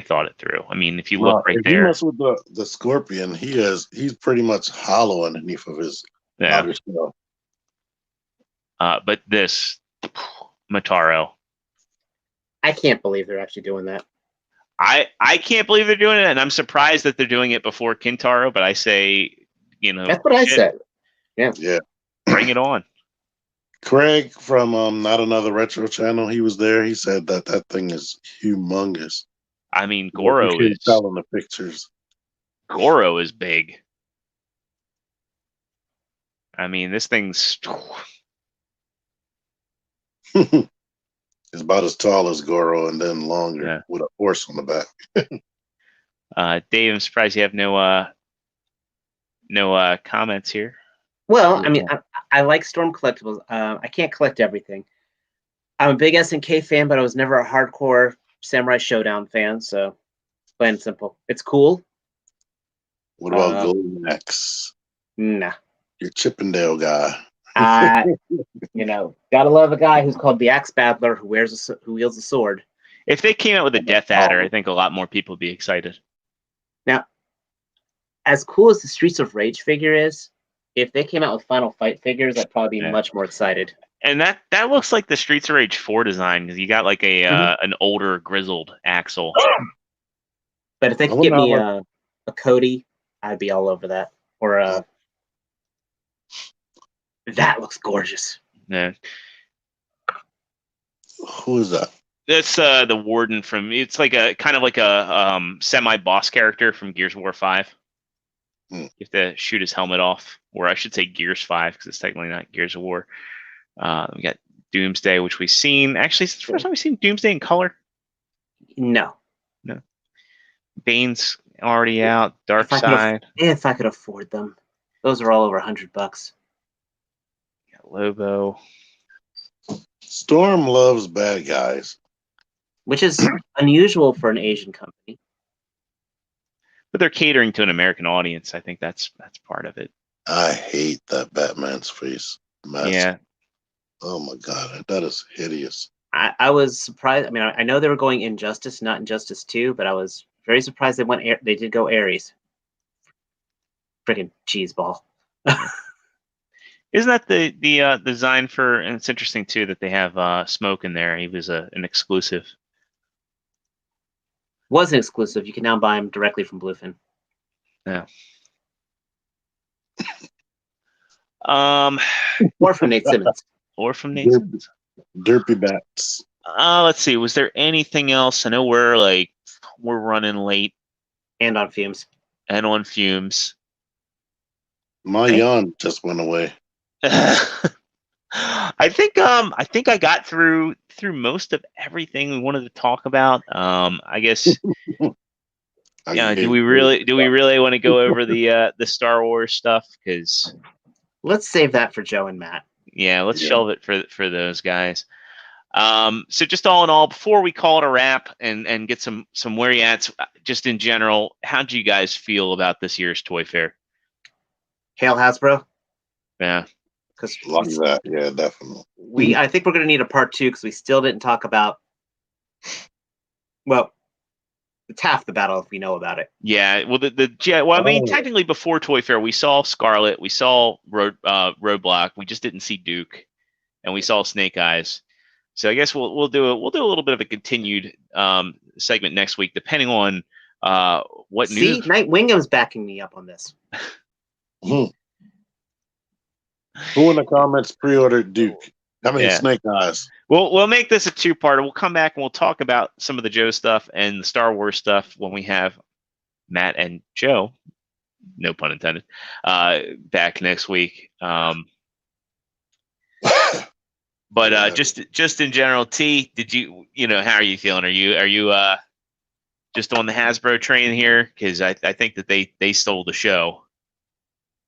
thought it through. I mean, if you look right there, you mess with the Scorpion, he's pretty much hollow underneath of his outer shell. But this Mataro, I can't believe they're actually doing that. I can't believe they're doing it, and I'm surprised that they're doing it before Kintaro. But I say, that's what I said. Yeah, bring it on. Craig from Not Another Retro Channel, he was there. He said that thing is humongous. I mean, Goro is telling the pictures. Goro is big. I mean, this thing's it's about as tall as Goro and then longer with a horse on the back. Dave, I'm surprised you have no comments here. Well, I mean, I like Storm Collectibles. I can't collect everything. I'm a big SNK fan, but I was never a hardcore Samurai Showdown fan, so plain and simple. It's cool. What about Golden Axe? Nah. Your Chippendale guy. Gotta love a guy who's called the Axe Battler who wields a sword. If they came out with a Death Adder, I think a lot more people would be excited. Now, as cool as the Streets of Rage figure is, if they came out with Final Fight figures, I'd probably be much more excited. And that looks like the Streets of Rage 4 design, because you got like an older, grizzled Axel. But if they could get me a Cody, I'd be all over that. Or that looks gorgeous. Yeah. Who is that? That's the Warden from. It's like a kind of like a semi-boss character from Gears of War 5. You have to shoot his helmet off, or I should say Gears 5, because it's technically not Gears of War. We got Doomsday, which we've seen. Actually, it's the first time we've seen Doomsday in color. No. Bane's already out. Darkseid. If I could afford them, those are all over $100. Got Lobo. Storm loves bad guys, which is unusual for an Asian company. But they're catering to an American audience. I think that's part of it. I hate that Batman's face mask. Yeah. Oh my god, that is hideous. I was surprised. I mean, I know they were going Injustice, not Injustice 2, but I was very surprised they did go Ares. Freaking cheese ball. Isn't that the design for? And it's interesting too that they have Smoke in there. He was an exclusive. Was an exclusive. You can now buy him directly from Bluefin. Yeah. Or from Nate Simmons. Or from Nate Simmons. Derpy Bats. Let's see. Was there anything else? I know we're running late. And on fumes. My yawn just went away. I think I got through most of everything we wanted to talk about. I guess do we really want to go over the Star Wars stuff? Because let's save that for Joe and Matt. Yeah, let's shelve it for those guys. So just all in all, before we call it a wrap and get some where you at, just in general, how do you guys feel about this year's Toy Fair? Hail Hasbro. Yeah. Love that. Yeah, definitely. I think we're going to need a part 2 because we still didn't talk about. Well, it's half the battle if we know about it. Yeah. Well, I mean, technically, before Toy Fair, we saw Scarlet, we saw Roadblock, we just didn't see Duke, and we saw Snake Eyes. So I guess we'll do a little bit of a continued segment next week, depending on what news. Night Wingham's backing me up on this. Who in the comments pre-ordered Duke? Snake Eyes. We'll make this a two-parter. We'll come back and we'll talk about some of the Joe stuff and the Star Wars stuff when we have Matt and Joe, no pun intended, back next week. But just in general, T, did you how are you feeling? Are you just on the Hasbro train here? Because I think that they stole the show.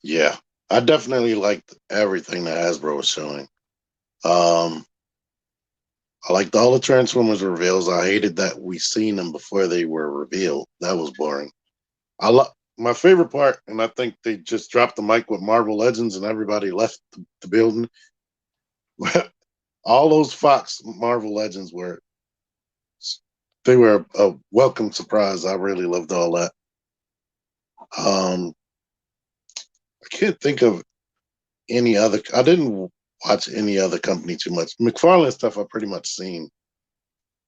Yeah, I definitely liked everything that Hasbro was showing. I liked all the Transformers reveals. I hated that we seen them before they were revealed. That was boring. My favorite part, and I think they just dropped the mic with Marvel Legends and everybody left the building. All those Fox Marvel Legends were a welcome surprise. I really loved all that. I can't think of any other. I didn't watch any other company too much. McFarlane stuff I pretty much seen.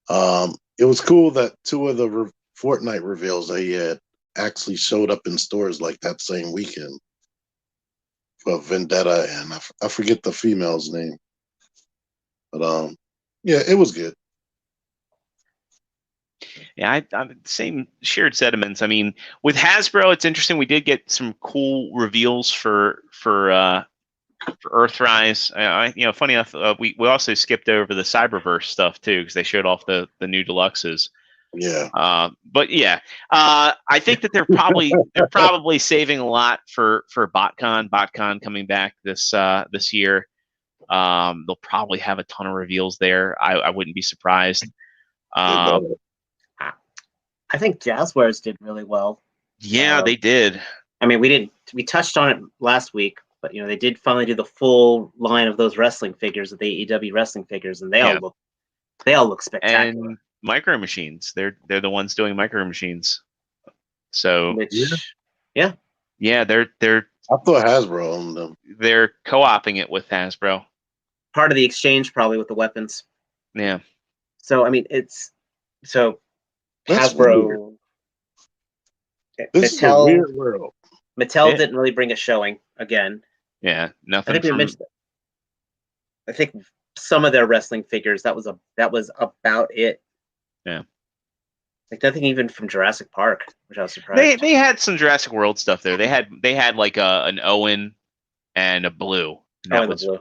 It was cool that two of the Fortnite reveals they had actually showed up in stores like that same weekend. For Vendetta and I forget the female's name. But yeah, it was good. Yeah, I'm same shared sentiments. I mean, with Hasbro, it's interesting. We did get some cool reveals for Earthrise. Funny enough, we also skipped over the Cyberverse stuff too because they showed off the new deluxes. Yeah. But yeah, I think that they're probably saving a lot for BotCon. BotCon coming back this year. They'll probably have a ton of reveals there. I wouldn't be surprised. I think Jazzwares did really well. Yeah, they did. I mean, we touched on it last week, but they did finally do the full line of those wrestling figures, the AEW wrestling figures, and they all look spectacular. And Micro Machines, they're the ones doing Micro Machines. So yeah, they're I thought Hasbro owned them. They're co-oping it with Hasbro. Part of the exchange, probably with the weapons. Yeah. So I mean, Hasbro. This is a weird world. Mattel didn't really bring a showing again. Yeah, nothing. I think we mentioned. I think some of their wrestling figures that was about it. Yeah. Like nothing even from Jurassic Park, which I was surprised. They had some Jurassic World stuff there. They had like an Owen and a Blue. Blue.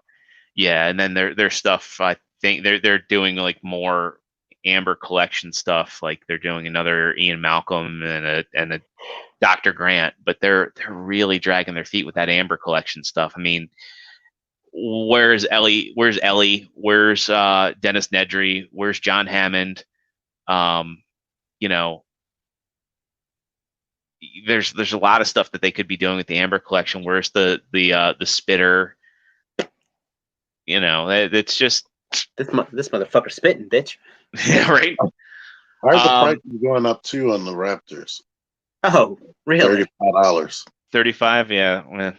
Yeah, and then their stuff. I think they're doing like more Amber collection stuff. Like they're doing another Ian Malcolm and a Dr. Grant, but they're really dragging their feet with that Amber collection stuff. I mean, where's Ellie? Where's Dennis Nedry? Where's John Hammond? There's a lot of stuff that they could be doing with the Amber collection. Where's the Spitter? It's just this motherfucker spitting, bitch. Yeah, right. I heard the price is going up too on the Raptors. Oh, really? $35. 35, yeah. Well,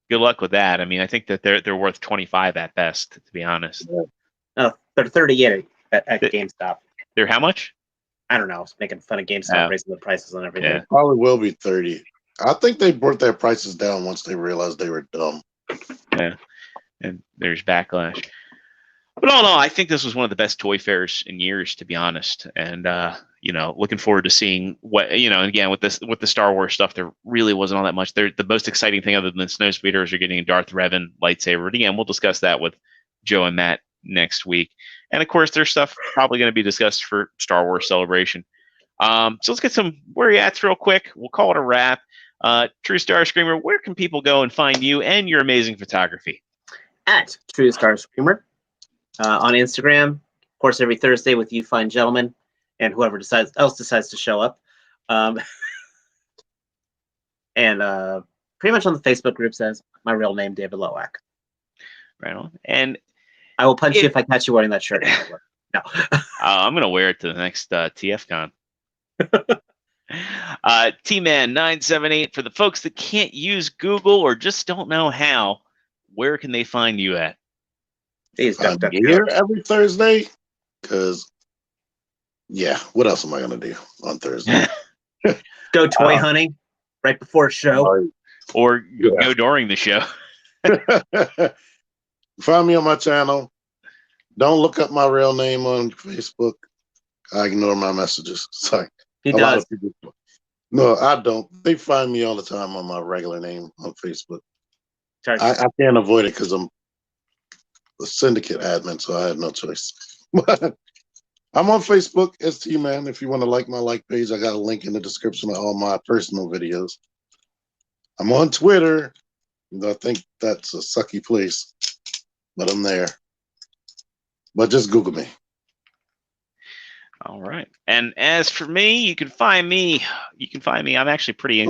good luck with that. I mean, I think that they're worth 25 at best, to be honest. Yeah. Oh, they're 38 at GameStop. They're how much? I don't know. I was making fun of GameStop raising the prices on everything. Yeah. Probably will be 30. I think they brought their prices down once they realized they were dumb. Yeah. And there's backlash. But all in all, I think this was one of the best toy fairs in years, to be honest. And looking forward to seeing what again with the Star Wars stuff, there really wasn't all that much. The most exciting thing other than Snowspeeders are getting a Darth Revan lightsaber. But again, we'll discuss that with Joe and Matt next week. And of course, there's stuff probably going to be discussed for Star Wars Celebration. So let's get some where you at real quick. We'll call it a wrap. True Star Screamer, where can people go and find you and your amazing photography? At True Star Screamer on Instagram, of course, every Thursday with you fine gentlemen and whoever else decides to show up, and pretty much on the Facebook group says my real name, David Lowak. Right on. And I will punch you if I catch you wearing that shirt. No, I'm gonna wear it to the next TFCon. T-Man 978 for the folks that can't use Google or just don't know how. Where can they find you at? I'm here every Thursday because, yeah, what else am I going to do on Thursday? Go toy hunting right before a show. Or go during the show. Find me on my channel. Don't look up my real name on Facebook. I ignore my messages. Sorry. He a lot does. of people. No, I don't. They find me all the time on my regular name on Facebook. I can't avoid it because I'm a syndicate admin, so I have no choice. But I'm on Facebook, ST Man. If you want to like my page, I got a link in the description of all my personal videos. I'm on Twitter. I think that's a sucky place, but I'm there. But just Google me. All right. And as for me, you can find me. I'm actually pretty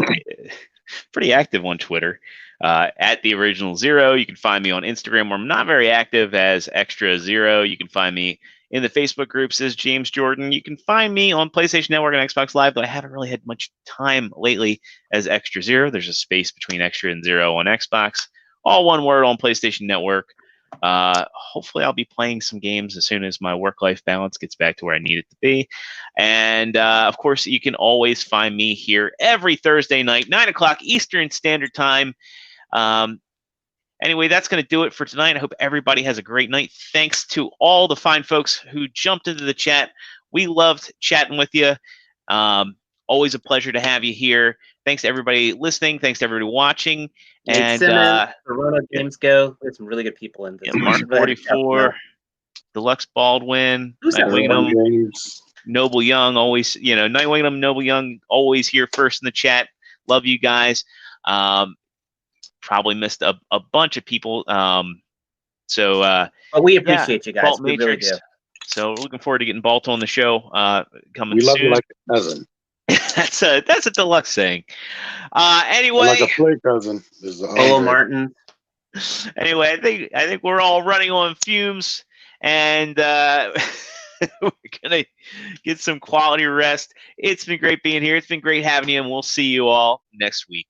active on Twitter. At the original Zero. You can find me on Instagram, where I'm not very active, as Extra Zero. You can find me in the Facebook groups as James Jordan. You can find me on PlayStation Network and Xbox Live, though I haven't really had much time lately, as Extra Zero. There's a space between Extra and Zero on Xbox. All one word on PlayStation Network. Hopefully I'll be playing some games as soon as my work-life balance gets back to where I need it to be. And of course, you can always find me here every Thursday night, 9 o'clock Eastern Standard Time. Anyway, that's going to do it for tonight. I hope everybody has a great night. Thanks to all the fine folks who jumped into the chat. We loved chatting with you. Always a pleasure to have you here. Thanks to everybody listening. Thanks to everybody watching. And Corona Games Go. There's some really good people in this. Mark 44, Deluxe Baldwin, Noble Young, always, Night Wingham, Noble Young, always here first in the chat. Love you guys. Probably missed a bunch of people. But we appreciate you guys. Bolt we Matrix. Really do. So looking forward to getting Bolt on the show. Coming we love soon. you like a cousin. that's a deluxe saying. Anyway, like a play cousin. Hello, Martin. Anyway, I think we're all running on fumes, and we're gonna get some quality rest. It's been great being here. It's been great having you, and we'll see you all next week.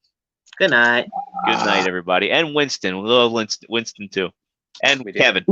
Good night. Good night, everybody, and Winston. We love Winston too, and Kevin.